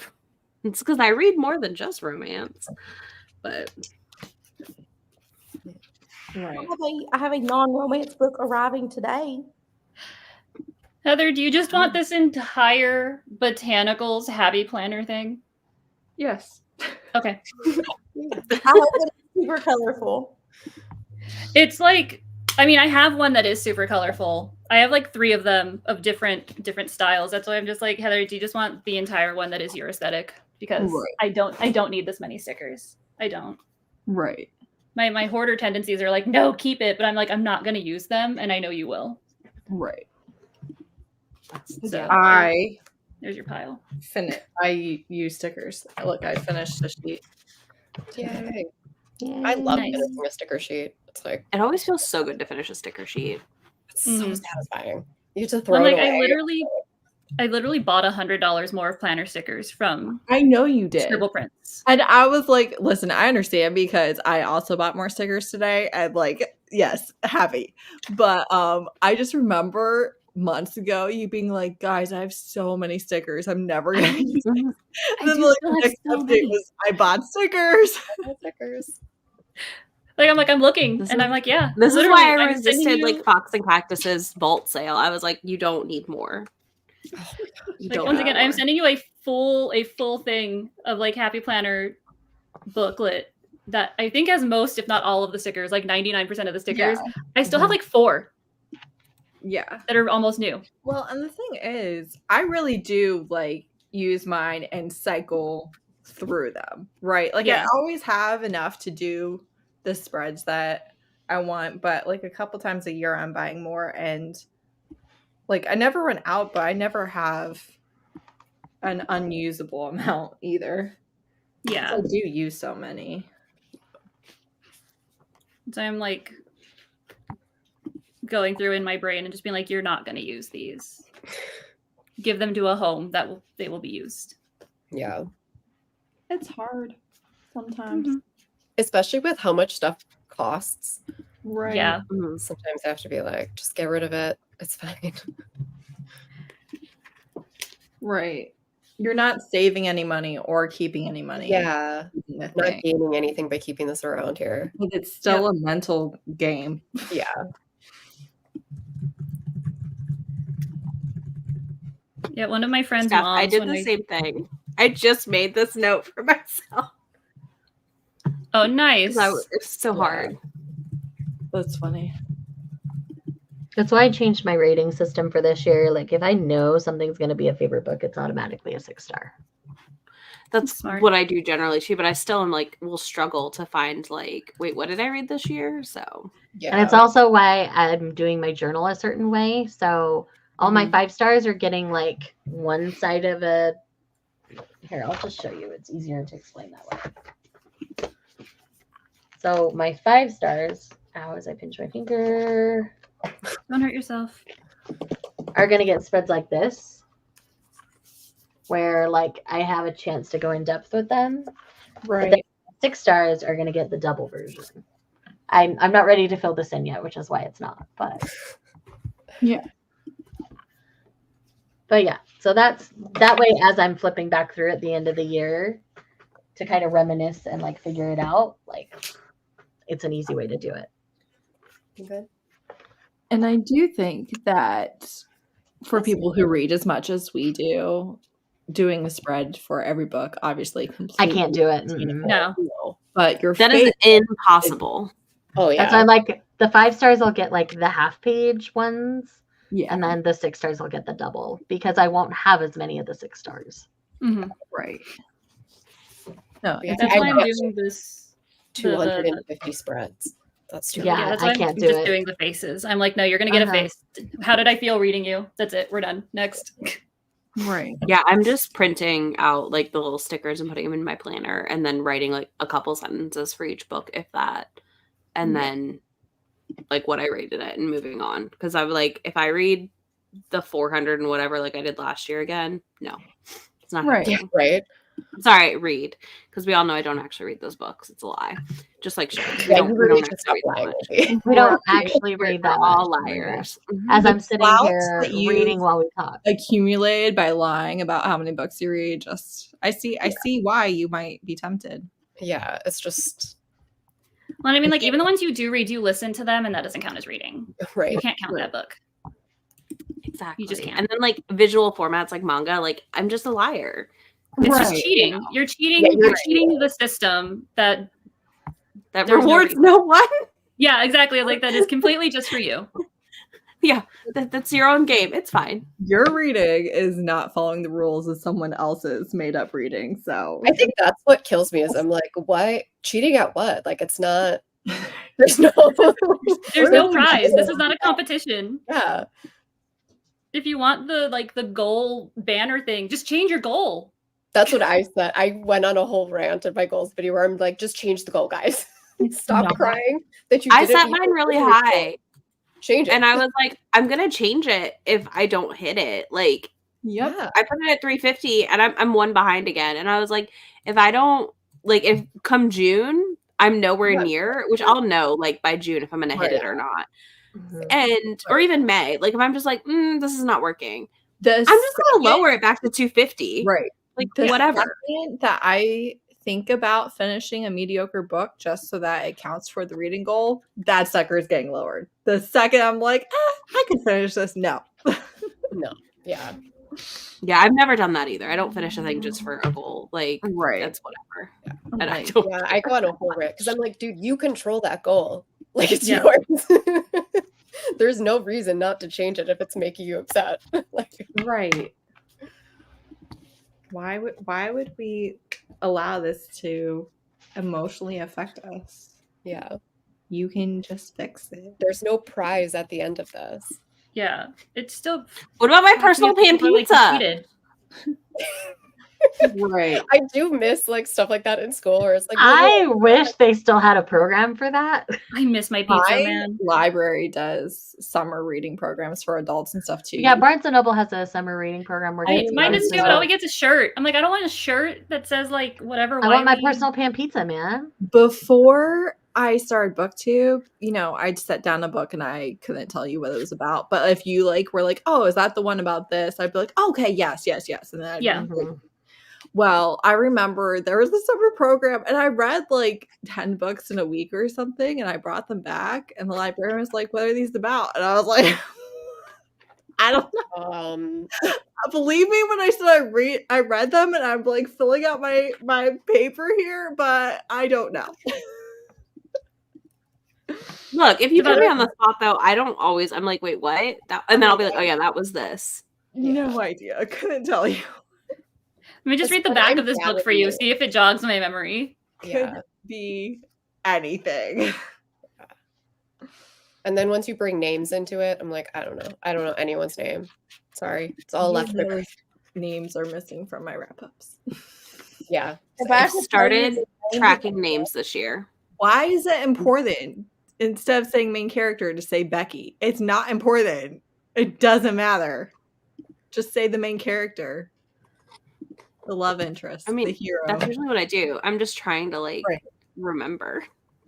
H: It's because I read more than just romance. But
G: Right.
E: I have a non-romance book arriving today.
D: Heather, do you just want this entire botanicals happy planner thing?
G: Yes.
D: Okay.
E: I hope that it's super colorful.
D: It's like, I mean, I have one that is super colorful. I have like 3 of them of different styles. That's why I'm just like, Heather, do you just want the entire one that is your aesthetic? Because
C: Right.
D: I don't need this many stickers. I don't.
C: Right.
D: My hoarder tendencies are like, no, keep it, but I'm like, I'm not gonna use them, and I know you will.
C: Right.
D: So there's your pile.
C: I use stickers. Look, I finished the sheet.
A: Yay. I love
D: Nice.
A: finishing a sticker sheet. It's like
H: It always feels so good to finish a sticker sheet.
A: it's so
D: Mhm.
A: satisfying. You get to throw
D: I'm like,
A: it away.
D: I literally bought $100 more of planner stickers from
C: I know you did.
D: Scribble Prints.
C: And I was like, listen, I understand because I also bought more stickers today and like, yes, happy. But I just remember months ago you being like, guys, I have so many stickers. I'm never gonna use them. And then
D: do
C: like
D: still
C: the
D: have
C: next
D: so
C: update
D: many.
C: was I bought stickers.
A: Stickers.
D: Like I'm looking,
H: This
D: and
H: is-
D: I'm like, yeah.
H: This is
D: literally,
H: why I
D: I'm sending
H: resisted
D: you-
H: like Fox and Cactus's vault sale. I was like, you don't need more. You
D: Like
H: don't
D: once
H: need
D: again, I'm
H: more.
D: sending you a full thing of like Happy Planner booklet that I think has most, if not all, of the stickers, like 99% of the stickers. I still have like 4
C: Yeah.
D: that are almost new.
C: Well, and the thing is, I really do like use mine and cycle through them, right? Like
D: Yeah.
C: I always have enough to do the spreads that I want, but like a couple times a year I'm buying more, and like I never run out, but I never have an unusable amount either.
D: Yeah.
C: I do use so many.
D: So I'm like going through in my brain and just being like, you're not going to use these. Give them to a home that they will be used.
A: Yeah.
G: It's hard sometimes.
D: Mhm.
A: Especially with how much stuff costs.
G: Right.
D: Yeah.
H: Mhm.
A: Sometimes I have to be like, just get rid of it. It's fine.
C: Right. You're not saving any money or keeping any money.
A: Yeah.
C: Keeping the
A: Not
C: thing.
A: gaining anything by keeping this around here.
C: Like, it's still a mental game.
A: Yeah.
D: Yeah. One of my friends'
H: Steph,
D: moms.
H: I did
D: when
H: the same thing. I just made this note for myself.
D: Oh, nice.
H: It's so
C: Yeah.
H: hard.
C: That's funny.
B: That's why I changed my rating system for this year. Like, if I know something's going to be a favorite book, it's automatically a 6-star.
H: That's
D: Smart.
H: what I do generally too, but I still am like will struggle to find like, wait, what did I read this year? So
A: Yeah.
B: And it's also why I'm doing my journal a certain way. So all my 5 stars are getting like one side of a. Here, I'll just show you. It's easier to explain that way. So my 5 stars, ow, as I pinch my finger,
D: Don't hurt yourself.
B: are going to get spreads like this, where like I have a chance to go in depth with them.
G: Right.
B: 6 stars are going to get the double version. I'm not ready to fill this in yet, which is why it's not. But
G: Yeah.
B: But yeah, so that's that way. As I'm flipping back through at the end of the year to kind of reminisce and like figure it out, like it's an easy way to do it.
A: Good.
G: And I do think that for people who read as much as we do, doing a spread for every book, obviously,
B: I
G: completely
B: can't do it.
G: attainable.
D: No.
G: But your
H: that is impossible.
A: Oh yeah.
B: That's why I'm like the 5 stars will get like the half page ones,
G: yeah,
B: and then the 6 stars will get the double because I won't have as many of the 6 stars.
D: Mhm.
G: right. No,
A: Yeah,
G: it's
D: That's
A: I
D: why I'm
A: got
D: doing this. the-
A: 250 spreads. That's too
B: Yeah,
A: much.
D: that's
B: I
D: why I'm
B: can't do
D: just
B: it.
D: doing the faces. I'm like, no, you're gonna get a
B: Uh-huh.
D: face. How did I feel reading you? That's it. We're done. Next.
G: right.
H: Yeah, I'm just printing out like the little stickers and putting them in my planner and then writing like a couple sentences for each book, if that. And then like what I rated it and moving on. Because I would like, if I read the 400 and whatever like I did last year again, no, it's not
G: Right.
A: Yeah,
H: happening.
A: right.
H: Sorry, read. Because we all know I don't actually read those books. It's a lie. Just like Shay.
A: Yeah,
H: We
A: you really
H: don't
A: should
H: actually
A: stop
H: read that
A: lying.
H: much.
A: Libby.
B: We don't
H: We're-
B: actually read that
H: We're all
B: much.
H: liars. Mhm.
B: As
C: The
B: I'm sitting
C: clout
B: here
C: that you-
B: reading while we talk.
C: Accumulated by lying about how many books you read. Just I see why you might be tempted.
A: Yeah, it's just
D: Well, I mean, like even the ones you do read, you listen to them, and that doesn't count as reading.
A: right.
D: You can't count that book.
H: Exactly.
D: can't.
H: And then like visual formats like manga, like I'm just a liar.
D: It's
G: Right.
D: just cheating. You're cheating.
A: Yeah,
D: you're
A: you're
D: cheating the system. That
H: That
D: There's no
H: rewards
D: reason.
H: no one.
D: yeah, exactly. Like that is completely just for you.
H: Yeah, that's your own game. It's fine.
G: Your reading is not following the rules of someone else's made up reading. So
A: I think that's what kills me is I'm like, what? Cheating at what? Like, it's not, there's no,
D: There's no prize. This is not a competition.
A: yeah.
D: If you want the goal banner thing, just change your goal.
A: That's what I said. I went on a whole rant in my goals video where I'm like, just change the goal, guys. Stop crying that you
H: I
A: didn't
H: set
A: meet
H: mine
A: your
H: really
A: goal.
H: high.
A: Change it.
H: And I was like, I'm gonna change it if I don't hit it. Like,
G: yep.
A: Yeah.
H: I put it at 350 and I'm one behind again. And I was like, if I don't like if come June, I'm nowhere
A: Yeah.
H: near, which I'll know like by June if I'm gonna hit
A: Right.
H: it or not.
B: Mhm.
H: And or even May. Like if I'm just like, this is not working.
G: The
H: I'm just gonna lower it back to 250.
G: Right.
H: Like
G: The
H: whatever.
G: second that I think about finishing a mediocre book just so that it counts for the reading goal, that sucker is getting lowered. The second I'm like, I can finish this. No.
A: No. Yeah.
H: Yeah, I've never done that either. I don't finish a thing just for a goal. Like
G: Right.
H: that's whatever.
G: I'm
H: And I
G: like,
H: don't
A: Yeah. I go on a whole rant because I'm like, dude, you control that goal. Like, it's
D: Yeah.
A: yours. There's no reason not to change it if it's making you upset. Like,
G: right. Why would we allow this to emotionally affect us?
A: yeah.
G: You can just fix it.
A: There's no prize at the end of this.
D: Yeah, it's still
H: What about my personal pan
D: people are, like,
H: pizza?
D: defeated.
G: Right.
A: I do miss like stuff like that in school where it's like,
B: I
A: little-
B: wish they still had a program for that.
D: I miss my pizza,
G: My
D: man.
G: library does summer reading programs for adults and stuff too.
B: Yeah, Barnes and Noble has a summer reading program where they
D: Mine
B: do
D: does
B: that
D: too,
B: as
D: but all
B: well.
D: we get is a shirt. I'm like, I don't want a shirt that says like whatever.
B: I want my
D: YB.
B: personal pan pizza, man.
G: Before I started BookTube, I'd set down a book and I couldn't tell you what it was about. But if you were like, oh, is that the one about this? I'd be like, okay, yes. And then I'd
D: Yeah.
B: Mhm.
G: Well, I remember there was a summer program and I read like 10 books in a week or something and I brought them back and the librarian was like, what are these about? And I was like, I don't know. Believe me when I said I read them and I'm like filling out my paper here, but I don't know.
H: Look, if you
D: About
H: put me
D: it.
H: on the spot though, I don't always I'm like, wait, what? And then I'll be like, oh yeah, that was this.
G: No idea. I couldn't tell you.
D: Let me just read the
A: But
D: back
A: I'm
D: of this
A: bad
D: book
A: with
D: for you.
A: you.
D: See if it jogs my memory.
A: Yeah.
G: Could be anything.
A: And then once you bring names into it, I'm like, I don't know. I don't know anyone's name. Sorry. It's all left.
G: Those names are missing from my wrap-ups.
A: Yeah.
E: If
H: I
E: I could
H: started
E: tell you the name
H: tracking
E: of the
H: names this year.
G: Why is it important? Instead of saying main character, to say Becky. It's not important. It doesn't matter. Just say the main character. The love interest.
H: I mean,
G: the hero.
H: that's usually what I do. I'm just trying to like
G: Right.
H: remember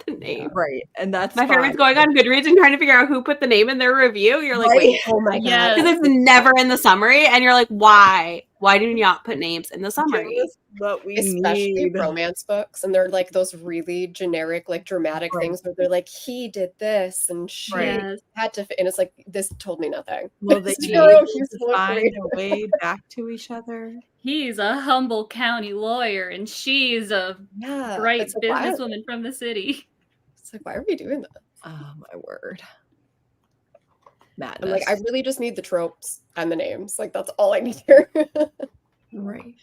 H: the name.
G: Right. And that's
H: My
G: fine.
H: family's going on Goodreads and trying to figure out who put the name in their review. You're like,
G: Right.
H: wait,
A: Oh my
D: Yes.
A: god.
H: because it's never in the summary, and you're like, why? Why do you not put names in the
G: Give
H: summary?
G: us what we
A: Especially
G: need.
A: romance books, and they're like those really generic, like dramatic
G: Right.
A: things where they're like, he did this and she
G: Right.
D: Yes.
A: had to, and it's like, this told me nothing.
G: Will they
A: It's
G: be
A: zero
G: able to
A: useful
G: find
A: information.
G: a way back to each other?
D: He's a humble county lawyer, and she's a
A: Yeah.
D: bright
A: It's like, why-
D: businesswoman from the city.
A: It's like, why are we doing that?
G: Oh my word. Madness.
A: I'm like, I really just need the tropes and the names. Like, that's all I need here.
G: right.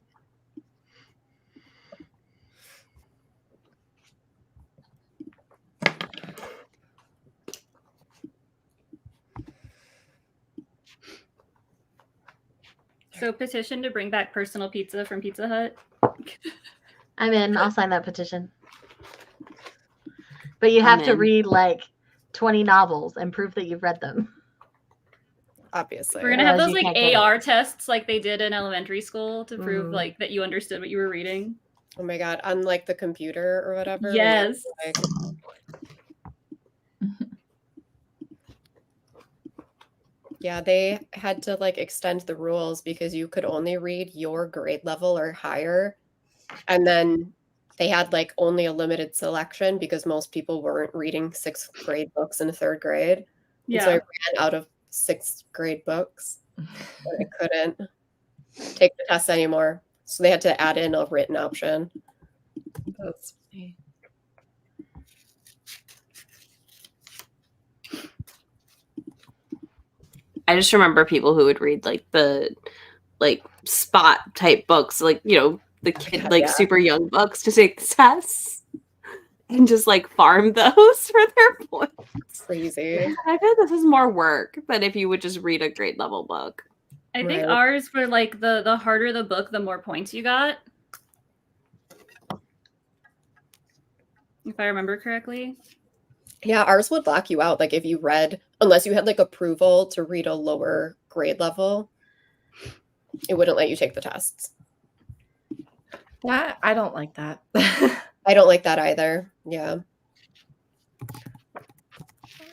D: So petition to bring back personal pizza from Pizza Hut.
B: I'm in. I'll sign that petition. But you
H: I'm
B: have to
H: in.
B: read like 20 novels and prove that you've read them.
A: Obviously.
D: We're gonna have
B: Otherwise
D: those
B: you
D: like
B: can't get it.
D: AR tests like they did in elementary school to prove
B: Mhm.
D: like that you understood what you were reading.
A: Oh my god, on like the computer or whatever. when
D: Yes.
A: it's like- yeah, they had to like extend the rules because you could only read your grade level or higher. And then they had like only a limited selection because most people weren't reading 6th grade books in 3rd grade. And so I
D: Yeah.
A: ran out of 6th grade books. And I couldn't take the test anymore. So they had to add in a written option.
G: That's funny.
H: I just remember people who would read like the spot type books, like, you know, the kid like super young books to take the tests and just like farm those for their points.
A: Crazy.
H: I feel like this is more work than if you would just read a grade level book.
D: I think
A: Right.
D: ours were like the harder the book, the more points you got. If I remember correctly.
A: Yeah, ours would lock you out. Like if you read, unless you had like approval to read a lower grade level, it wouldn't let you take the tests.
G: I don't like that.
A: I don't like that either. Yeah.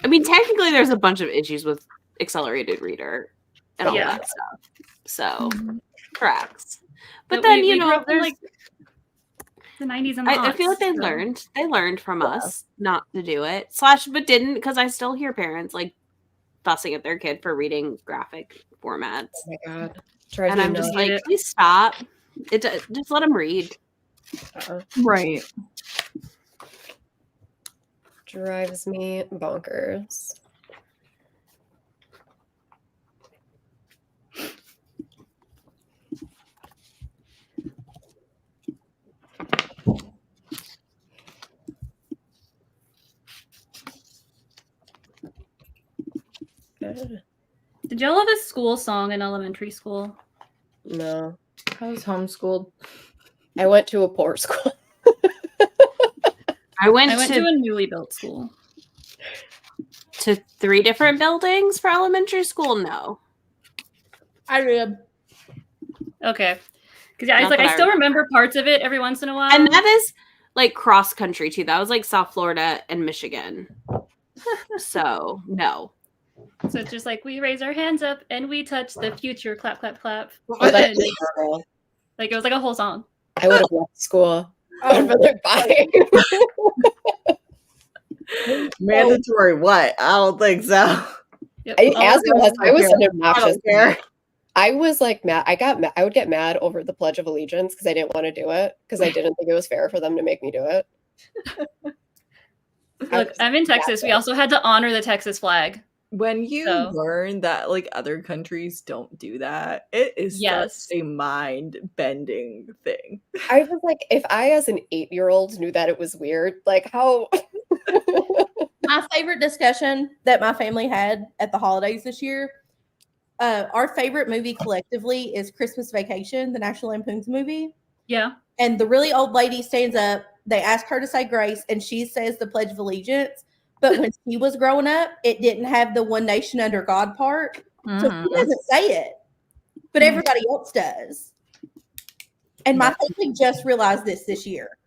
H: I mean, technically, there's a bunch of issues with accelerated reader and all
D: Yeah.
H: that stuff. So, tracks. But
D: But
H: then,
D: we
H: you
D: grew
H: know,
D: up in,
H: there's.
D: like, the 90s and the
H: I feel like they
D: aughts, so-
H: learned. They learned from
A: Yeah.
H: us not to do it. But didn't, because I still hear parents like fussing at their kid for reading graphic formats.
A: Oh my God. Drives
H: And
A: me
H: I'm just
A: nuts.
H: like, please stop. Just let them read.
G: Right.
A: Drives me bonkers.
D: Did y'all have a school song in elementary school?
A: No.
G: I was homeschooled.
A: I went to a poor school.
H: I went,
D: I went
H: to
D: to a newly built school.
H: 3 different buildings for elementary school. No.
E: I did.
D: Okay. Because yeah, I was
H: Not
D: like,
H: that
D: I
H: I
D: still
H: remember.
D: remember parts of it every once in a while.
H: And that is like cross country too. That was like South Florida and Michigan. So no.
D: So it's just like we raise our hands up and we touch the future. Clap, clap, clap.
A: Oh, that's
D: And,
A: terrible.
D: like it was like a whole song.
A: I would have left school. I'd
E: Oh,
A: been bye.
C: Mandatory what? I don't think so.
D: Yep.
A: I,
D: All
A: as
D: of
A: it was, I was an
C: I
A: obnoxious.
C: don't care.
A: I was like mad. I would get mad over the Pledge of Allegiance because I didn't want to do it because I didn't think it was fair for them to make me do it.
D: Look, I'm in Texas. We also had to honor the Texas flag.
C: When you
D: So-
C: learn that like other countries don't do that, it is
D: Yes.
C: such a mind-bending thing.
A: I was like, if I, as an 8-year-old, knew that it was weird, like how.
E: my favorite discussion that my family had at the holidays this year. Our favorite movie collectively is Christmas Vacation, the National Lampoon's movie.
D: Yeah.
E: And the really old lady stands up. They ask her to say grace, and she says the Pledge of Allegiance. But when she was growing up, it didn't have the one nation under God part. So
G: Mhm.
E: she doesn't say it, but everybody else does. And my family just realized this year.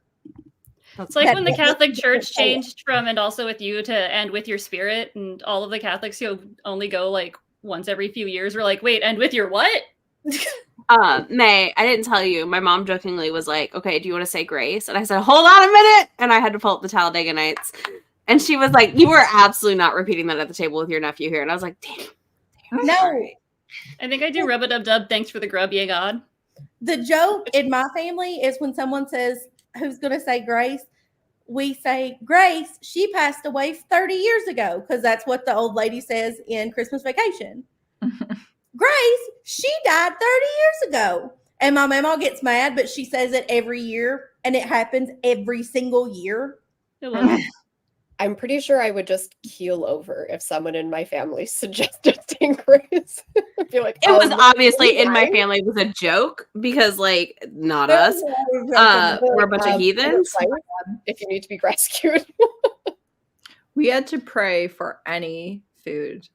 D: It's like when the
E: That-
D: Catholic Church changed from and also with you to and with your spirit, and all of the Catholics who only go like once every few years were like, wait, and with your what?
H: May, I didn't tell you. My mom jokingly was like, okay, do you want to say grace? And I said, hold on a minute. And I had to pull up the Talladega Nights. And she was like, you were absolutely not repeating that at the table with your nephew here. And I was like, damn.
E: No,
D: I think I do rub a dub dub. Thanks for the grub, ye God.
E: the joke in my family is when someone says, who's going to say grace? We say, Grace, she passed away 30 years ago, because that's what the old lady says in Christmas Vacation. Grace, she died 30 years ago. And my mama gets mad, but she says it every year, and it happens every single year.
D: It was.
A: I'm pretty sure I would just keel over if someone in my family suggested saying grace. I'd be like,
H: It was obviously
A: are you
H: in my
A: lying?
H: family was a joke because, like, not us. We're a bunch of heathens.
A: If you need to be rescued.
C: We had to pray for any food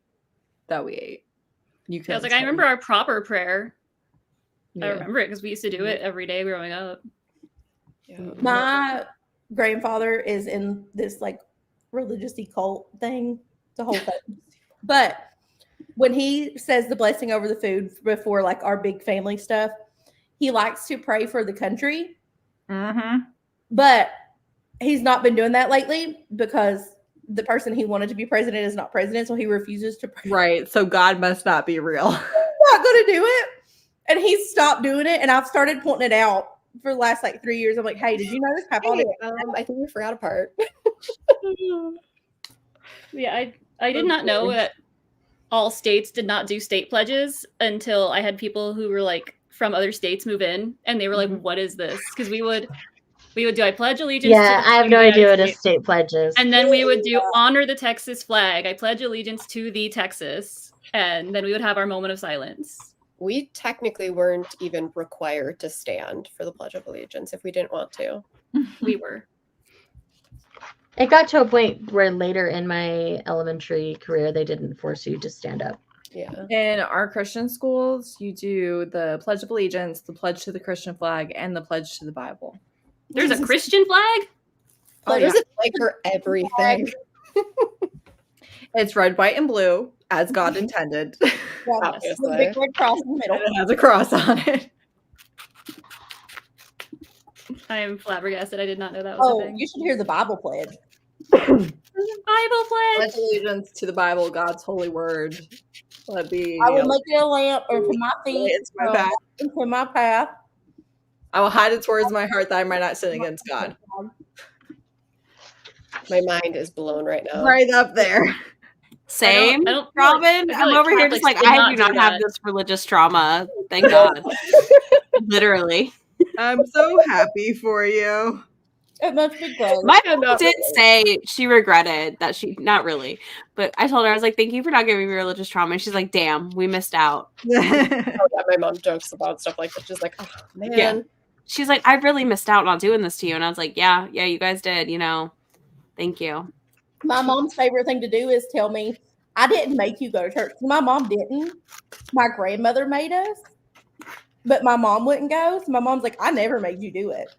C: that we ate. You
D: I was
C: couldn't
D: like, I
C: say-
D: remember our proper prayer. I
C: Yeah.
D: remember it because we used to do it every day growing up.
E: My grandfather is in this like religious cult thing, the whole thing. But when he says the blessing over the food before like our big family stuff, he likes to pray for the country.
G: Mhm.
E: But he's not been doing that lately because the person he wanted to be president is not president, so he refuses to pray.
C: Right. So God must not be real.
E: Not going to do it. And he stopped doing it, and I've started pointing it out for the last like 3 years. I'm like, hey, did you know this? Papa
A: Hey,
E: did
A: I think we forgot a part.
D: Yeah, I did not know that all states did not do state pledges until I had people who were like from other states move in, and they were like, "What is this?" Because we would do I pledge allegiance.
B: Yeah,
D: to
B: I have
D: the
B: no
D: United
B: idea what a
D: States.
B: state pledge is.
D: And then we would do honor the Texas flag. I pledge allegiance to the Texas, and then we would have our moment of silence.
A: We technically weren't even required to stand for the Pledge of Allegiance if we didn't want to.
D: We were.
B: It got to a point where later in my elementary career, they didn't force you to stand up.
A: Yeah.
G: In our Christian schools, you do the Pledge of Allegiance, the Pledge to the Christian flag, and the Pledge to the Bible.
D: There's a Christian flag?
A: Oh, there's a flag for everything.
G: It's red, white, and blue, as God intended.
E: Yeah,
A: Obviously.
E: the big red cross in the middle.
G: And it has a cross on it.
D: I am flabbergasted. I did not know that was a
E: Oh,
D: thing.
E: you should hear the Bible pledge.
D: Bible pledge.
G: Pledge allegiance to the Bible, God's holy word. Let it be.
E: I will make it a lamp unto my feet,
G: It's my path.
E: into my path.
G: I will hide its words in my heart that I might not sin against God.
A: My mind is blown right now.
G: Right up there.
H: Same,
D: I don't feel
H: Robin.
D: I feel
H: I'm
D: like
H: over here just
D: Catholics
H: like,
D: would
H: I do
D: do
H: not have
D: that.
H: this religious trauma. Thank God. Literally.
G: I'm so happy for you.
E: It must be gross.
H: My mom did say she regretted that she, not really, but I told her, I was like, thank you for not giving me religious trauma. And she's like, damn, we missed out.
A: Oh, yeah, my mom jokes about stuff like that. She's like, oh, man.
H: Yeah. She's like, I really missed out on doing this to you. And I was like, yeah, you guys did, thank you.
E: My mom's favorite thing to do is tell me, I didn't make you go to church. My mom didn't. My grandmother made us, but my mom wouldn't go. So my mom's like, I never made you do it.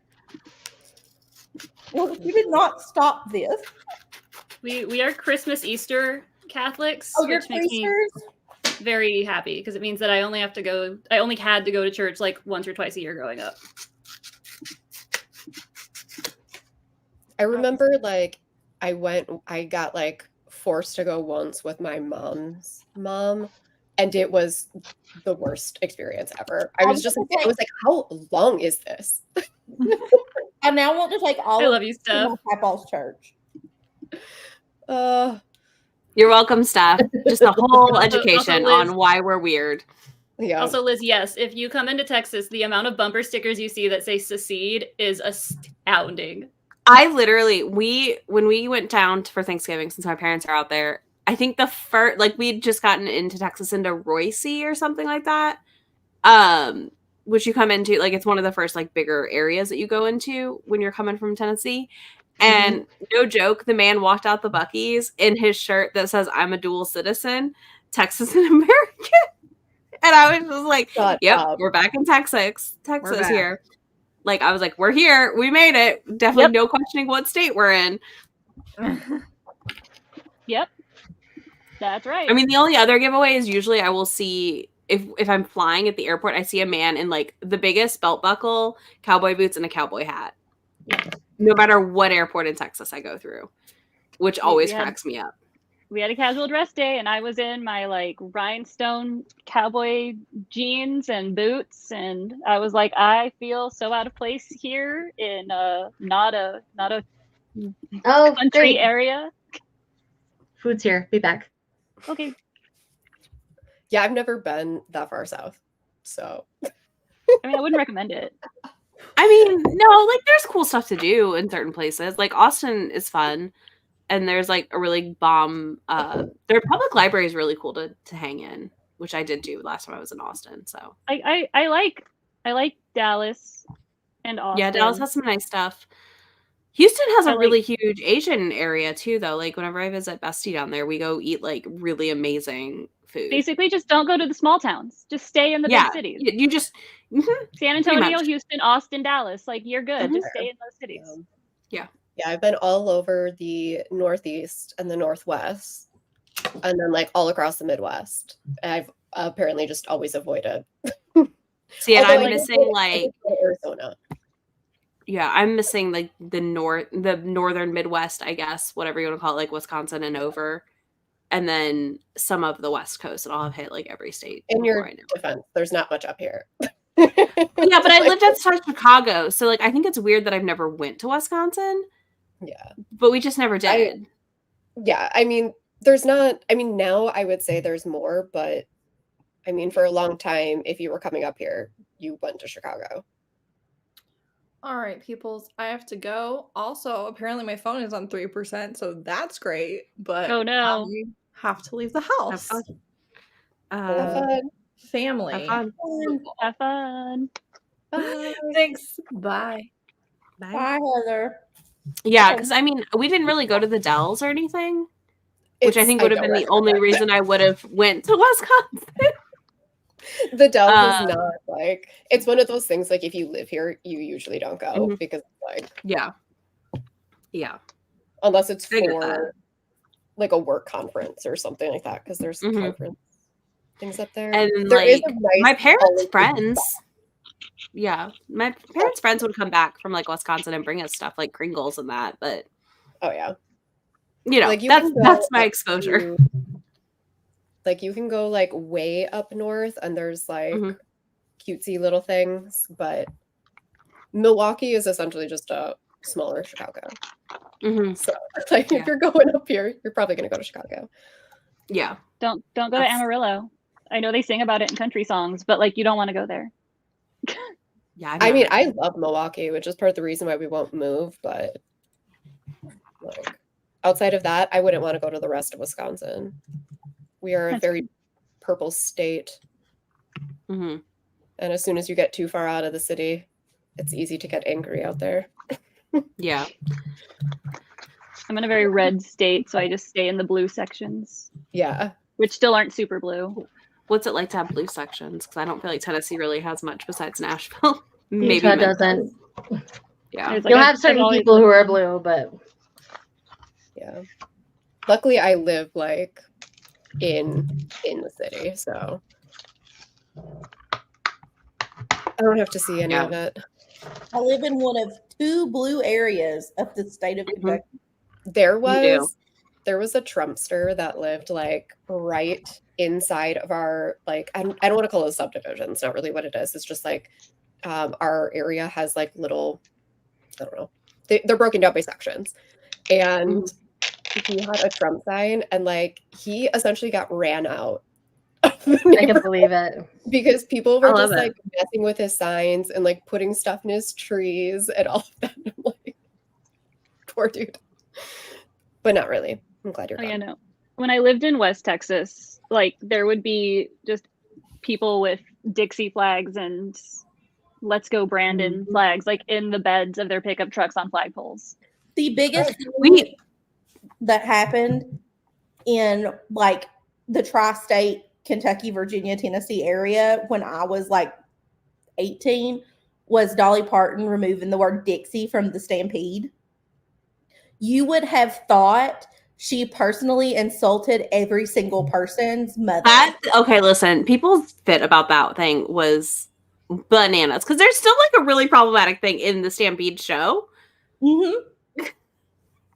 E: Well, you did not stop this.
D: We are Christmas Easter Catholics,
E: Oh, you're
D: which makes me
E: Easters?
D: very happy because it means that I only had to go to church like once or twice a year growing up.
A: I remember like I got like forced to go once with my mom's mom, and it was the worst experience ever. I was like, how long is this?
E: I now want to take all
D: I
E: of
D: love you,
E: to
D: Steph.
E: my papa's church.
H: You're welcome, Steph. Just a whole
D: Also,
H: education
D: Liz.
H: on why we're weird.
A: Yeah.
D: Also, Liz, yes, if you come into Texas, the amount of bumper stickers you see that say secede is astounding.
H: I literally, when we went down for Thanksgiving, since my parents are out there, I think the first, like, we'd just gotten into Texas, into Royce or something like that. Which you come into, like, it's one of the first, like, bigger areas that you go into when you're coming from Tennessee. And no joke, the man walked out the Buc-ee's in his shirt that says, I'm a dual citizen, Texas and American. And I was just like, yep, we're back in Texas
C: back.
H: here. Like, I was like, we're here. We made it. Definitely no questioning what state we're in.
D: Yep. That's right.
H: I mean, the only other giveaway is usually I will see, if I'm flying at the airport, I see a man in, like, the biggest belt buckle, cowboy boots, and a cowboy hat. No matter what airport in Texas I go through, which always cracks me up.
I: We had a casual dress day, and I was in my like rhinestone cowboy jeans and boots, and I was like, I feel so out of place here in not a country
B: great.
I: area.
B: Food's here. Be back.
I: Okay.
A: Yeah, I've never been that far south. So
I: I mean, I wouldn't recommend it.
H: I mean, no, like, there's cool stuff to do in certain places. Like, Austin is fun. And there's, like, a really bomb, their public library is really cool to hang in, which I did do last time I was in Austin. So
I: I like Dallas and Austin.
H: yeah, Dallas has some nice stuff. Houston has
I: I
H: a
I: like-
H: really huge Asian area too, though. Like, whenever I visit Bestie down there, we go eat, like, really amazing food.
I: Basically, just don't go to the small towns. Just stay in the big cities.
H: You just
I: San Antonio, Houston, Austin, Dallas. Like, you're good. Just stay in those cities.
A: yeah, I've been all over the Northeast and the Northwest, and then like all across the Midwest. And I've apparently just always avoided.
H: see, and
A: Although
H: I'm
A: I
H: missing
A: did
H: like
A: go to Arizona.
H: yeah, I'm missing like the northern Midwest, I guess, whatever you want to call it, like Wisconsin and over, and then some of the West Coast, and I'll have hit like every state.
A: In
H: before
A: your
H: I know.
A: defense, there's not much up here.
H: Yeah, but I lived outside Chicago, so like I think it's weird that I've never went to Wisconsin.
A: Yeah.
H: But we just never did.
A: Yeah, I mean, there's not, I mean, now I would say there's more, but I mean, for a long time, if you were coming up here, you went to Chicago.
G: All right, peoples, I have to go. Also, apparently my phone is on 3%, so that's great. But
I: Oh no.
G: I have to leave the
H: Have
G: house.
H: fun.
A: Have fun.
G: Family.
H: Have fun.
I: Have fun.
A: Bye.
G: Thanks. Bye.
H: Bye.
E: Bye, Heather.
H: Yeah, because I mean, we didn't really go to the Dells or anything, which I
A: It's-
H: think would have
A: don't
H: been the
A: recommend
H: only
A: it.
H: reason I would have went to Wisconsin.
A: The Dells
H: Um,
A: is not like, it's one of those things like if you live here, you usually don't go
H: Mhm.
A: because like,
H: Yeah. Yeah.
A: unless it's
H: I get
A: for
H: that.
A: like a work conference or something like that, because there's
H: Mhm.
A: conference things up there.
H: And
A: There is
H: like
A: a nice
H: my parents'
A: all-inclusive
H: friends.
A: spot.
H: Yeah. My parents' friends would come back from like Wisconsin and bring us stuff like Kringles and that, but
A: Oh yeah.
H: you know,
A: Like, you
H: that's
A: can go
H: that's my
A: up
H: exposure.
A: to- like you can go like way up north and there's like
H: Mhm.
A: cutesy little things, but Milwaukee is essentially just a smaller Chicago.
H: Mhm.
A: So like
H: Yeah.
A: if you're going up here, you're probably gonna go to Chicago.
H: Yeah.
I: Don't go to
H: That's-
I: Amarillo. I know they sing about it in country songs, but like you don't want to go there.
H: Yeah. I've
A: I mean,
H: never-
A: I love Milwaukee, which is part of the reason why we won't move, but like outside of that, I wouldn't want to go to the rest of Wisconsin. We are a
I: That's
A: very purple state,
H: Mhm.
A: and as soon as you get too far out of the city, it's easy to get angry out there.
H: Yeah.
I: I'm in a very red state, so I just stay in the blue sections,
A: Yeah.
I: which still aren't super blue.
H: What's it like to have blue sections? Because I don't feel like Tennessee really has much besides Nashville. Maybe
B: Utah
H: Memphis.
B: doesn't.
H: Yeah.
I: There's,
B: You'll
I: I've-
B: have
I: I've
B: certain
I: always
B: people who
I: lived
B: are
I: in-
B: blue, but
A: Yeah. Luckily I live like in the city, so I don't have to see any
H: Yeah.
A: of it.
E: I live in one of 2 blue areas of the state of
H: Mhm.
E: Kentucky.
A: There
H: do.
A: was a Trumpster that lived like right inside of our like I don't want to call it a subdivision. It's not really what it is. It's just like our area has like little, I don't know. They're broken down by sections. And he had a Trump sign and like he essentially got ran out of the
B: I can
A: neighborhood
B: believe it.
A: because people
H: I
A: were
H: love
A: just
H: it.
A: like messing with his signs and like putting stuff in his trees and all of that. I'm like, poor dude. But not really. I'm glad you're
I: Oh yeah,
A: gone.
I: no. When I lived in West Texas, like there would be just people with Dixie flags and Let's Go Brandon flags, like in the beds of their pickup trucks on flagpoles.
E: The biggest thing
H: We
E: that happened in like the tri-state Kentucky, Virginia, Tennessee area when I was like 18 was Dolly Parton removing the word Dixie from the Stampede. You would have thought she personally insulted every single person's mother.
H: okay, listen, people's fit about that thing was bananas because there's still like a really problematic thing in the Stampede show.
E: Mm-hmm.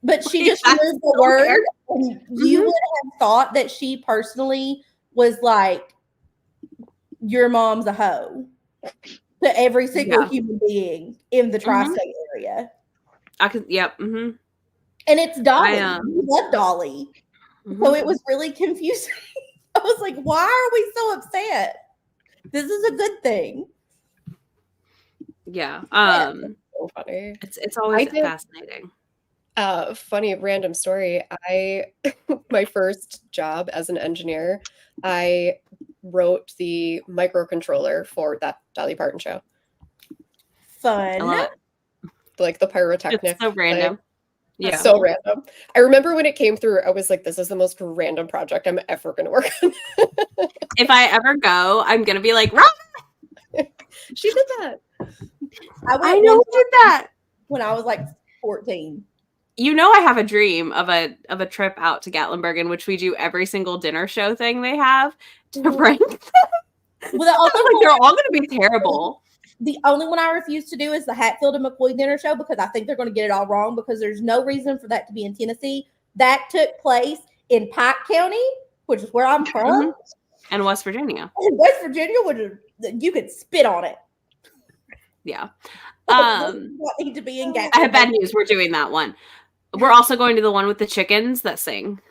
E: But she
H: Like,
E: just
H: that's
E: removed the
H: so
E: word.
H: weird.
E: And you
H: Mhm.
E: would have thought that she personally was like, your mom's a hoe to every single
H: Yeah.
E: human being in the tri-state area.
H: I could, yep. Mm-hmm.
E: And it's Dolly.
H: I,
E: We love Dolly. So it was really confusing. I was like, why are we so upset? This is a good thing.
H: Yeah.
A: So funny.
H: It's always
A: I did-
H: fascinating.
A: Funny random story. I my first job as an engineer, I wrote the microcontroller for that Dolly Parton show.
H: I love
E: Fun.
H: it.
A: Like the pyrotechnic.
H: It's so random. Yeah.
A: So random. I remember when it came through, I was like, this is the most random project I'm ever gonna work on.
H: If I ever go, I'm gonna be like, Rob,
A: She did that.
E: I
H: I
E: went
H: know
E: one
H: who did that.
E: when I was like 14.
H: You know, I have a dream of a trip out to Gatlinburg in which we do every single dinner show thing they have to rank.
E: Well, the only
H: Like they're all gonna be terrible.
E: The only one I refuse to do is the Hatfield and McCoy dinner show because I think they're going to get it all wrong because there's no reason for that to be in Tennessee. That took place in Pike County, which is where I'm from.
H: And West Virginia.
E: In West Virginia, you could spit on it.
H: Yeah.
E: It does not need to be in
H: I have bad news. We're doing that one. We're also going to the one with the chickens that sing.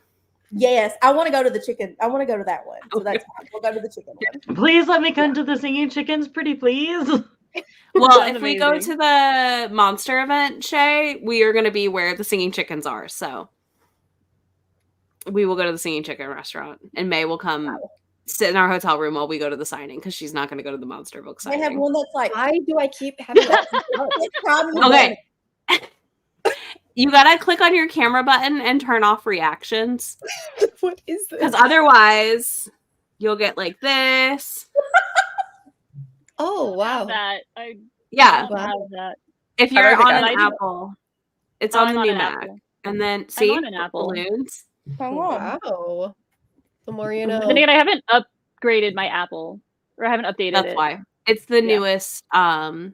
E: Yes, I want to go to the chicken. I want to go to that one. So that's fine. We'll go to the chicken one.
B: Please let me come to the singing chickens, pretty please.
H: Well,
I: Sounds
H: if we go
I: amazing.
H: to the monster event, Shay, we are going to be where the singing chickens are. So we will go to the singing chicken restaurant, and May will come sit in our hotel room while we go to the signing because she's not going to go to the monster book
E: They have
H: signing.
E: one that's like,
A: Why do I keep having that?
H: Okay. You gotta click on your camera button and turn off reactions
A: What is this?
H: because otherwise you'll get like this.
A: Oh wow.
I: That I
H: Yeah,
I: don't have that.
H: if
G: I
H: you're
G: don't think
H: on
G: I
H: an
I: do.
H: Apple, it's
I: I'm
H: on the
I: on
H: new
I: an
H: Mac.
I: Apple.
H: And then see
I: on an Apple.
H: balloons.
E: Come on.
A: Wow. The more you know.
I: Then again, I haven't upgraded my Apple, or I haven't updated
H: That's
I: it.
H: why it's the
I: Yeah.
H: newest. But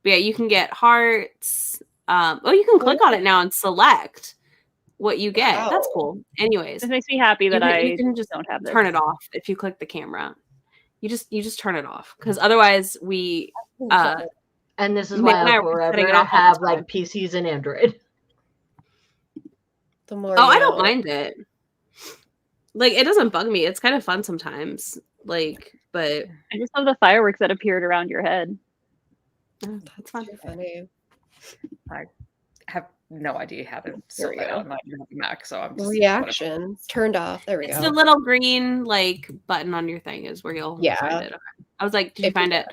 H: yeah, you can get hearts. You can click on it now and select what you get. That's
A: Wow.
H: cool. Anyways,
I: This makes me happy that
H: you
I: I
H: can just
I: don't have this.
H: turn it off if you click the camera. You just turn it off because otherwise we
B: And this is
H: May
B: why
H: and I
B: I'll
H: were setting it
B: forever
H: off all the
B: have
H: time.
B: like PCs and Android.
A: The more
H: Oh,
A: you
H: I don't
A: know.
H: mind it. Like it doesn't bug me. It's kind of fun sometimes. Like, but
I: I just love the fireworks that appeared around your head.
H: that's fun.
A: Too funny.
G: I have no idea how to sort
A: we
G: that
A: go.
G: out on my Mac, so I'm just
A: Reactions turned off. There we
H: It's
A: go.
H: the little green like button on your thing is where you'll
A: Yeah.
H: find it. Okay. I was like, did you
A: If
H: find
A: you-
H: it?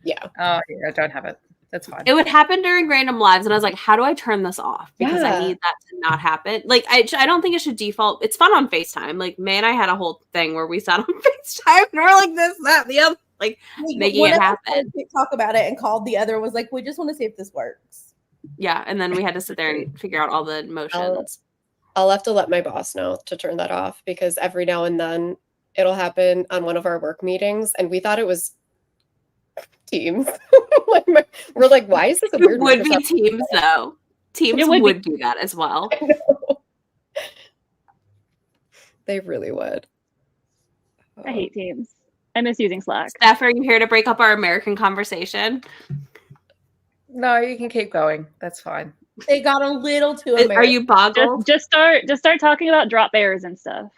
A: Yeah.
G: Oh yeah, I don't have it. That's fine.
H: It would happen during random lives, and I was like, how do I turn this off? Because I
A: Yeah.
H: need that to not happen. Like, I don't think it should default. It's fun on FaceTime. Like, May and I had a whole thing where we sat on FaceTime and we're like this, that, the other. Like, making
E: One
H: it
E: of us
H: happen.
E: tried to talk about it and called the other, was like, we just want to see if this works.
H: yeah. And then we had to sit there and figure out all the motions.
A: I'll have to let my boss know to turn that off because every now and then it'll happen on one of our work meetings, and we thought it was Teams. We're like, why is this a
H: It
A: weird
H: would be
A: Microsoft
H: Teams, though. Teams
I: It would
H: would,
I: be.
H: do that as well.
A: I know. They really would.
I: I hate Teams. I miss using Slack.
H: Steph, are you here to break up our American conversation?
G: No, you can keep going. That's fine.
E: It got a little too
H: Are
E: American.
H: you boggled?
I: Just start talking about drop bears and stuff.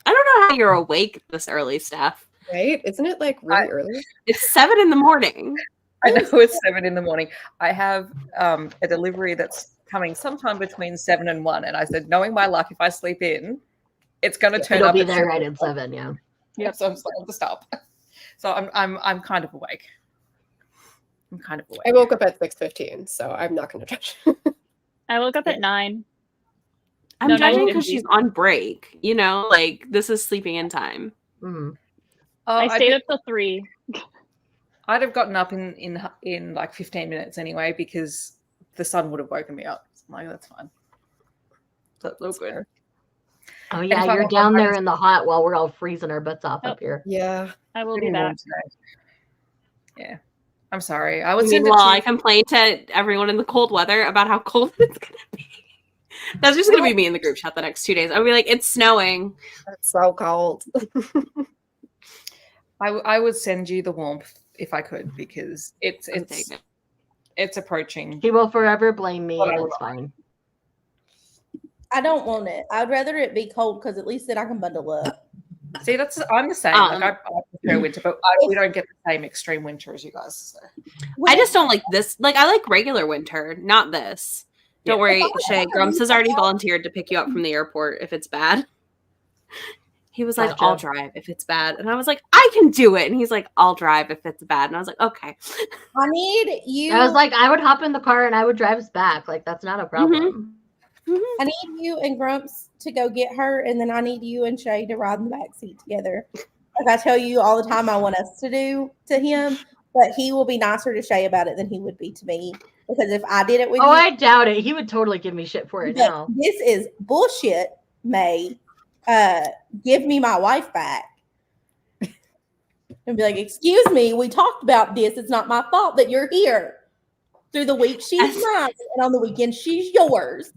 H: I don't know how you're awake this early, Steph.
A: Right? Isn't it like really early?
H: It's 7 in the morning.
G: I know it's 7 in the morning. I have a delivery that's coming sometime between 7 and 1, and I said, knowing my luck, if I sleep in, it's going to turn
B: It'll
G: up.
B: be
G: at
B: there
G: 7.
B: right at 7, yeah.
I: Yep.
G: So I'm just like, I'll just stop. So I'm kind of awake. I'm kind of awake.
A: I woke up at 6:15, so I'm not going to judge.
I: I woke up at 9.
H: I'm
I: No,
H: judging
I: 9:50.
H: because she's on break. You know, like this is sleeping in time.
B: Mhm.
G: Oh,
I: I stayed up till 3.
G: I'd have gotten up in like 15 minutes anyway because the sun would have woken me up. So I'm like, that's fine. That's all good.
B: Oh
G: if
B: yeah,
G: I'm
B: you're
G: on
B: down
G: my
B: there
G: phone-
B: in the hot while we're all freezing our butts off
I: Oh.
B: up here.
A: Yeah.
I: I will be
G: Pretty warm
I: back.
G: today. Yeah. I'm sorry. I would send it
H: Meanwhile,
G: to
H: I complained to everyone in the cold weather about how cold it's gonna be. That's just gonna be me in the group chat the next 2 days. I'll be like, it's snowing.
A: That's so cold.
G: I would send you the warmth if I could because it's
H: I'll take it.
G: it's approaching.
B: He will forever blame me,
G: Well,
B: and
G: I
B: it's fine.
E: I don't want it. I'd rather it be cold because at least then I can bundle up.
G: See, I'm the same. Like I prefer winter, but we don't get the same extreme winter as you guys. So.
H: I just don't like this. Like, I like regular winter, not this. Don't
G: Yeah.
H: worry, Shay. Grumps has already volunteered to pick you up from the airport if it's bad. He was like,
B: Gotcha.
H: I'll drive if it's bad. And I was like, I can do it. And he's like, I'll drive if it's bad. And I was like, okay.
E: I need you.
B: I was like, I would hop in the car and I would drive us back. Like that's not a problem.
E: I need you and Grumps to go get her, and then I need you and Shay to ride in the back seat together. Like I tell you all the time, I want us to do to him, but he will be nicer to Shay about it than he would be to me. Because if I did it with
B: Oh,
E: you,
B: I doubt it. He would totally give me shit for it
E: but
B: now.
E: this is bullshit, May. Give me my wife back. And be like, excuse me, we talked about this. It's not my fault that you're here. Through the week, she's mine, and on the weekend, she's yours.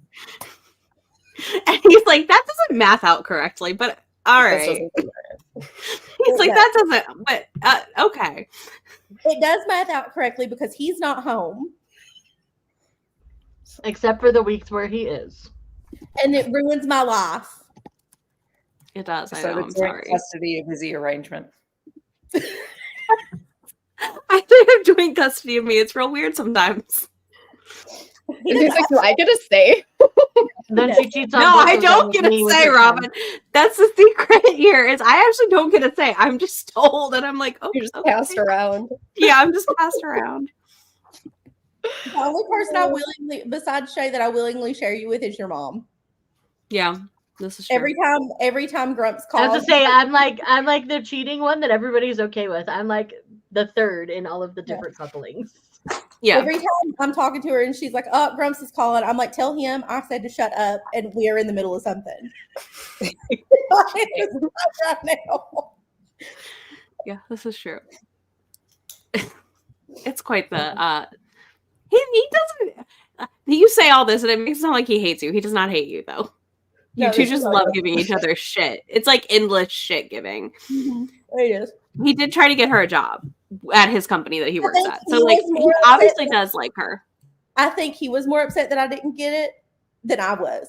H: And he's like, that doesn't math out correctly, but all
A: This
H: right.
A: doesn't-
H: He's like, that doesn't, but okay.
E: It does math out correctly because he's not home,
B: Except for the weeks where he is.
E: and it ruins my life.
H: It does. I
J: So
H: know.
J: the
H: I'm
J: joint
H: sorry.
J: custody of Izzy arrangement.
H: I think I'm joint custody of me. It's real weird sometimes.
A: He's like, do I get a say?
B: Then she cheats on
H: No,
B: both
H: I
B: of them
H: don't
B: with
H: get a
B: me with
H: say,
B: her
H: Robin.
B: son.
H: That's the secret here. Is I actually don't get a say. I'm just told, and I'm like, oh,
A: You're just
H: okay.
A: passed around.
H: Yeah, I'm just passed around.
E: The only person I willingly, besides Shay, that I willingly share you with is your mom.
H: Yeah, this is true.
E: Every time Grumps
B: I have
E: calls,
B: to say, I'm like the cheating one that everybody's okay with. I'm like the third in all of the different couplings.
H: Yeah.
E: every time I'm talking to her and she's like, "Oh, Grumps is calling," I'm like, "Tell him I said to shut up, and we are in the middle of something." Right now.
H: Yeah, this is true. It's quite the he doesn't you say all this and it makes it sound like he hates you. He does not hate you though. You
E: No,
H: two
E: he
H: just
E: doesn't.
H: love giving each other shit. It's like endless shit giving.
E: It is.
H: He did try to get her a job at his company that he works
E: think
H: at.
E: he
H: So like
E: was
H: he
E: more upset
H: obviously
E: that-
H: does like her.
E: I think he was more upset that I didn't get it than I was.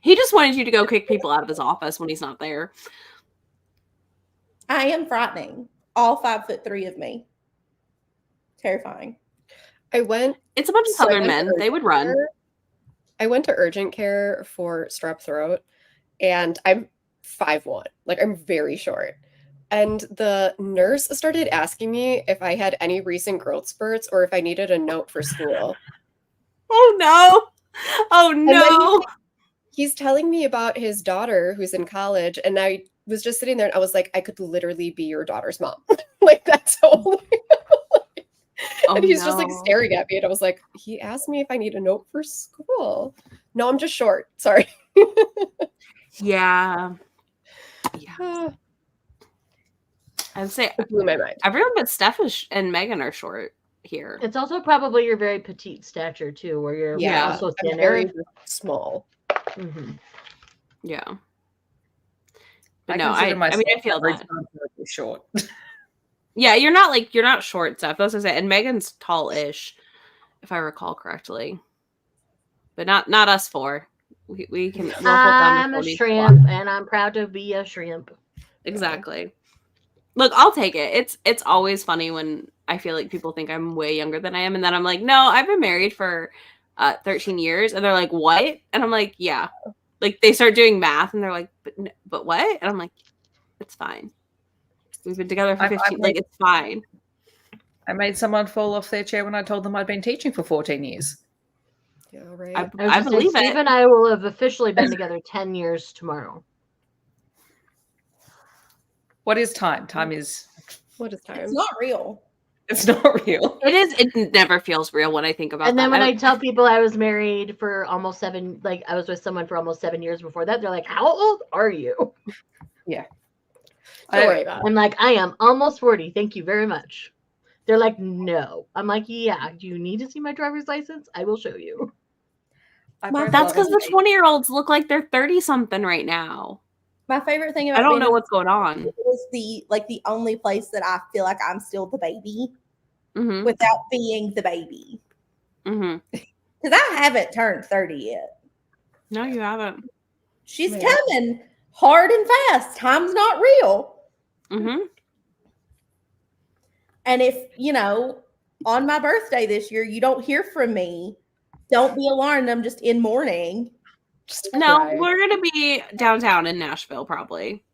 H: He just wanted you to go kick people out of his office when he's not there.
E: I am frightening. All 5'3" of me. Terrifying.
A: I went
H: It's a bunch of
A: So I
H: southern
A: went to
H: men. They would run.
A: care. I went to urgent care for strep throat, and I'm 5'1". Like, I'm very short. And the nurse started asking me if I had any recent growth spurts or if I needed a note for school.
H: Oh no. Oh
A: And then
H: no.
A: he's telling me about his daughter who's in college, and I was just sitting there and I was like, I could literally be your daughter's mom. Like, that's so and he's just like
H: no.
A: staring at me, and I was like, he asked me if I need a note for school. No, I'm just short. Sorry.
H: Yeah.
A: Ah,
H: I'd say
A: it blew my mind.
H: everyone but Steph and Megan are short here.
B: It's also probably your very petite stature too, where you're
A: Yeah,
B: also
A: I'm
B: thinner.
A: very small.
B: Mhm.
H: Yeah.
J: I
H: But no,
J: consider
H: I
J: myself
H: mean I feel
J: very
H: that.
J: short.
H: Yeah, you're not short, Steph. That's what I say. And Megan's tall-ish, if I recall correctly. But not us four. We can we'll hold down the
B: I'm a
H: 40
B: shrimp, and I'm proud to be a shrimp.
H: Exactly. Look, I'll take it. It's always funny when I feel like people think I'm way younger than I am, and then I'm like, no, I've been married for 13 years, and they're like, what? And I'm like, yeah. Like they start doing math, and they're like, but what? And I'm like, it's fine. We've been together for 15. Like it's fine.
J: I made someone fall off their chair when I told them I'd been teaching for 14 years.
A: Yeah, right.
H: I believe
B: Steve
H: it.
B: and I will have officially been together 10 years tomorrow.
J: What is time? Time is
A: What is time?
E: It's not real.
J: it's not real.
H: It is. It never feels real when I think about
B: And then
H: that.
B: when I tell people I was married for almost 7, like I was with someone for almost 7 years before that, they're like, "How old are you?"
A: Don't worry about it.
B: I'm like, "I am almost 40. Thank you very much." They're like, "No." I'm like, "Yeah. Do you need to see my driver's license? I will show you."
J: I
E: My-
J: both
H: That's
J: love
H: because the
J: it.
H: 20-year-olds look like they're 30-something right now.
E: My favorite thing about
H: I don't
E: being
H: know
E: in
H: what's going on.
E: is the only place that I feel like I'm still the baby
H: Mm-hmm.
E: without being the baby.
H: Mm-hmm.
E: Because I haven't turned 30 yet.
H: No, you haven't.
E: She's
A: Man.
E: coming hard and fast. Time's not real.
H: Mm-hmm.
E: And if, on my birthday this year, you don't hear from me, don't be alarmed. I'm just in mourning.
A: Just
H: No,
A: cry.
H: we're gonna be downtown in Nashville probably,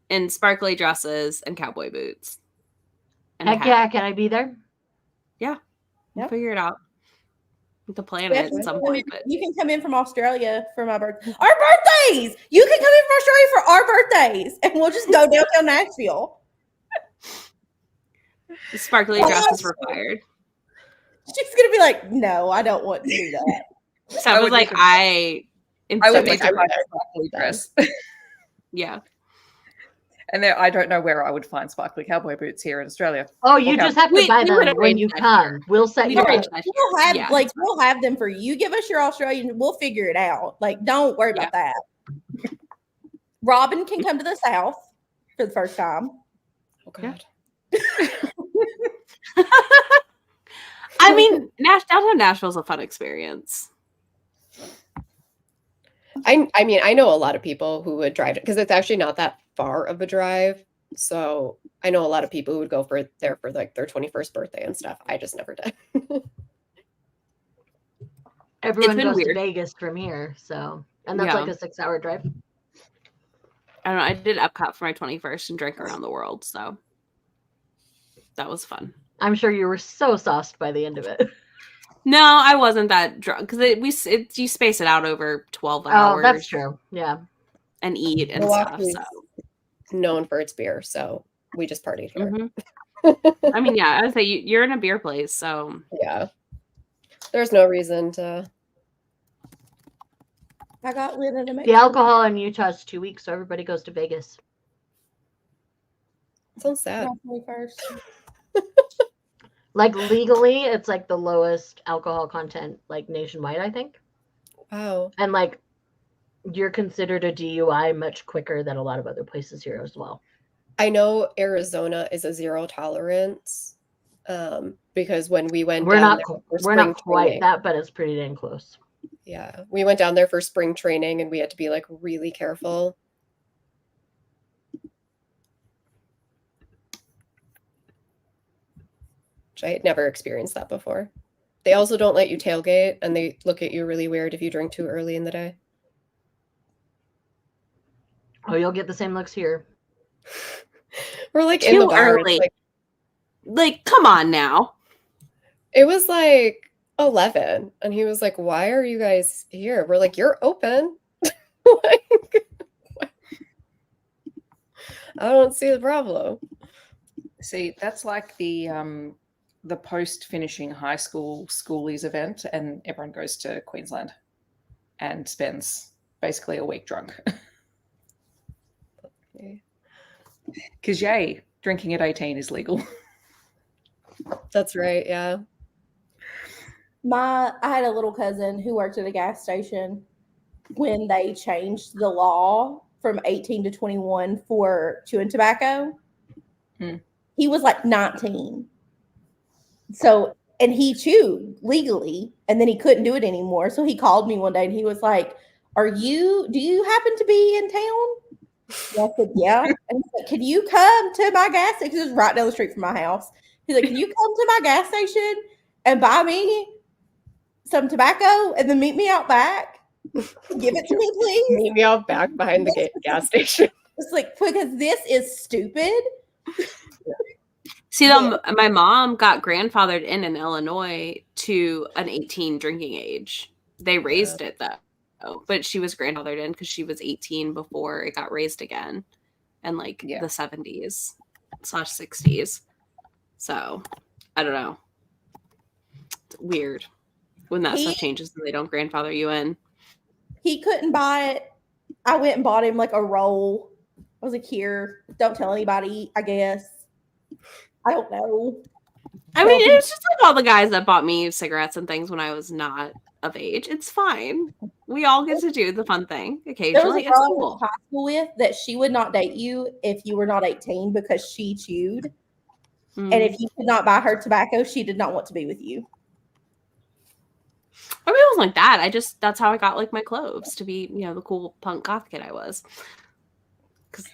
H: in sparkly dresses and cowboy boots. And a
B: Heck
H: hat.
B: yeah, can I be there?
H: We'll
E: Yeah.
H: figure it out. With the planet
E: Steph,
H: at some point, but
E: you can come in from Australia for my birthday. Our birthdays! You can come in from Australia for our birthdays, and we'll just go downtown Nashville.
H: the sparkly dresses were fired.
E: She's gonna be like, "No, I don't want to do that."
H: So I was
J: would
H: like,
J: need to-
H: I am
J: I
H: so
J: would need
A: like,
J: to
A: I'm
J: find
A: there.
J: a sparkly dress.
H: yeah.
J: And there, I don't know where I would find sparkly cowboy boots here in Australia.
B: Oh, you
J: Okay.
B: just have to
H: We-
B: buy
H: we would
B: them when
H: arrange
B: you
H: that
B: come.
H: here.
B: We'll set
H: We
B: you
H: arrange
B: up.
H: that
E: We'll
H: here.
E: have
H: Yeah.
E: we'll have them for you. You give us your Australian, we'll figure it out. Like, don't worry about that. Robin can come to the South for the first time.
A: Oh god.
H: I mean, downtown Nashville's a fun experience.
A: I mean, I know a lot of people who would drive it because it's actually not that far of a drive. So I know a lot of people who would go there for like their 21st birthday and stuff. I just never did.
B: Everyone
H: been
B: goes to
H: weird.
B: Vegas from here, so and that's
H: Yeah.
B: like a 6-hour drive.
H: I don't know. I did Epcot for my 21st and drank around the world, so that was fun.
B: I'm sure you were so sauced by the end of it.
H: No, I wasn't that drunk because you space it out over 12 hours.
B: Oh, that's true. Yeah.
H: And eat and
A: Milwaukee's
H: stuff. So
A: known for its beer, so we just partied here.
H: I mean, yeah, I would say you're in a beer place, so
A: Yeah. There's no reason to.
E: I got lit in a
B: The alcohol in Utah is 2 weeks, so everybody goes to Vegas.
A: Sounds sad.
E: first.
B: Like legally, it's like the lowest alcohol content like nationwide, I think.
A: Wow.
B: And like you're considered a DUI much quicker than a lot of other places here as well.
A: I know Arizona is a zero tolerance because when we went
B: We're
A: down
B: not
A: there for
B: we're
A: spring
B: not quite
A: training,
B: that, but it's pretty dang close.
A: yeah, we went down there for spring training and we had to be like really careful. Which I had never experienced that before. They also don't let you tailgate and they look at you really weird if you drink too early in the day.
B: Oh, you'll get the same looks here.
A: We're like in the
H: too
A: bar.
H: early.
A: It's
H: Like, come on now.
A: it was like 11 and he was like, why are you guys here? We're like, you're open. Like, I don't see the problem.
J: See, that's like the post finishing high school schoolies event, and everyone goes to Queensland and spends basically a week drunk. Because yay, drinking at 18 is legal.
A: That's right, yeah.
E: I had a little cousin who worked at a gas station when they changed the law from 18 to 21 for chewing tobacco. He was like 19. So, and he chewed legally, and then he couldn't do it anymore. So he called me one day and he was like, do you happen to be in town? And I said, yeah. And he said, can you come to my gas station? It was right down the street from my house. He's like, can you come to my gas station and buy me some tobacco and then meet me out back? Give it to me, please.
A: Meet me out back behind the gas station.
E: It's like, because this is stupid.
H: See, my mom got grandfathered in Illinois to an 18 drinking age. They raised it though, but she was grandfathered in because she was 18 before it got raised again, in like the 70s/60s. So I don't know. It's weird when that stuff changes and they don't grandfather you in.
E: He couldn't buy it. I went and bought him like a roll. I was like, here, don't tell anybody, I guess. I don't know.
H: I mean, it's just like all the guys that bought me cigarettes and things when I was not of age. It's fine. We all get to do the fun thing occasionally.
E: There was a
H: It's
E: girl I went
H: cool.
E: to high school with that she would not date you if you were not 18 because she chewed. And if you could not buy her tobacco, she did not want to be with you.
H: I mean, it wasn't like that. That's how I got like my clothes to be, the cool punk goth kid I was. Because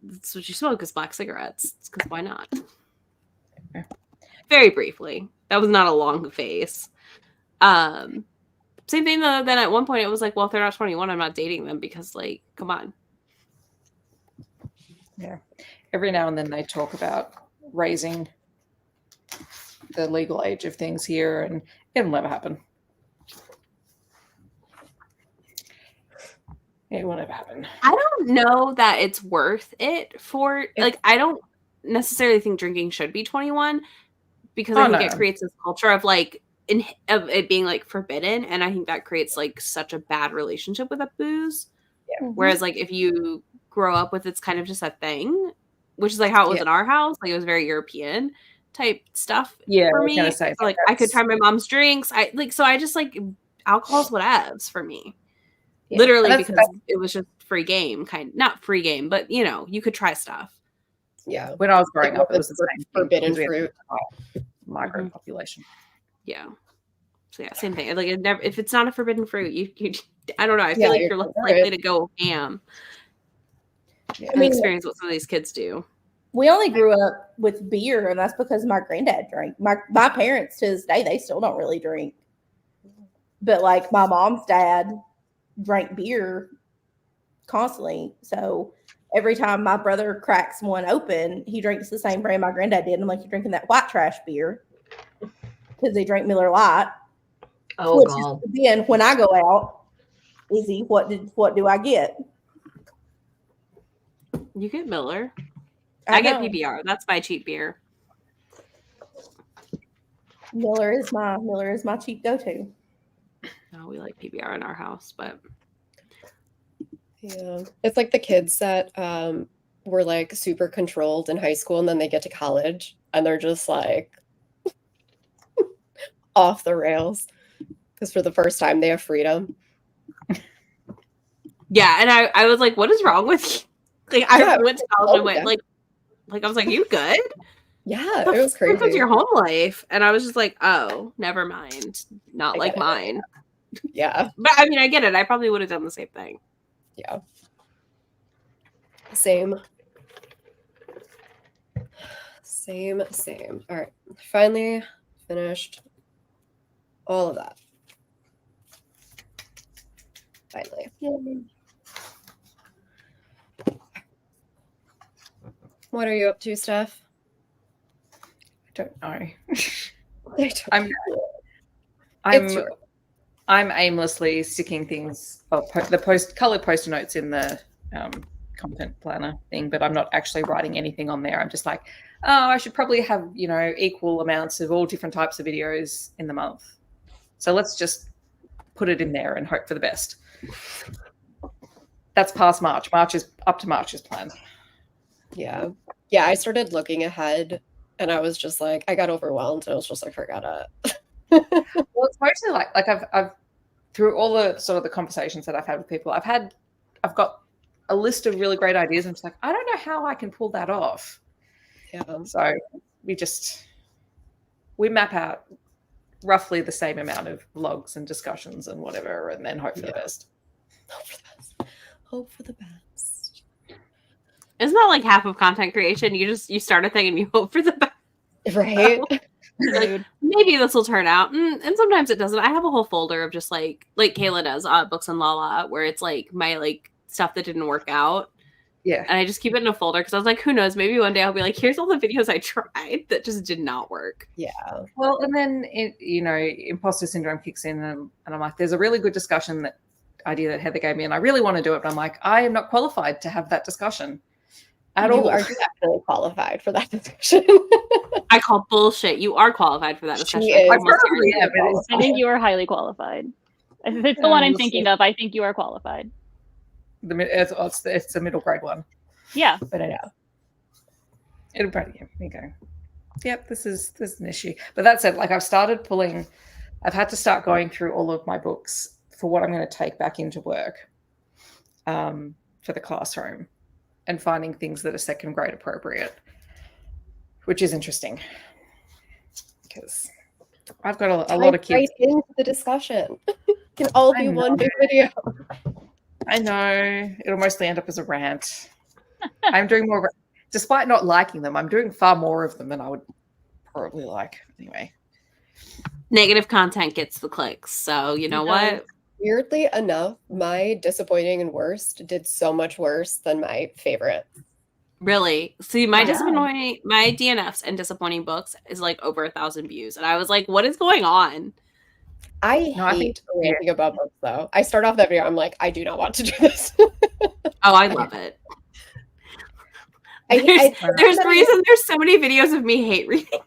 H: that's what you smoke is black cigarettes. Because why not? Very briefly. That was not a long phase. Same thing though, then at one point it was like, well, if they're not 21, I'm not dating them because like, come on.
J: Yeah. Every now and then they talk about raising the legal age of things here, and it'll never happen. It will never happen.
H: I don't know that it's worth it for I don't necessarily think drinking should be 21 because I think it creates this culture of like of it being like forbidden, and I think that creates like such a bad relationship with a booze.
J: Yeah.
H: Whereas like if you grow up with it's kind of just a thing, which is like how it was in our house, like it was very European type stuff for me. So, like I could try my mom's drinks. I just like alcohol's whatevs for me. Yeah, literally because it was just free game, not free game, but you could try stuff.
A: Yeah.
J: When I was growing up, it was the same
A: forbidden fruit.
J: Migrant population.
H: Yeah. So yeah, same thing. Like it never, if it's not a forbidden fruit, you I don't know. I feel
A: Yeah,
H: like
A: you're
H: you're less
A: over
H: likely
A: it.
H: to go ham
A: Yeah.
H: and experience what some of these kids do.
E: We only grew up with beer, and that's because my granddad drank. My parents to this day, they still don't really drink. But like my mom's dad drank beer constantly. So every time my brother cracks one open, he drinks the same brand my granddad did. I'm like, you're drinking that white trash beer because they drink Miller Lite.
B: Oh, God.
E: Then when I go out, Izzy, what do I get?
H: You get Miller. I get
E: know.
H: PBR. That's my cheap beer.
E: Miller is my cheap go-to.
H: No, we like PBR in our house, but
A: Yeah. It's like the kids that were like super controlled in high school and then they get to college and they're just like off the rails because for the first time they have freedom.
H: yeah. And I was like, what is wrong with you? Like
A: Yeah,
H: I went to college and went
A: yeah.
H: like I was like, you good?
A: Yeah,
H: The
A: it was
H: fuck was
A: crazy.
H: your home life? And I was just like, oh, never mind. Not
A: I
H: like
A: get it.
H: mine.
A: Yeah,
H: But I mean, I get it. I probably would have done the same thing.
A: yeah. Same. Same. All right. Finally finished all of that. Finally. What are you up to, Steph?
J: I don't know.
A: I'm
J: I'm aimlessly sticking things, colored post-it notes in the content planner thing, but I'm not actually writing anything on there. I'm just like, oh, I should probably have, equal amounts of all different types of videos in the month. So let's just put it in there and hope for the best. That's past March. Up to March's plan.
A: Yeah. Yeah, I started looking ahead and I was just like, I got overwhelmed and I was just like, forget it.
J: Well, it's mostly like I've through all the sort of the conversations that I've had with people, I've got a list of really great ideas. I'm just like, I don't know how I can pull that off.
A: Yeah.
J: So we map out roughly the same amount of vlogs and discussions and whatever, and then hope for the best.
A: Hope for the best.
H: Isn't that like half of content creation? You start a thing and you hope for the best.
A: Right.
H: Like, maybe this will turn out, and sometimes it doesn't. I have a whole folder of just like Kayla does, Books and Lala, where it's like my like stuff that didn't work out.
J: Yeah,
H: and I just keep it in a folder because I was like, who knows? Maybe one day I'll be like, here's all the videos I tried that just did not work.
A: Yeah.
J: Well, and then imposter syndrome kicks in, and I'm like, there's a really good discussion idea that Heather gave me, and I really want to do it, but I'm like, I am not qualified to have that discussion at all.
A: You are definitely qualified for that discussion.
H: I call bullshit. You are qualified for that discussion.
I: I think you are highly qualified. If it's the one I'm thinking of, I think you are qualified.
J: It's the middle grade one.
I: Yeah.
J: But it'll probably, here you go. Yep, this is an issue. But that said, like I've had to start going through all of my books for what I'm going to take back into work for the classroom and finding things that are second grade appropriate, which is interesting because I've got a lot of kids.
A: Right into the discussion. Can all be one big video.
J: I know. It'll mostly end up as a rant. I'm doing more, despite not liking them, I'm doing far more of them than I would probably like. Anyway.
H: Negative content gets the clicks. So you know what?
A: Weirdly enough, my disappointing and worst did so much worse than my favorite.
H: Really? See, my DNFs and disappointing books is like over 1,000 views. And I was like, what is going on?
A: I hate ranting about books though. I start off that video, I'm like, I do not want to do this.
H: Oh, I love it. There's reason there's so many videos of me hate reading.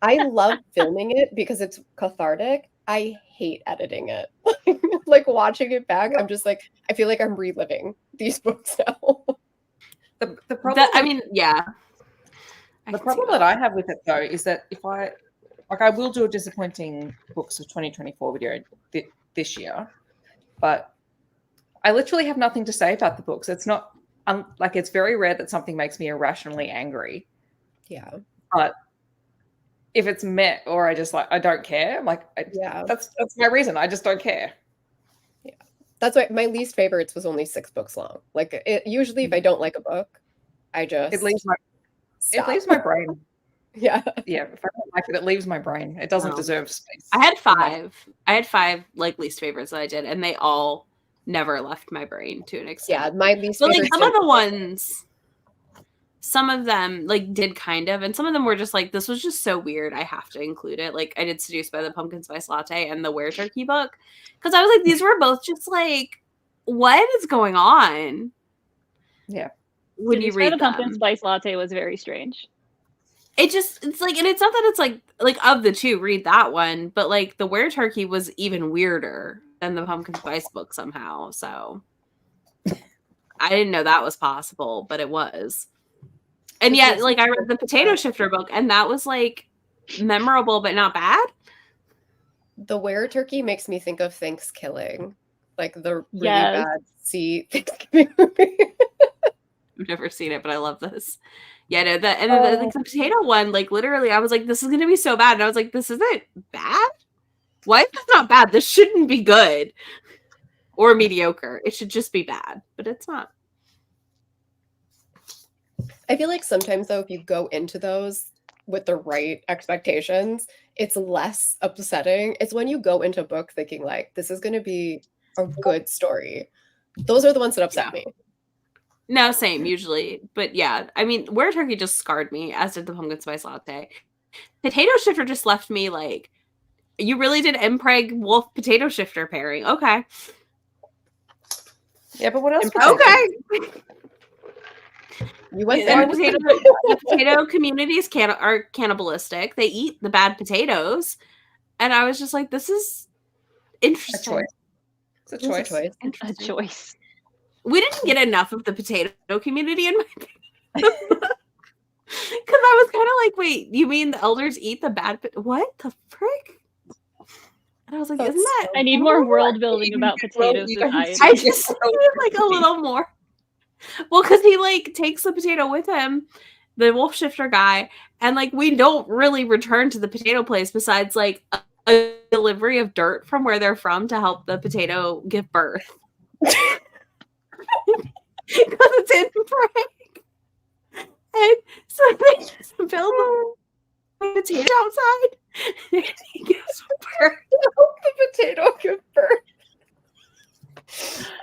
A: I love filming it because it's cathartic. I hate editing it. Like watching it back, I'm just like, I feel like I'm reliving these books now.
J: The problem
H: The
J: problem that I have with it though is that if I will do a disappointing books of 2024 video this year, but I literally have nothing to say about the books. It's not it's very rare that something makes me irrationally angry.
A: Yeah.
J: But if it's met or I just like I don't care, I'm like
A: Yeah.
J: that's my reason. I just don't care.
A: That's why my least favorites was only 6 books long. Like usually if I don't like a book, I just
J: It leaves my
A: stop.
J: it leaves my brain.
A: Yeah.
J: Yeah, if I don't like it leaves my brain. It doesn't
H: No.
J: deserve space.
H: I had
J: in my-
H: 5. I had 5 like least favorites that I did, and they all never left my brain to an extent.
A: Yeah, my least
H: But like
A: favorite.
H: some of the ones, some of them like did kind of, and some of them were just like, this was just so weird. I have to include it. Like I did Seduced by the Pumpkin Spice Latte and the Were Turkey book, because I was like, these were both just like, what is going on?
J: Yeah.
H: When you
I: Seduced by
H: read
I: the Pumpkin
H: them,
I: Spice Latte was very strange.
H: it's like, and it's not that it's like of the two, read that one, but like the Were Turkey was even weirder than the Pumpkin Spice book somehow. So I didn't know that was possible, but it was. And yet, like I read the Potato Shifter book, and that was like memorable but not bad.
A: The Were Turkey makes me think of Thanksgiving, like the really
I: Yes.
A: bad sea Thanksgiving movie.
H: I've never seen it, but I love this. Yeah, no, the potato one, like literally, I was like, this is gonna be so bad. And I was like, this isn't bad? Why is this not bad? This shouldn't be good or mediocre. It should just be bad, but it's not.
A: I feel like sometimes though, if you go into those with the right expectations, it's less upsetting. It's when you go into a book thinking like, this is going to be a good story. Those are the ones that upset me.
H: No, same usually, but yeah, I mean, Were Turkey just scarred me, as did the Pumpkin Spice Latte. Potato Shifter just left me like, you really did Mpreg Wolf Potato Shifter pairing. Okay.
J: Yeah, but what else?
H: Okay.
A: You went
H: And
A: there.
H: the potato communities are cannibalistic. They eat the bad potatoes. And I was just like, this is
J: A
H: interesting.
J: choice. It's a
A: It's a
J: choice.
A: choice.
I: A
H: Interesting.
I: choice.
H: We didn't get enough of the potato community in my opinion. Because I was kind of like, wait, you mean the elders eat the bad what the frick? And I was like,
A: That's
H: isn't that
I: I need more world building about potato society.
H: I just needed like a little more. Well, because he like takes the potato with him, the wolf shifter guy, and like we don't really return to the potato place besides like a delivery of dirt from where they're from to help the potato give birth. Because it's in Prague. And so they just build the potato outside and he gives birth.
A: The potato give birth.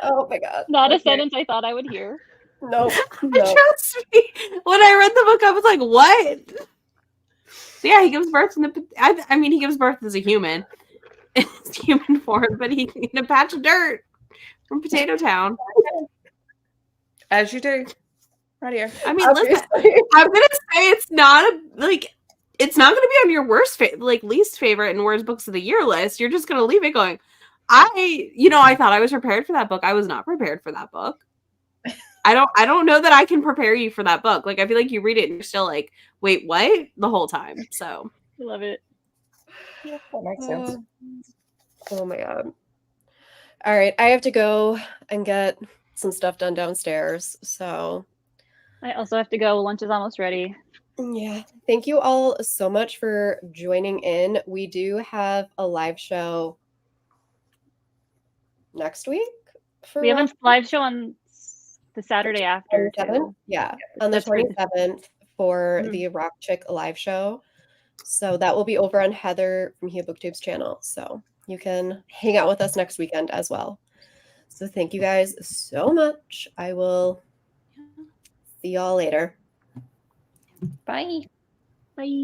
A: Oh my god.
I: Not a
A: Okay.
I: sentence I thought I would hear.
A: No.
H: And
A: No.
H: trust me, when I read the book, I was like, what? So yeah, he gives birth in the. I mean, he gives birth as a human, in his human form, but he in a patch of dirt from Potato Town.
J: As you do. Right here.
H: I mean, listen,
A: Obviously.
H: I'm gonna say it's not it's not gonna be on your least favorite and worst books of the year list. You're just gonna leave it going. I thought I was prepared for that book. I was not prepared for that book. I don't know that I can prepare you for that book. Like I feel like you read it and you're still like, wait, what? The whole time. So
I: I love it.
J: That makes sense.
A: Oh my god. All right, I have to go and get some stuff done downstairs. So,
I: I also have to go. Lunch is almost ready.
A: yeah. Thank you all so much for joining in. We do have a live show next week.
I: We have a live show on the Saturday after.
A: 27th?
I: Too.
A: Yeah, on the
I: That's right.
A: 27th for
I: Mhm.
A: the Rock Chick live show. So that will be over on Heather from Hugh Booktube's channel. So you can hang out with us next weekend as well. So thank you guys so much. I will see y'all later.
I: Bye. Bye.